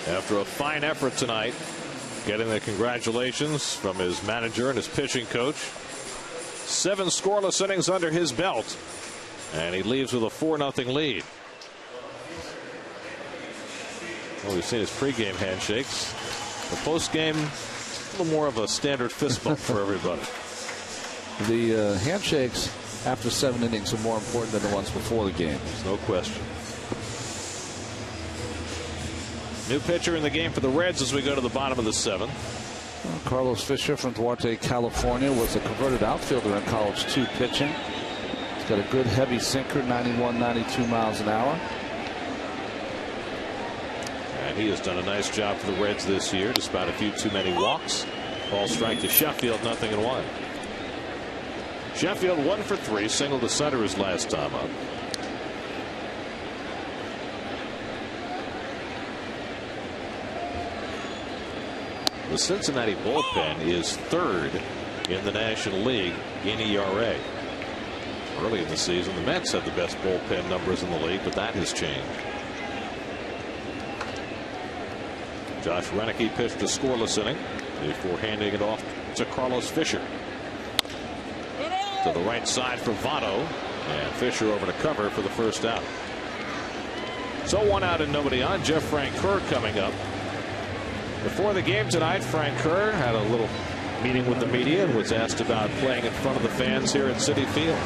[SPEAKER 1] After a fine effort tonight, getting the congratulations from his manager and his pitching coach. 7 scoreless innings under his belt, and he leaves with a 4-0 lead. Well, we've seen his pregame handshakes. The postgame, a little more of a standard fist bump for everybody.
[SPEAKER 2] The handshakes after 7 innings are more important than the ones before the game.
[SPEAKER 1] There's no question. New pitcher in the game for the Reds as we go to the bottom of the 7th.
[SPEAKER 2] Carlos Fisher from Duarte, California, was a converted outfielder in college too, pitching. He's got a good heavy sinker, 91, 92 miles an hour.
[SPEAKER 1] And he has done a nice job for the Reds this year, despite a few too many walks. Ball strike to Sheffield, 0-1. Sheffield 1 for 3, single to center his last time up. The Cincinnati bullpen is 3rd in the National League in ERA. Early in the season, the Mets had the best bullpen numbers in the league, but that has changed. Josh Renicky pitched a scoreless inning before handing it off to Carlos Fisher. To the right side for Votto, and Fisher over to cover for the first out. So 1 out and nobody on. Jeff Francoeur coming up. Before the game tonight, Francoeur had a little meeting with the media and was asked about playing in front of the fans here at Citi Field.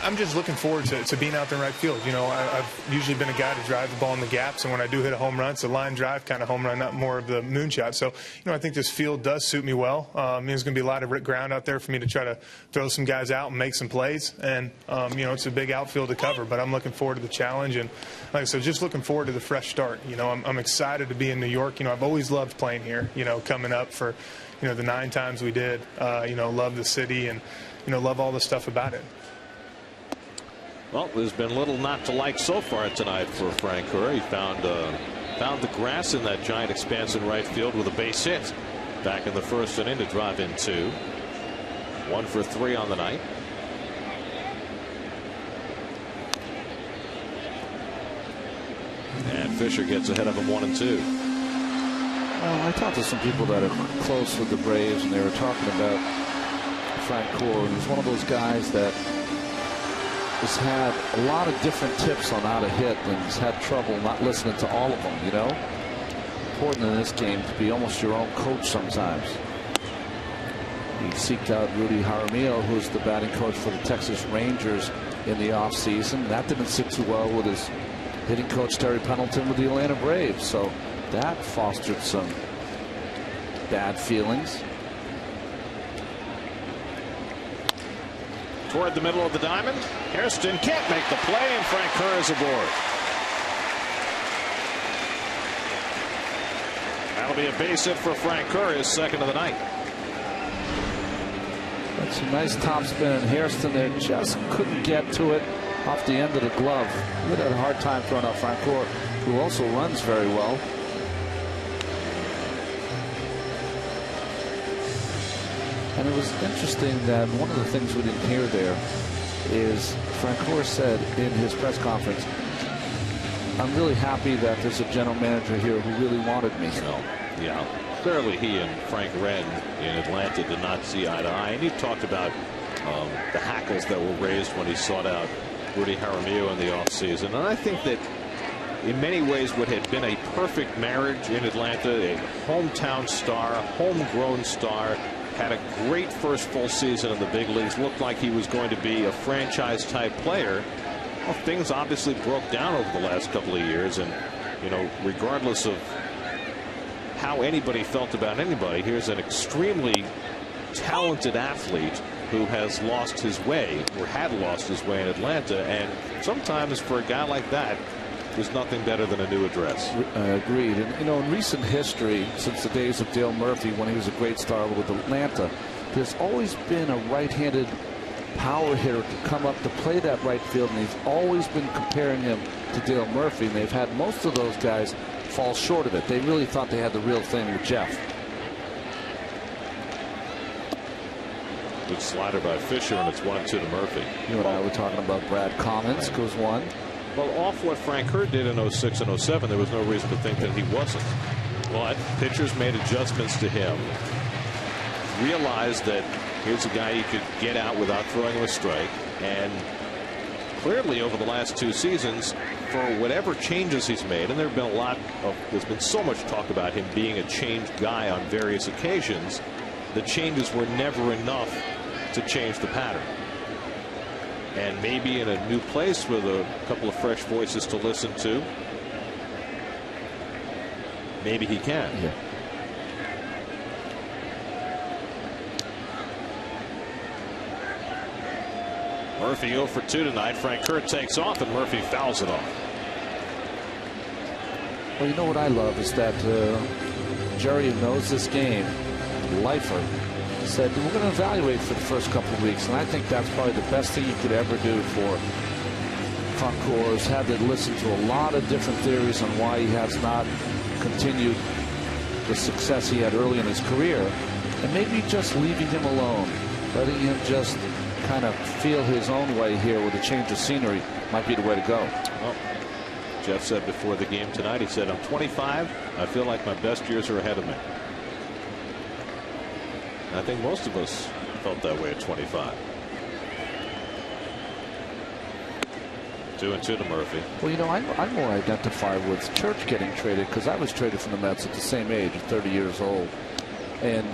[SPEAKER 4] I'm just looking forward to being out there in right field. You know, I've usually been a guy to drive the ball in the gaps, and when I do hit a home run, it's a line drive kind of home run, not more of the moonshot. So, you know, I think this field does suit me well. There's going to be a lot of ground out there for me to try to throw some guys out and make some plays. And, you know, it's a big outfield to cover, but I'm looking forward to the challenge. And, like I said, just looking forward to the fresh start. You know, I'm excited to be in New York. You know, I've always loved playing here, you know, coming up for, you know, the 9 times we did. You know, love the city and, you know, love all the stuff about it.
[SPEAKER 1] Well, there's been little not to like so far tonight for Frank Kerr. He found the grass in that giant expanse in right field with a base hit back in the first inning to drive in 2. 1 for 3 on the night. And Fisher gets ahead of him 1-2.
[SPEAKER 2] Well, I talked to some people that are close with the Braves, and they were talking about Frank Kerr, and he's one of those guys that has had a lot of different tips on how to hit and has had trouble not listening to all of them, you know. Important in this game to be almost your own coach sometimes. He seeked out Rudy Jaramillo, who's the batting coach for the Texas Rangers in the offseason. That didn't sit too well with his hitting coach Terry Pendleton with the Atlanta Braves, so that fostered some bad feelings.
[SPEAKER 1] Toward the middle of the diamond, Hairston can't make the play, and Frank Kerr is aboard. That'll be a base hit for Frank Kerr, his second of the night.
[SPEAKER 2] That's a nice top spin, and Hairston there just couldn't get to it off the end of the glove. He had a hard time throwing out Frank Kerr, who also runs very well. And it was interesting that one of the things we didn't hear there is Frank Kerr said in his press conference, I'm really happy that there's a general manager here who really wanted me.
[SPEAKER 1] Well, yeah, clearly he and Frank Wren in Atlanta did not see eye to eye. And he talked about the hackles that were raised when he sought out Rudy Jaramillo in the offseason. And I think that in many ways what had been a perfect marriage in Atlanta, a hometown star, homegrown star, had a great first full season in the big leagues, looked like he was going to be a franchise type player. Well, things obviously broke down over the last couple of years, and you know, regardless of how anybody felt about anybody, here's an extremely talented athlete who has lost his way, or had lost his way in Atlanta, and sometimes for a guy like that, there's nothing better than a new address.
[SPEAKER 2] Agreed. And you know, in recent history, since the days of Dale Murphy when he was a great star with Atlanta, there's always been a right-handed power hitter to come up to play that right field, and they've always been comparing him to Dale Murphy, and they've had most of those guys fall short of it. They really thought they had the real thing with Jeff.
[SPEAKER 1] Good slider by Fisher, and it's 1-2 to Murphy.
[SPEAKER 2] You and I were talking about Brad Collins, goes 1.
[SPEAKER 1] Well, off what Frank Kerr did in 06 and 07, there was no reason to think that he wasn't. But pitchers made adjustments to him. Realized that here's a guy you could get out without throwing him a strike. And clearly over the last 2 seasons, for whatever changes he's made, and there's been so much talk about him being a changed guy on various occasions, the changes were never enough to change the pattern. And maybe in a new place with a couple of fresh voices to listen to, maybe he can.
[SPEAKER 2] Yeah.
[SPEAKER 1] Murphy 0 for 2 tonight. Frank Kerr takes off, and Murphy fouls it off.
[SPEAKER 2] Well, you know what I love is that Jerry, who knows this game, lifer, said we're going to evaluate for the first couple of weeks, and I think that's probably the best thing you could ever do for Frank Kerr. Has had to listen to a lot of different theories on why he has not continued the success he had early in his career, and maybe just leaving him alone, letting him just kind of feel his own way here with a change of scenery might be the way to go.
[SPEAKER 1] Well, Jeff said before the game tonight, he said, I'm 25. I feel like my best years are ahead of me. I think most of us felt that way at 25. 2-2 to Murphy.
[SPEAKER 2] Well, you know, I'm more identified with Church getting traded because I was traded from the Mets at the same age, 30 years old. And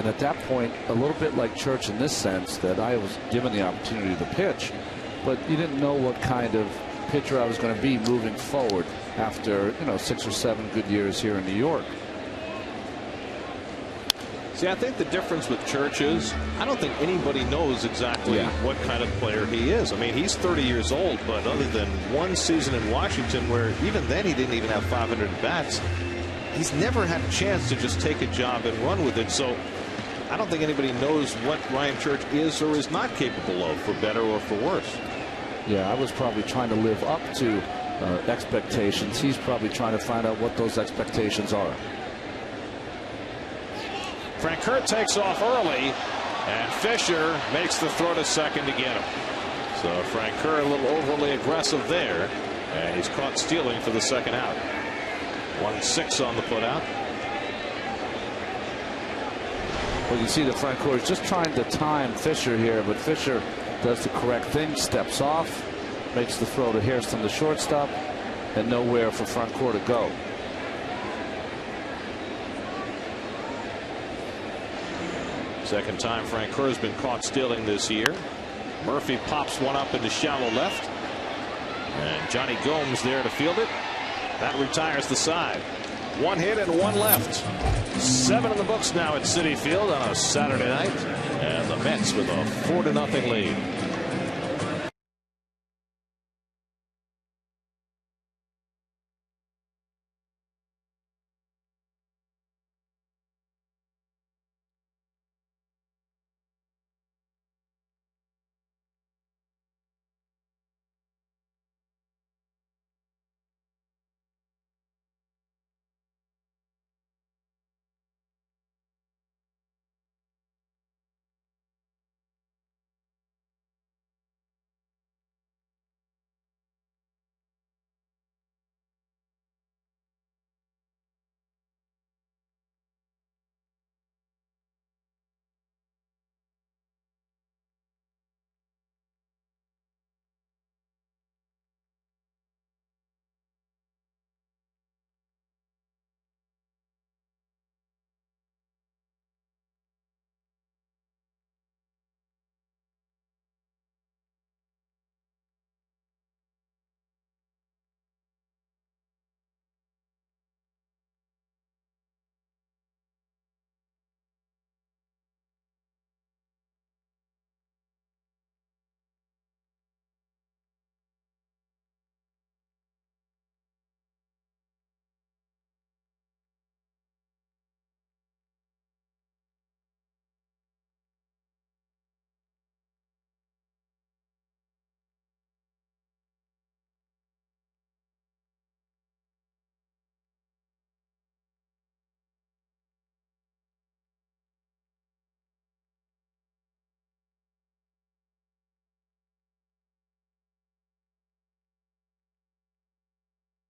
[SPEAKER 2] at that point, a little bit like Church in this sense, that I was given the opportunity to pitch. but you didn't know what kind of pitcher I was going to be moving forward after 6 or 7 good years here in New York.
[SPEAKER 1] See, I think the difference with Church is I don't think anybody knows exactly what kind of player he is. I mean, he's 30 years old, but other than one season in Washington where even then he didn't even have 500 bats, he's never had a chance to just take a job and run with it. So I don't think anybody knows what Ryan Church is or is not capable of, for better or for worse.
[SPEAKER 2] Yeah, I was probably trying to live up to expectations. He's probably trying to find out what those expectations are.
[SPEAKER 1] Frank Kerr takes off early, and Fisher makes the throw to second to get him. So Frank Kerr a little overly aggressive there, and he's caught stealing for the second out. 1-6 on the putout.
[SPEAKER 2] Well, you see that Frank Kerr is just trying to time Fisher here, but Fisher does the correct thing, steps off, makes the throw to Hairston, the shortstop, and nowhere for Frank Kerr to go.
[SPEAKER 1] Second time Frank Kerr has been caught stealing this year. Murphy pops one up into shallow left, and Johnny Gomes there to field it. That retires the side. 1 hit and 1 left. 7 in the books now at Citi Field on a Saturday night, and the Mets with a 4-0 lead.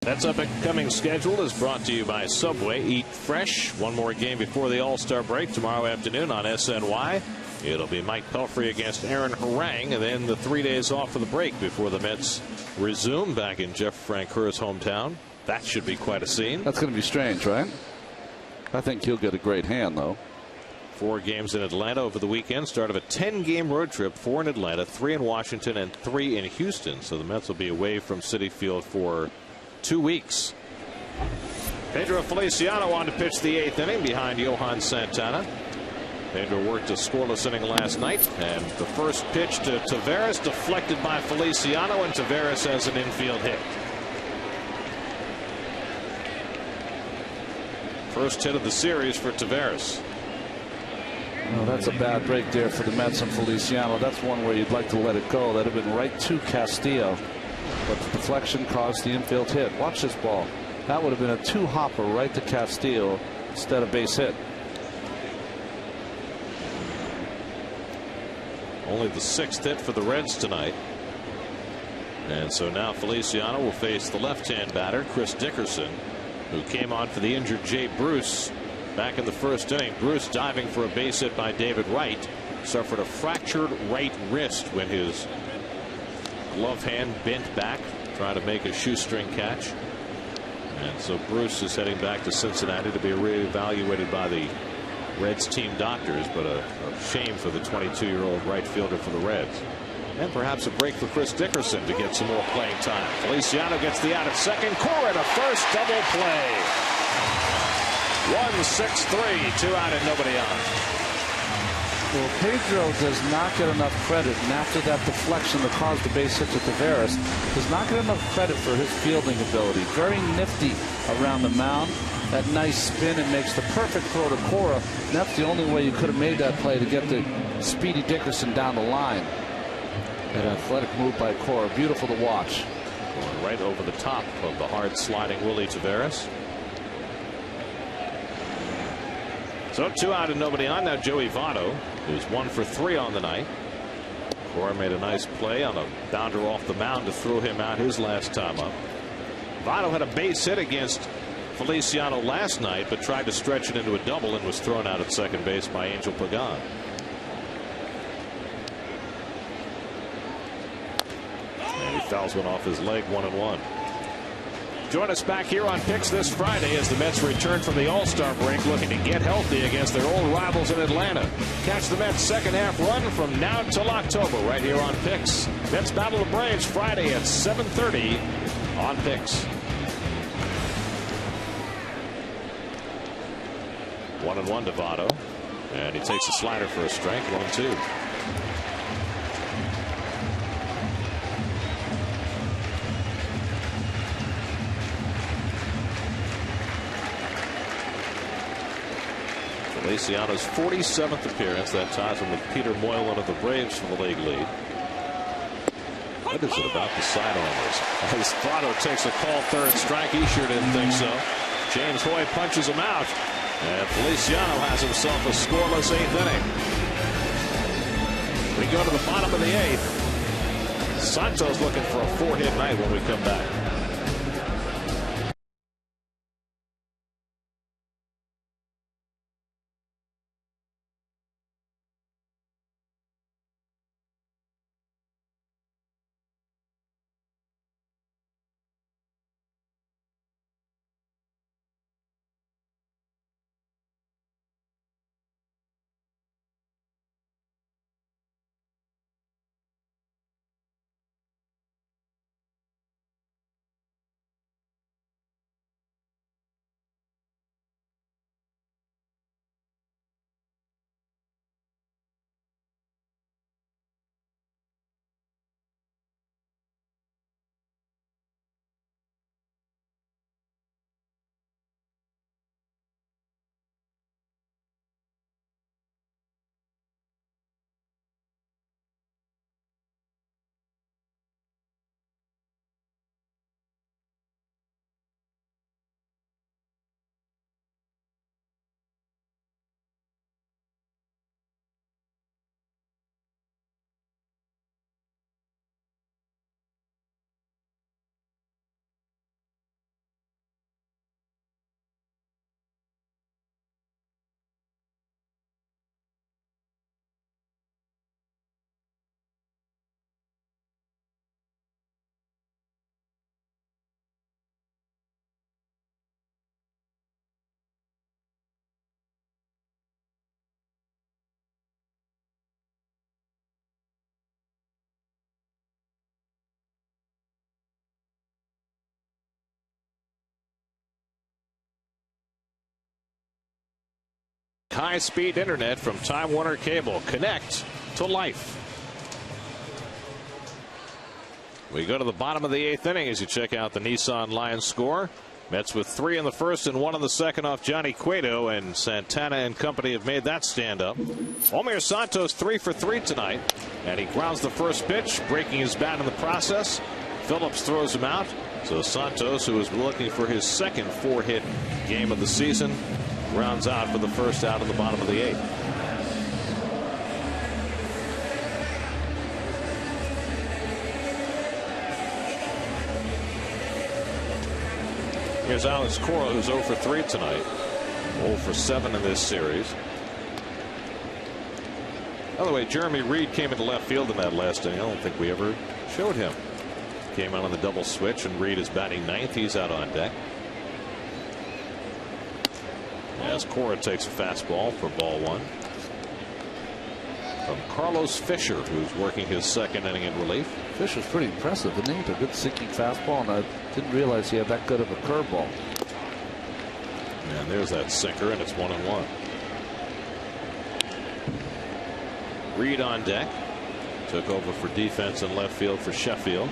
[SPEAKER 1] That's upcoming schedule is brought to you by Subway. Eat fresh. One more game before the All-Star break tomorrow afternoon on SNY. It'll be Mike Pelfrey against Aaron Harang, and then the 3 days off for the break before the Mets resume back in Jeff Frank Kerr's hometown. That should be quite a scene.
[SPEAKER 2] That's going to be strange, right? I think he'll get a great hand, though.
[SPEAKER 1] 4 games in Atlanta over the weekend. Start of a 10-game road trip. 4 in Atlanta, 3 in Washington, and 3 in Houston. So the Mets will be away from Citi Field for 2 weeks. Pedro Feliciano on to pitch the 8th inning behind Johan Santana. Pedro worked a scoreless inning last night, and the first pitch to Taveras deflected by Feliciano, and Taveras has an infield hit. First hit of the series for Taveras.
[SPEAKER 2] Oh, that's a bad break there for the Mets and Feliciano. That's one where you'd like to let it go. That'd have been right to Castillo, but the deflection caused the infield hit. Watch this ball. That would have been a 2-hopper right to Castillo instead of base hit.
[SPEAKER 1] Only the 6th hit for the Reds tonight. And so now Feliciano will face the left-hand batter, Chris Dickerson, who came on for the injured Jay Bruce back in the first inning. Bruce diving for a base hit by David Wright suffered a fractured right wrist when his glove hand bent back trying to make a shoestring catch. And so Bruce is heading back to Cincinnati to be reevaluated by the Reds team doctors, but a shame for the 22-year-old right fielder for the Reds. And perhaps a break for Chris Dickerson to get some more playing time. Feliciano gets the out at second. Cora to first, double play. 1-6-3, 2 out and nobody on.
[SPEAKER 2] Well, Pedro does not get enough credit, and after that deflection that caused the base hit to Taveras, does not get enough credit for his fielding ability. Very nifty around the mound. That nice spin and makes the perfect throw to Cora. And that's the only way you could have made that play, to get the speedy Dickerson down the line. An athletic move by Cora. Beautiful to watch.
[SPEAKER 1] Going right over the top of the hard sliding Willie Taveras. So 2 out and nobody on. Now Joey Votto, who's 1 for 3 on the night. Cora made a nice play on a bounder off the mound to throw him out his last time up. Votto had a base hit against Feliciano last night, but tried to stretch it into a double and was thrown out at second base by Angel Pagan. And he fouls one off his leg, 1-1. Join us back here on Picks this Friday as the Mets return from the All-Star break, looking to get healthy against their old rivals in Atlanta. Catch the Mets' second half run from now till October right here on Picks. Mets battle the Braves Friday at 7:30 on Picks. 1-1 to Votto, and he takes a slider for a strike. 1-2. Feliciano's 47th appearance. That ties him with Peter Moylan of the Braves for the league lead. What is it about the sidearmers? As Votto takes a call, third strike. He sure didn't think so. James Hoy punches him out, and Feliciano has himself a scoreless 8th inning. We go to the bottom of the 8th. Santos looking for a 4-hit night when we come back. High-speed internet from Time Warner Cable. Connect to life. We go to the bottom of the 8th inning as you check out the Nissan Lions score. Mets with 3 in the first and 1 in the second off Johnny Cueto, and Santana and company have made that stand up. Omir Santos 3 for 3 tonight, and he grounds the first pitch, breaking his bat in the process. Phillips throws him out. So Santos, who is looking for his second 4-hit game of the season, rounds out for the first out of the bottom of the 8th. Here's Alex Cora, who's 0 for 3 tonight, 0 for 7 in this series. By the way, Jeremy Reed came into left field in that last inning. I don't think we ever showed him. Came out on the double switch, and Reed is batting 9th. He's out on deck. As Cora takes a fastball for ball 1. from Carlos Fisher, who's working his second inning in relief.
[SPEAKER 2] Fisher's pretty impressive, isn't he? A good sinking fastball, and I didn't realize he had that good of a curveball.
[SPEAKER 1] And there's that sinker, and it's 1-1. Reed on deck. Took over for defense in left field for Sheffield.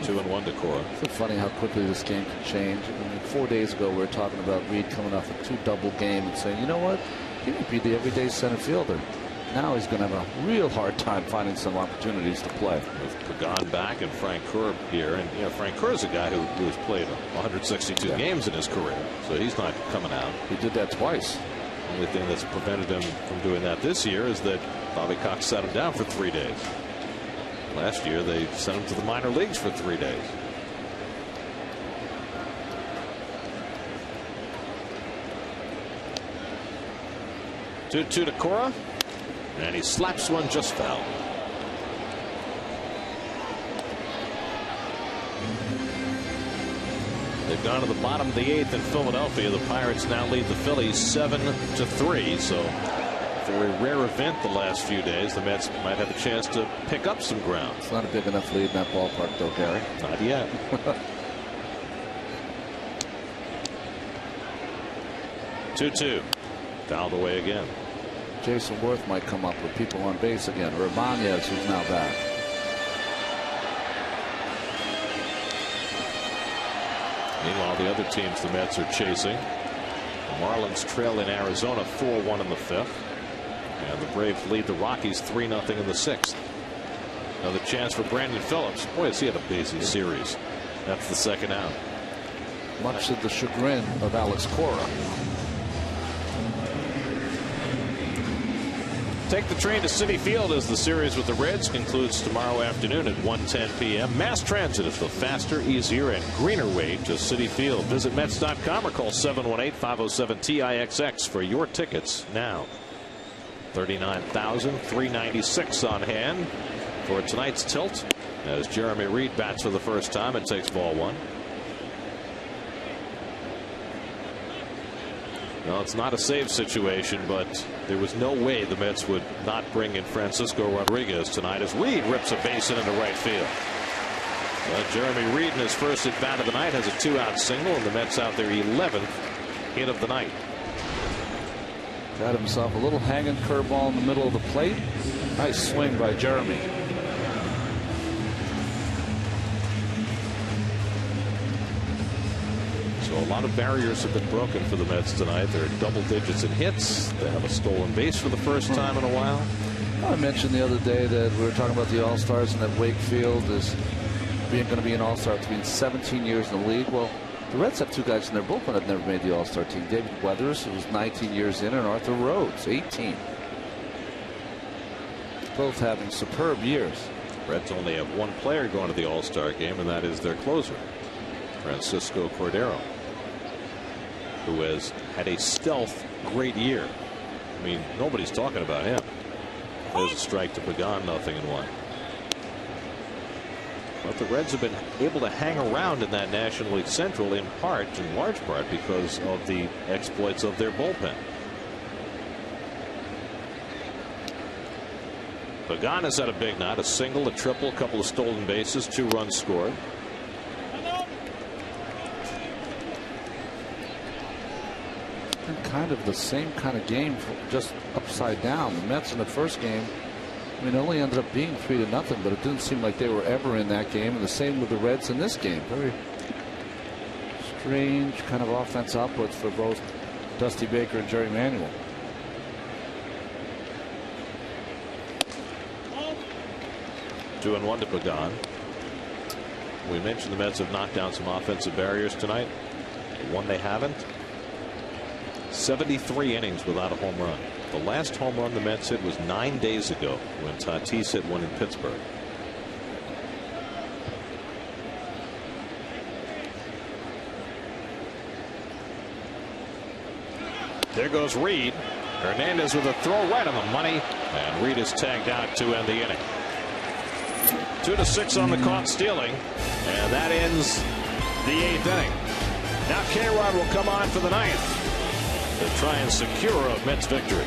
[SPEAKER 1] Two and one to Cora.
[SPEAKER 2] It's funny how quickly this game can change. I mean, 4 days ago we were talking about Reed coming off a 2-double game and saying, you know what, he might be the everyday center fielder. Now he's going to have a real hard time finding some opportunities to play.
[SPEAKER 1] With Pregame back and Frank Kerr here, and Frank Kerr is a guy who has played 162 games in his career, so he's not coming out.
[SPEAKER 2] He did that twice.
[SPEAKER 1] The only thing that's prevented him from doing that this year is that Bobby Cox sat him down for 3 days. Last year they sent him to the minor leagues for 3 days. Two to Cora, and he slaps one just foul. They've gone to the bottom of the 8th in Philadelphia. The Pirates now lead the Phillies 7-3. So very rare event the last few days. The Mets might have a chance to pick up some ground.
[SPEAKER 2] It's not a big enough lead in that ballpark, though, Gary.
[SPEAKER 1] Not yet. 2-2. Fouled away again.
[SPEAKER 2] Jason Worth might come up with people on base again. Or Ibanez, who's now back.
[SPEAKER 1] Meanwhile, the other teams the Mets are chasing. The Marlins trail in Arizona 4-1 in the 5th. And the Braves lead the Rockies 3-0 in the 6th. Another chance for Brandon Phillips. Boy, has he had a busy series. That's the second out.
[SPEAKER 2] Much to the chagrin of Alex Cora.
[SPEAKER 1] Take the train to Citi Field as the series with the Reds concludes tomorrow afternoon at 1:10 p.m. Mass transit is the faster, easier, and greener way to Citi Field. Visit Mets.com or call 718-507-TIXX for your tickets now. $39,396 on hand for tonight's tilt as Jeremy Reed bats for the first time and takes ball 1. No, it's not a save situation, but there was no way the Mets would not bring in Francisco Rodriguez tonight as Reed rips a base into right field. Jeremy Reed in his first at bat of the night has a 2-out single, and the Mets out their 11th hit of the night.
[SPEAKER 2] Got himself a little hanging curveball in the middle of the plate. Nice swing by Jeremy.
[SPEAKER 1] So a lot of barriers have been broken for the Mets tonight. They're double digits in hits. They have a stolen base for the first time in a while.
[SPEAKER 2] I mentioned the other day that we were talking about the All-Stars and that Wakefield is going to be an All-Star after being 17 years in the league. Well, the Reds have 2 guys in their bullpen that have never made the All-Star team. David Weathers, who was 19 years in, and Arthur Rhodes, 18. Both having superb years.
[SPEAKER 1] Reds only have 1 player going to the All-Star game, and that is their closer, Francisco Cordero, who has had a stealth great year. I mean, nobody's talking about him. There's a strike to Pregame, 0-1. But the Reds have been able to hang around in that National League Central in large part because of the exploits of their bullpen. Pregame has had a big night, a single, a triple, a couple of stolen bases, 2 runs scored.
[SPEAKER 2] Kind of the same kind of game, just upside down. The Mets in the first game, I mean, it only ended up being 3-0, but it didn't seem like they were ever in that game. And the same with the Reds in this game. Very strange kind of offense outputs for both Dusty Baker and Jerry Manuel.
[SPEAKER 1] Two and one to Pregame. We mentioned the Mets have knocked down some offensive barriers tonight. The one they haven't. 73 innings without a home run. The last home run the Mets hit was 9 days ago when Tatis hit one in Pittsburgh. There goes Reed. Hernandez with a throw right on the money, and Reed is tagged out to end the inning. 2-6 on the caught stealing, and that ends the 8th inning. Now K-Rod will come on for the 9th to try and secure a Mets victory.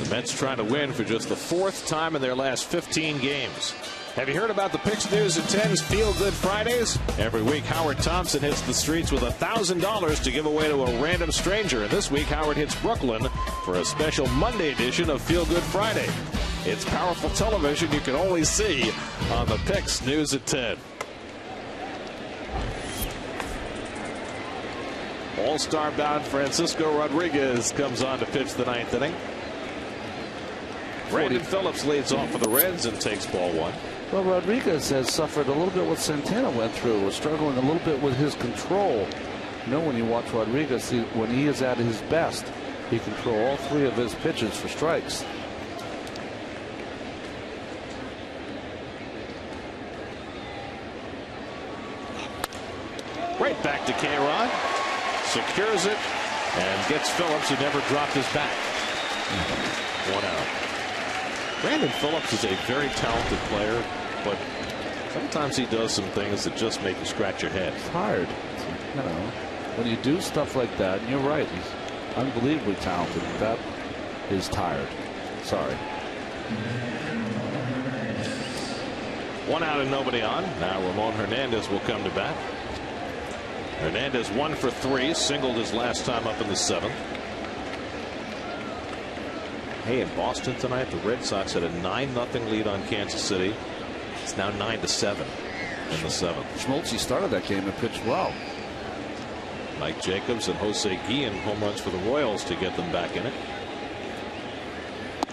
[SPEAKER 1] Mets trying to win for just the 4th time in their last 15 games. Have you heard about the Picks News at 10's Feel Good Fridays? Every week, Howard Thompson hits the streets with $1,000 to give away to a random stranger. And this week, Howard hits Brooklyn for a special Monday edition of Feel Good Friday. It's powerful television you can only see on the Picks News at 10. All-star bound Francisco Rodriguez comes on to pitch the 9th inning. Brandon Phillips leads off for the Reds and takes ball 1.
[SPEAKER 2] Well, Rodriguez has suffered a little bit what Santana went through. Was struggling a little bit with his control. You know, when you watch Rodriguez, when he is at his best, he can throw all 3 of his pitches for strikes.
[SPEAKER 1] Right back to K-Rod. Secures it and gets Phillips, who never dropped his back. 1 out. Brandon Phillips is a very talented player, but sometimes he does some things that just make you scratch your head.
[SPEAKER 2] It's hard. You know, when you do stuff like that, and you're right, he's unbelievably talented. That is tired. Sorry.
[SPEAKER 1] 1 out and nobody on. Now Ramon Hernandez will come to bat. Hernandez 1 for 3, singled his last time up in the 7th. Hey, in Boston tonight, the Red Sox had a 9-0 lead on Kansas City. It's now 9-7 in the 7th.
[SPEAKER 2] Schmaltzy started that game and pitched well.
[SPEAKER 1] Mike Jacobs and Jose Guillen home runs for the Royals to get them back in it.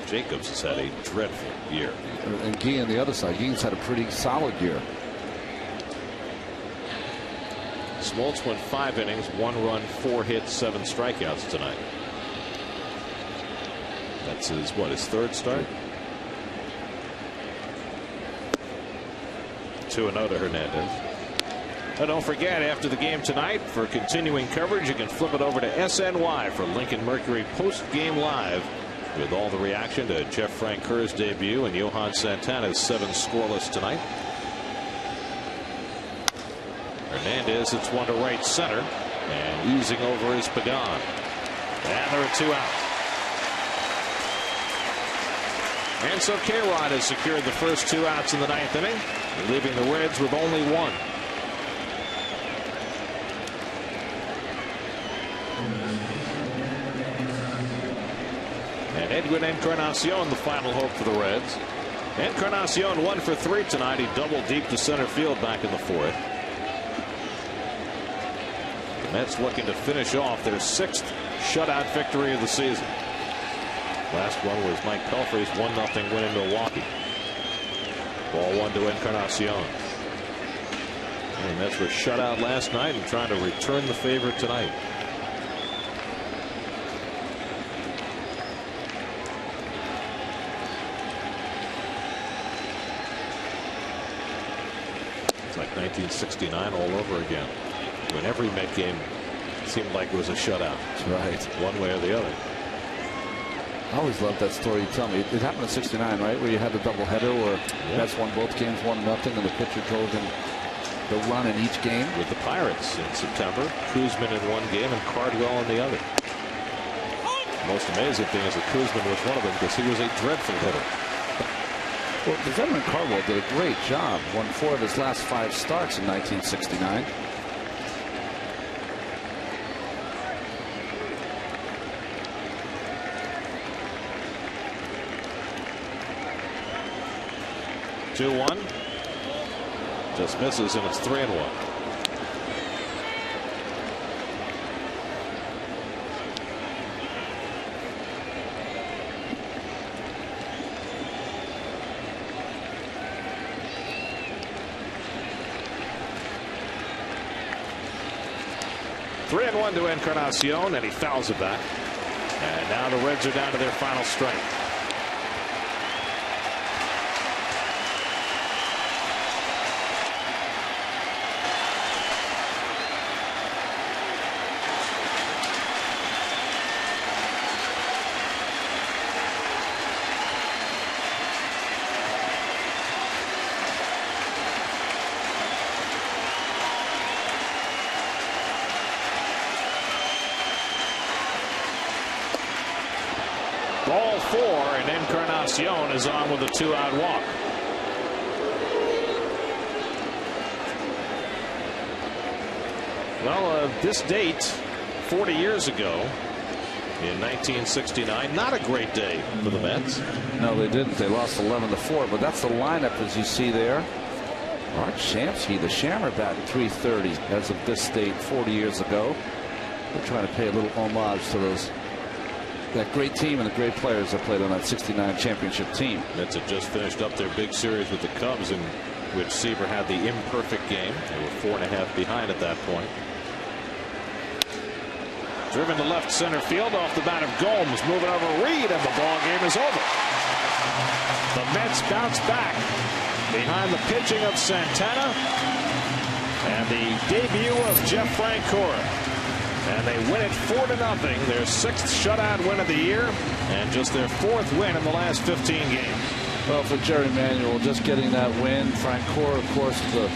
[SPEAKER 1] Jacobs has had a dreadful year.
[SPEAKER 2] And Guillen the other side. Guillen's had a pretty solid year.
[SPEAKER 1] Smoltz went 5 innings, 1 run, 4 hits, 7 strikeouts tonight. That's his 3rd start. 2-0 to Hernandez. But don't forget, after the game tonight, for continuing coverage, you can flip it over to SNY for Lincoln Mercury post-game live with all the reaction to Jeff Francoeur's debut and Johan Santana's 7 scoreless tonight. Hernandez hits one to right center, and easing over is Pagan. And there are 2 out. And so K-Rod has secured the first 2 outs in the 9th inning, leaving the Reds with only 1. And Edwin Encarnacion, the final hope for the Reds. Encarnacion 1 for 3 tonight. He doubled deep to center field back in the 4th. Mets looking to finish off their 6th shutout victory of the season. Last one was Mike Pelfrey's 1-0 win in Milwaukee. Ball 1 to Encarnacion. And the Mets were shut out last night and trying to return the favor tonight. It's like 1969 all over again, when every Met game seemed like it was a shutout.
[SPEAKER 2] That's right.
[SPEAKER 1] One way or the other.
[SPEAKER 2] I always loved that story you tell me. It happened in '69, right, where you had the doubleheader where Mets won both games 1-0, and the pitcher drove in the run in each game.
[SPEAKER 1] With the Pirates in September, Kuzman in one game and Cardwell in the other. The most amazing thing is that Kuzman was one of them because he was a dreadful hitter.
[SPEAKER 2] Well, the veteran Cardwell did a great job. Won 4 of his last 5 starts in 1969.
[SPEAKER 1] Two-one. Just misses, and it's 3-1. Three and 1 to Encarnacion, and he fouls it back. And now the Reds are down to their final strike. Ball 4, and Encarnacion is on with a 2-out walk. Well, this date 40 years ago in 1969, not a great day for the Mets.
[SPEAKER 2] No, they didn't. They lost 11-4, but that's the lineup as you see there. Art Shamsky, the Shammer, batting .330 as of this date 40 years ago. We're trying to pay a little homage to that great team and the great players that played on that '69 championship team.
[SPEAKER 1] Mets had just finished up their big series with the Cubs, in which Seaver had the imperfect game. They were 4.5 behind at that point. Driven to left center field off the bat of Gomes, moving over Reed, and the ball game is over. The Mets bounce back behind the pitching of Santana and the debut of Jeff Francora. And they win it 4-0. Their 6th shutout win of the year, and just their 4th win in the last 15 games.
[SPEAKER 2] Well, for Jerry Manuel, just getting that win. Francora, of course, the